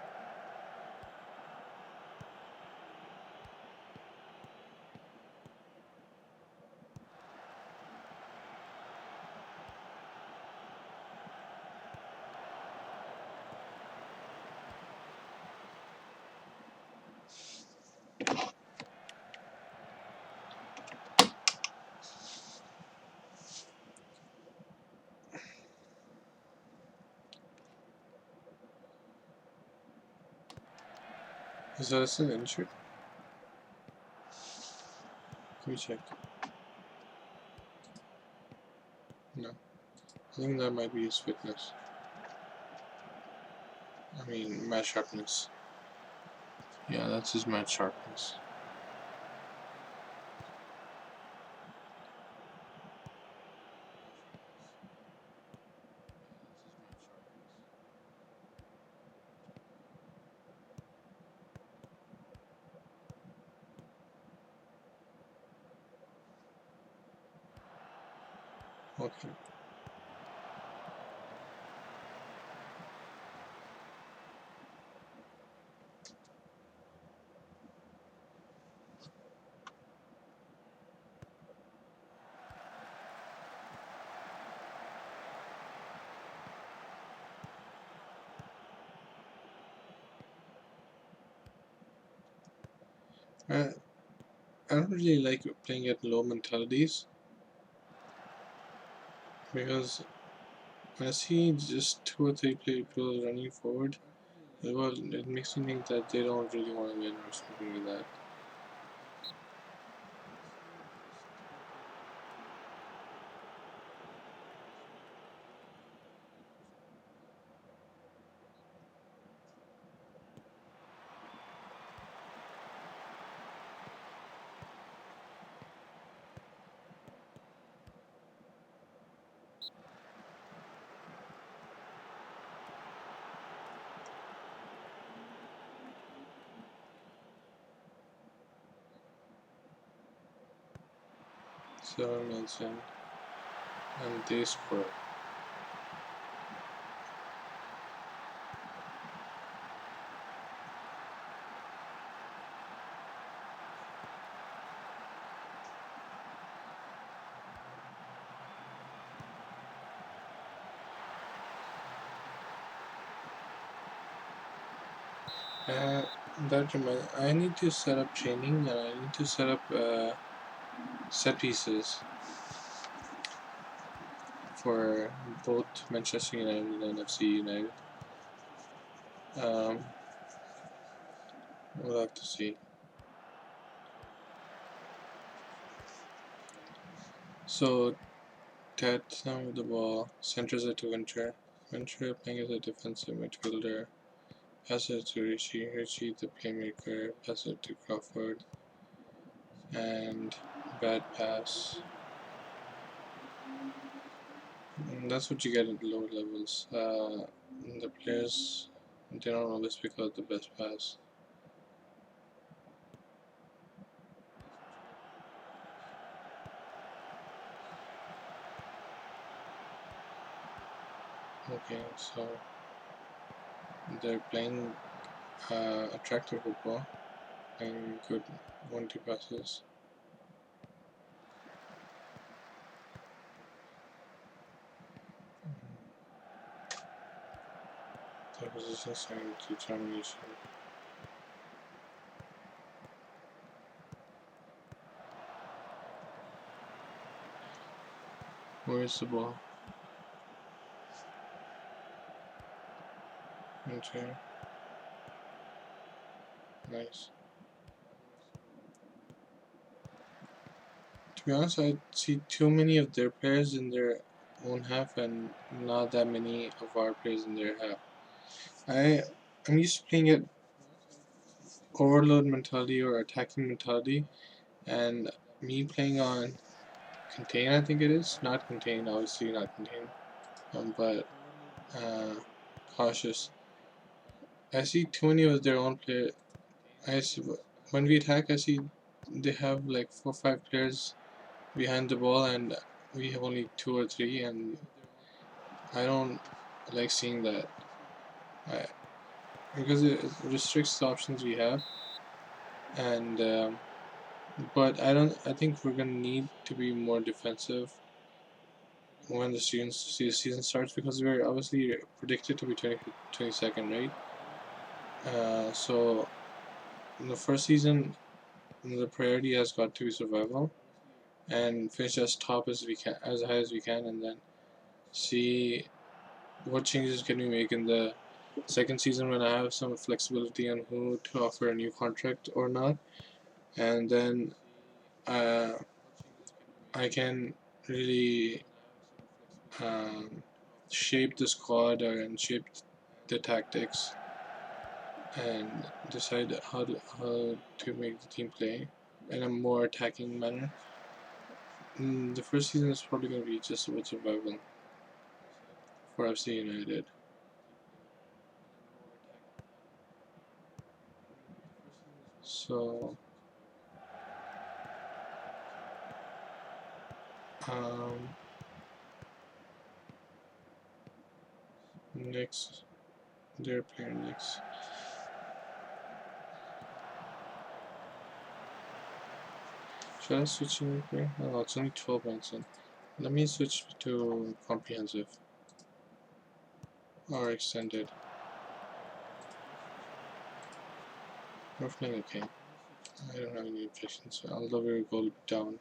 Is that still injured? Let me check. No. I think that might be his fitness. I mean, match sharpness. Yeah, that's his match sharpness. Okay. I don't really like playing at low mentalities because I see just 2 or 3 people running forward. Well, it makes me think that they don't really want to win or something like that. So mention and they score. Uh, that reminds, I need to set up training and I need to set up set pieces for both Manchester United and FC United. Um, we'll have to see. So Tatum with the ball, centers it to Ventura. Ventura playing as a defensive midfielder. Pass it to Richie. Richie the playmaker. Pass it to Crawford. And bad pass. And that's what you get at lower levels. The players, they don't always pick out the best pass. Okay, so they're playing attractive football and good 1-2 passes. The position sign determination. Where's the ball? Okay. Nice. To be honest, I see too many of their players in their own half and not that many of our players in their half. I'm used to playing at overload mentality or attacking mentality, and me playing on contain, I think it is, not contain, obviously not contain, but uh, cautious. I see too many of their own players. I see when we attack, I see they have like 4 or 5 players behind the ball, and we have only 2 or 3, and I don't like seeing that. I because it restricts the options we have, and but I think we're gonna need to be more defensive when the season starts, because we're obviously predicted to be 22nd, right? So in the first season, the priority has got to be survival and finish as top as we can, as high as we can, and then see what changes can we make in the second season when I have some flexibility on who to offer a new contract or not, and then uh, I can really um, shape the squad and shape the tactics and decide how to make the team play in a more attacking manner. The first season is probably going to be just about survival for FC United. So, um, next, their player next. Should I switch in player? Oh, it's only 12 minutes in. Let me switch to comprehensive or extended. We're playing okay. I don't have any objections, although we're goal down.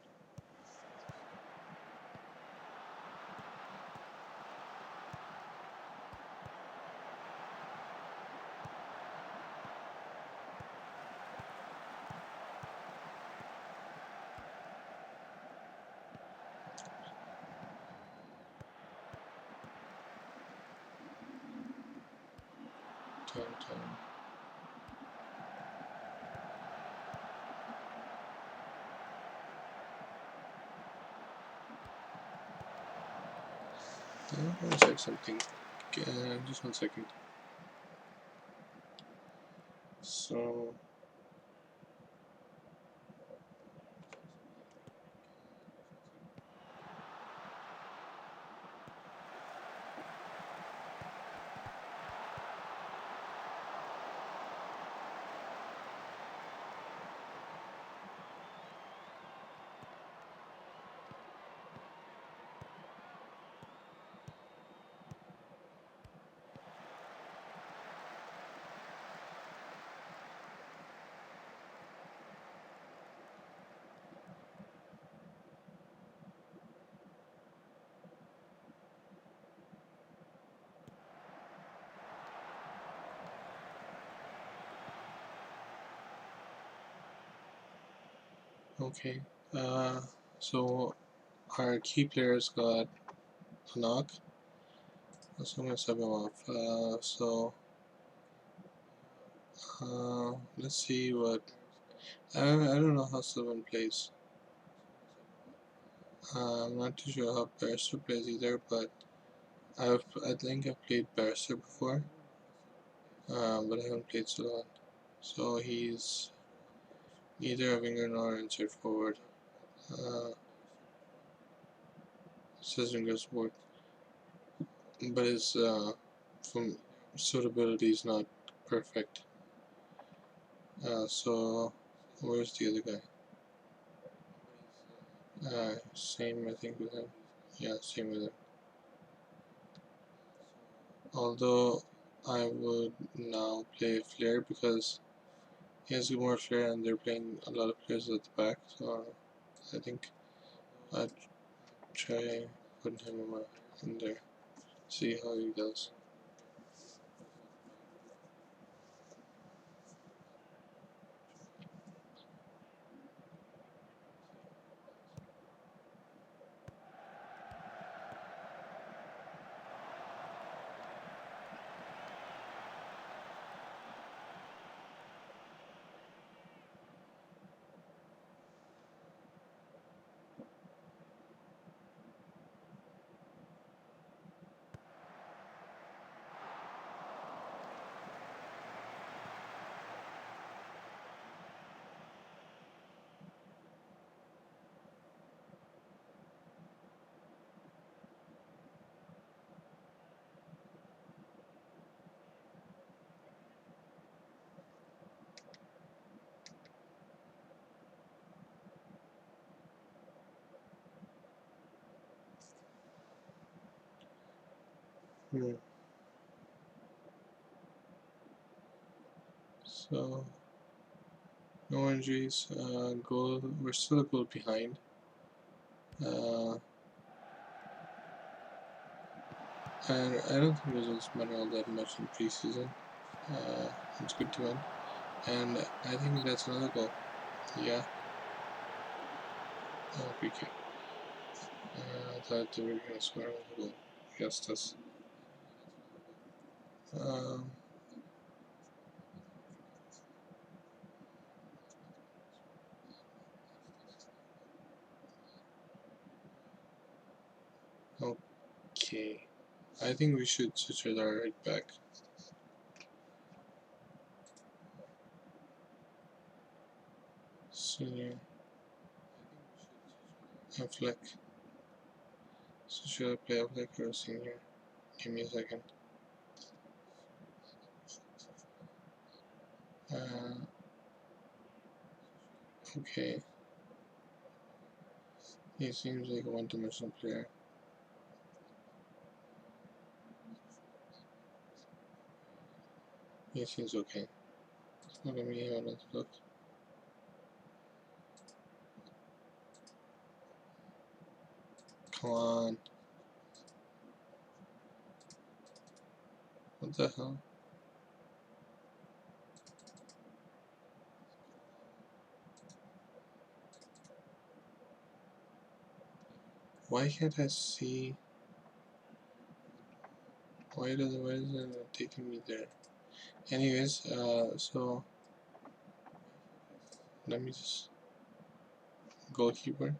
Down. I want to check something. Just 1 second. So, okay. Uh, so our key players got a knock. So I'm gonna sub him off. Let's see what. I don't know how someone plays. I'm not too sure how Barrister plays either, but I think I've played Barrister before, but I haven't played Solon. So he's neither a winger nor inside forward. Uh, says winger support, but his from suitability is not perfect. So where's the other guy? Same I think with him. Yeah, same with him. Although I would now play Flair because he has more flair and they're playing a lot of players at the back. So I think I'd try putting him in there, see how he does. Hmm. So no injuries. Goal. We're still a goal behind. Uh, and I don't think results matter all that much in preseason. It's good to win. And I think that's another goal. Yeah. Free kick. I thought they were gonna score another goal against us. Um, okay. I think we should switch with our right back. Senior. Flick. So should I play a Flick or a senior? Give me a second. Uh, okay. He seems like a one-dimensional player. He seems okay. So let me have another look. Come on. What the hell? Why can't I see? Why isn't it taking me there? Anyways, so let me just goalkeeper.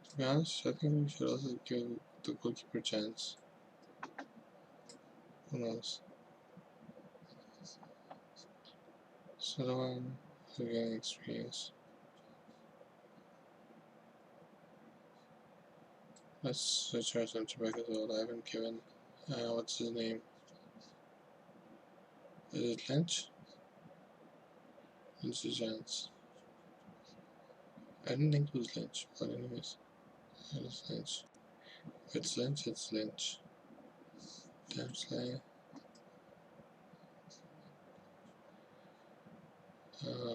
To be honest, I think we should also give the goalkeeper a chance. Who knows? Sullivan is getting experience. Let's switch our center back as well. I haven't given. What's his name? Is it Lynch? Lynch is chance. I didn't think it was Lynch, but anyways, it is Lynch. If it's Lynch, it's Lynch. Damn Slay.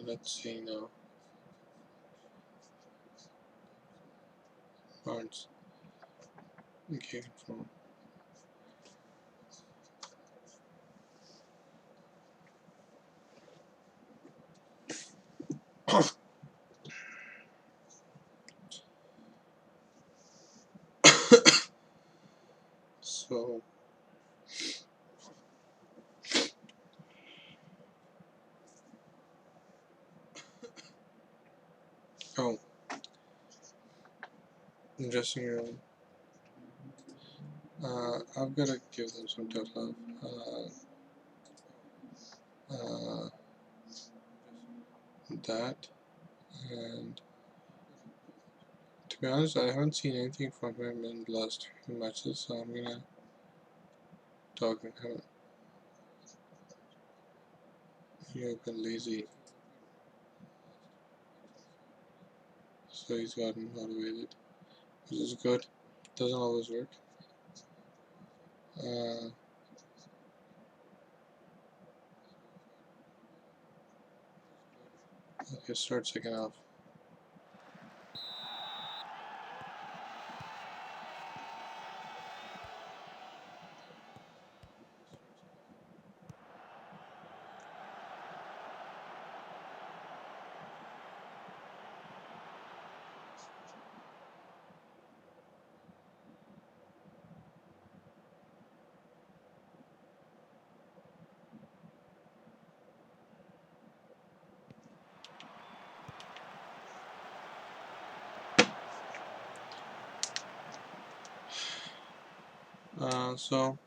Let's see now. Barnes. Okay, control. So, oh, dressing room. I've got to give them some tough love. That, and to be honest, I haven't seen anything from him in the last few matches, so I'm gonna talk to him. You've been lazy, so he's gotten motivated, which is good. Doesn't always work. Uh, okay, start second half. So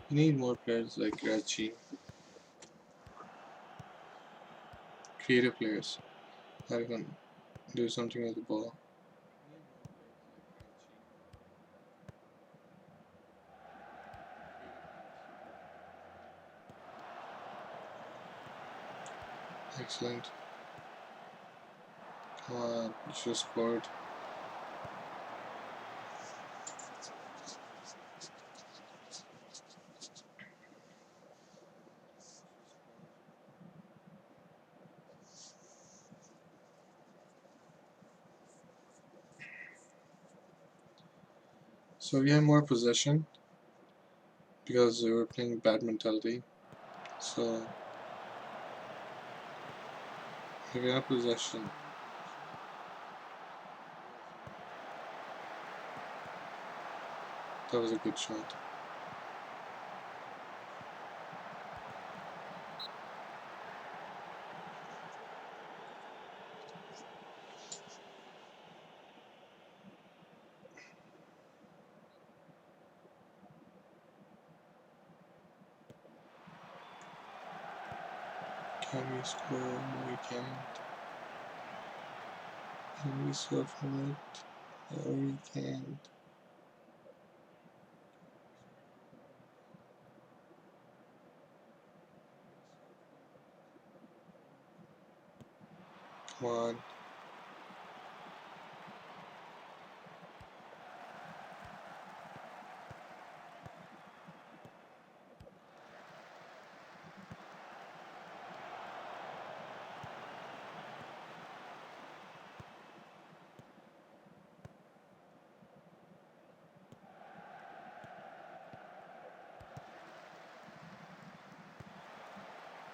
we need more players like Rachi. creative players that can do something with the ball. Excellent. Come on, you just scored. So we have more possession because we were playing bad mentality. So we have possession. That was a good shot. Can we score? No, we can't. Can we score from it? No, we can't. Come on.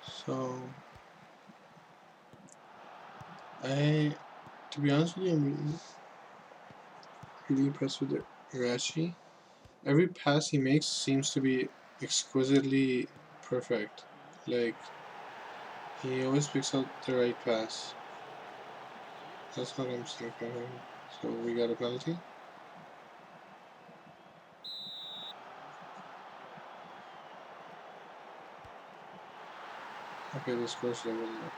So to be honest with you, I'm really impressed with Irachi. Every pass he makes seems to be exquisitely perfect. Like, he always picks out the right pass. That's what I'm seeing from him. So we got a penalty. Okay, the score's level now.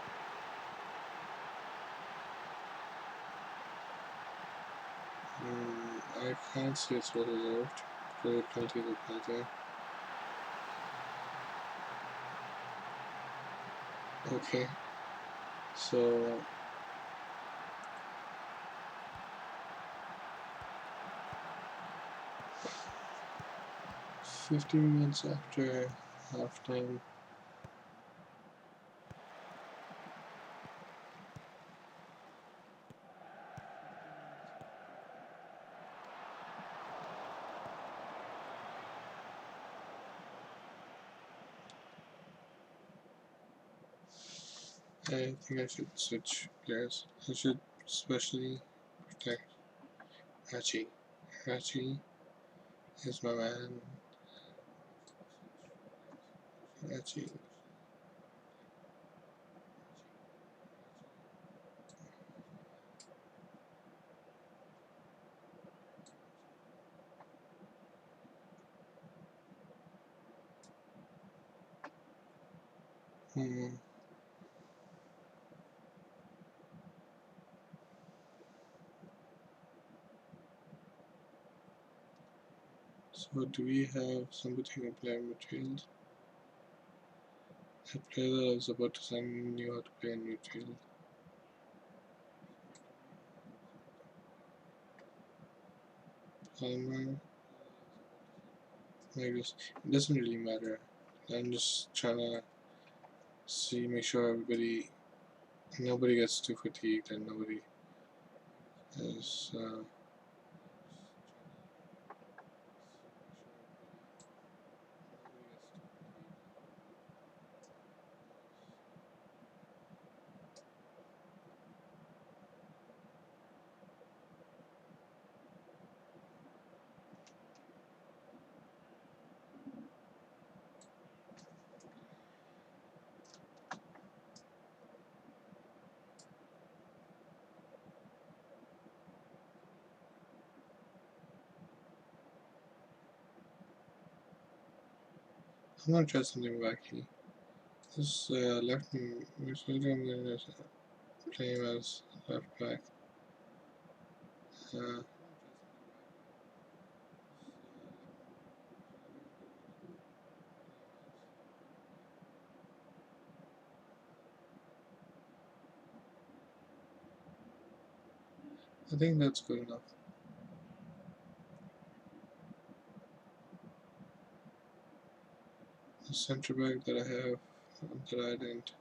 I can't say it's well deserved. The penalty is a penalty. Okay, so 15 minutes after halftime. I think I should switch players. I should especially protect Hachi. Hachi is my man. Hachi. Hmm. So do we have somebody who can play midfield? A player that is about to sign knew how to play in midfield. Palmer. I guess it doesn't really matter. I'm just trying to make sure nobody gets too fatigued and nobody is. I'm gonna try something wacky. This left midfielder playing as left back. Uh, I think that's good enough. The centre back that I have that I didn't.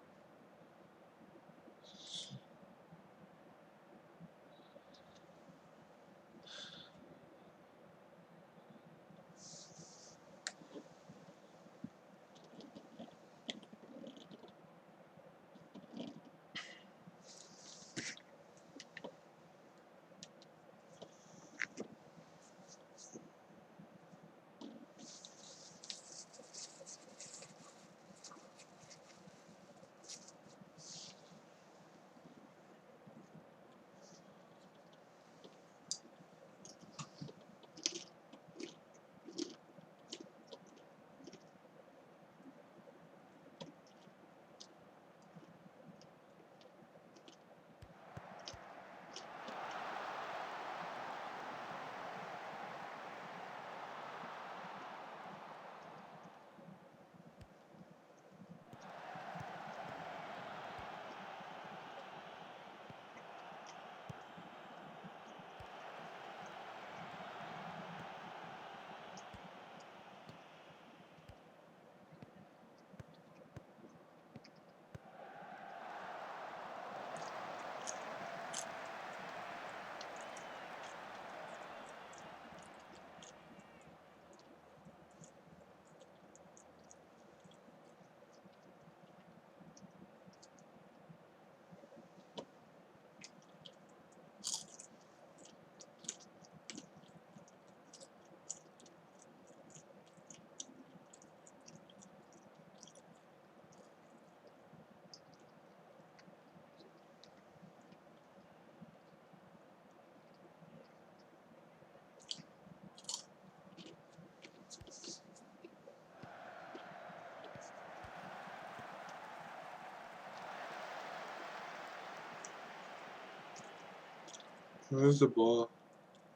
Where's the ball?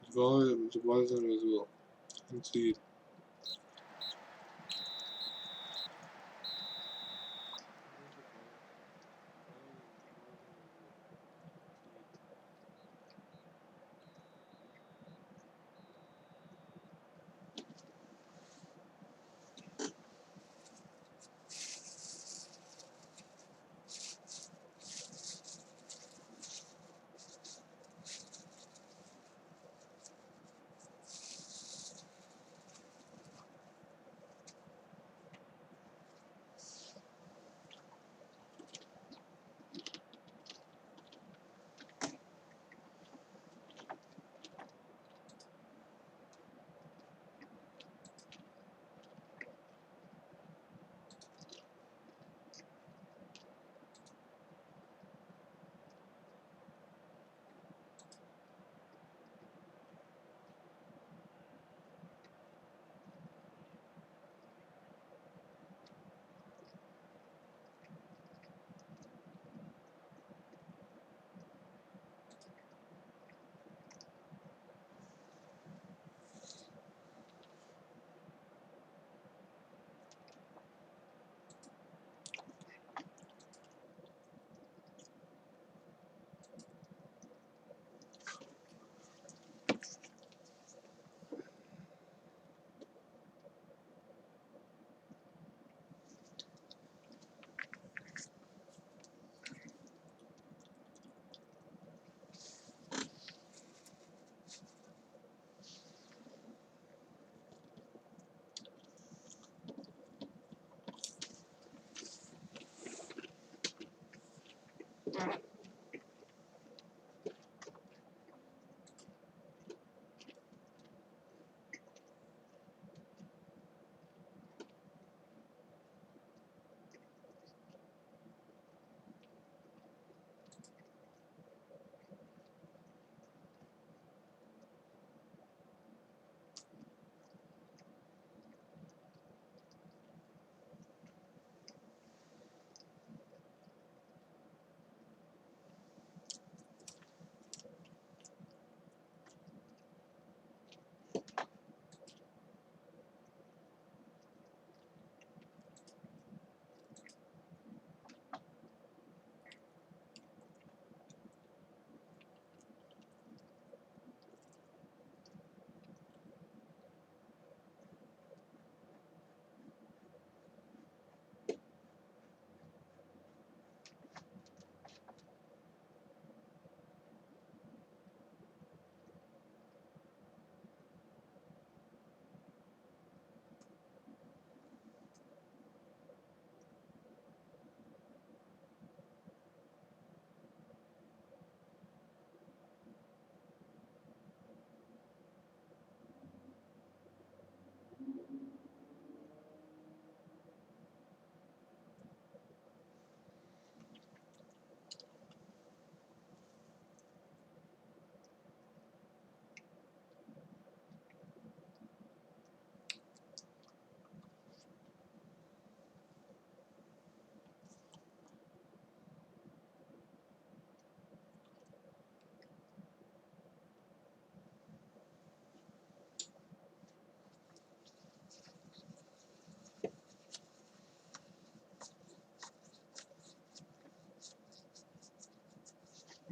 The ball is invisible. Let's see it.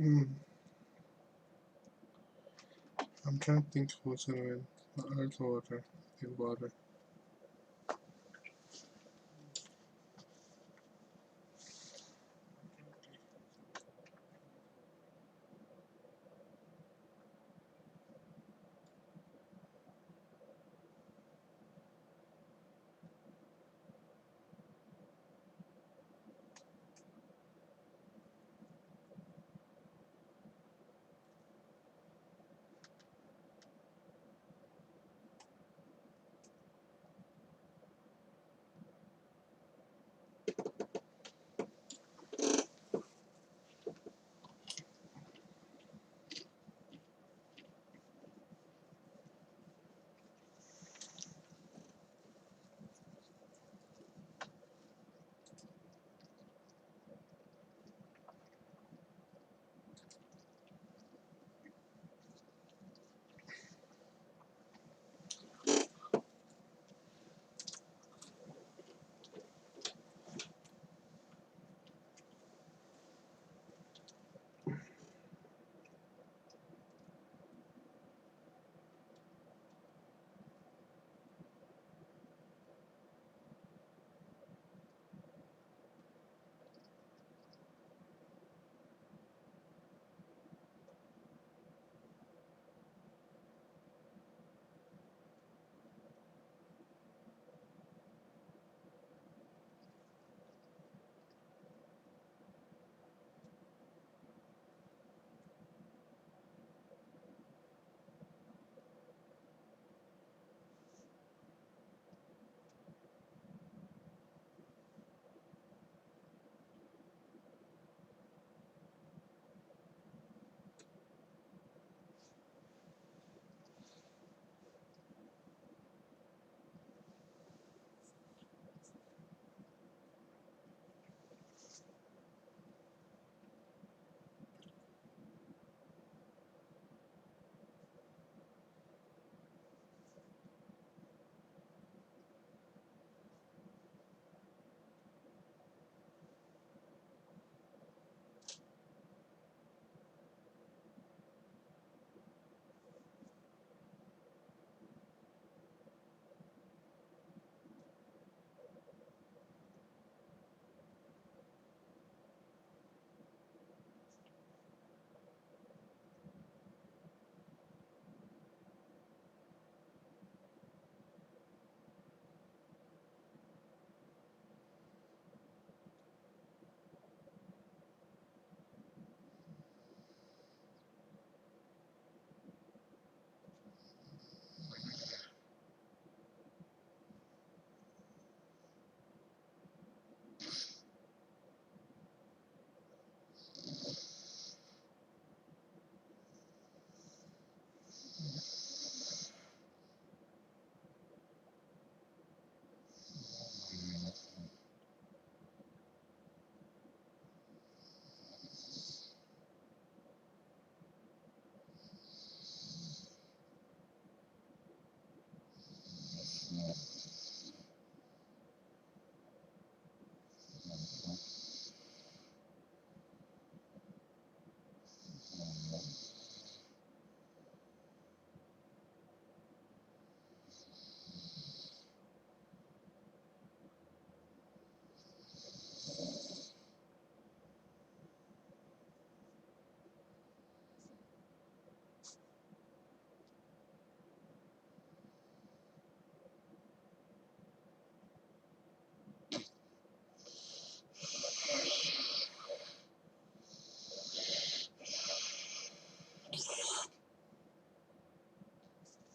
Hmm. I'm trying to think who's gonna win. Earth or water? I think water.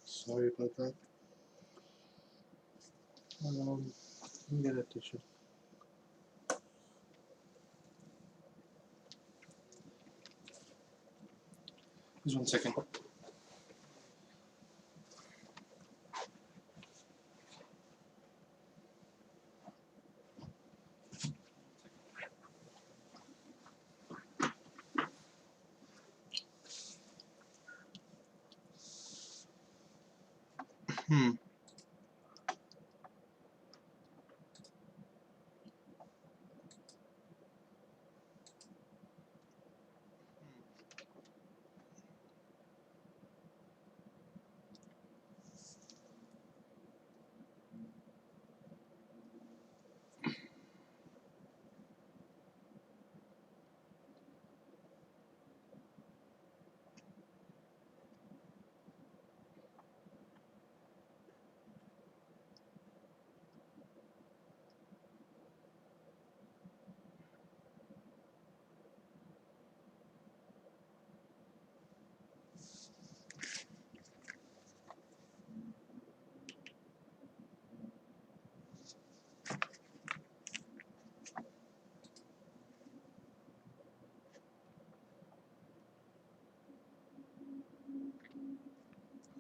Sorry about that. Let me get a tissue. Just 1 second. Hmm.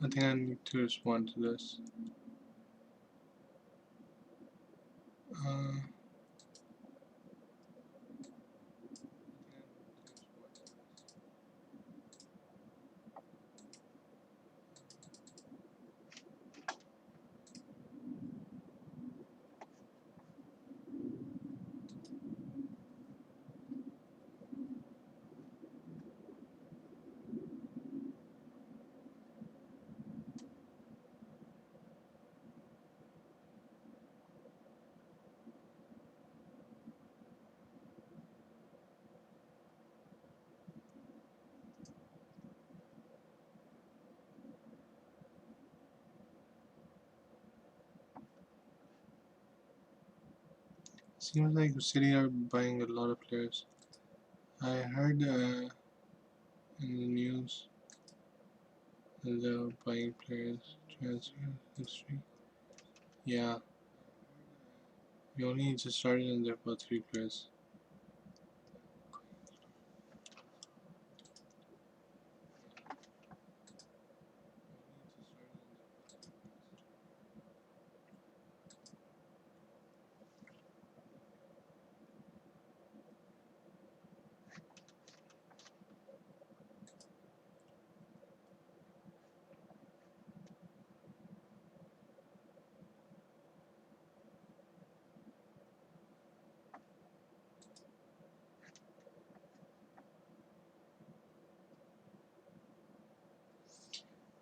I think I need to respond to this. Uh, Seems like the City are buying a lot of players. I heard in the news that they're buying players. Transfer history. Yeah, we only just started and there were 3 players.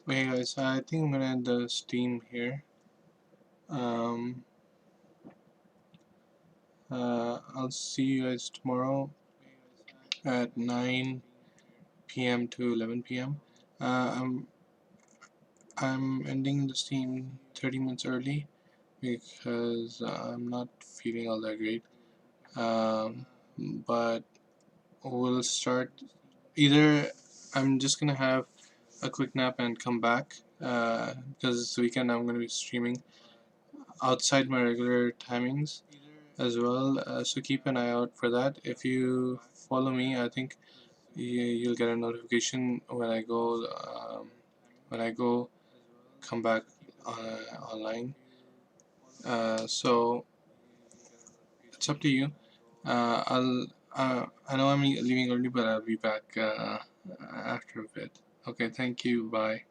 Okay, guys, I think I'm gonna end the stream here. Um, I'll see you guys tomorrow at 9 p.m. to 11 p.m. I'm ending the stream 30 minutes early because I'm not feeling all that great. Um, but we'll start either. I'm just gonna have a quick nap and come back because this weekend I'm gonna be streaming outside my regular timings as well. So keep an eye out for that. If you follow me, I think you'll get a notification when I go when I go come back online. So it's up to you. I know I'm leaving early, but I'll be back after a bit. Okay, thank you. Bye.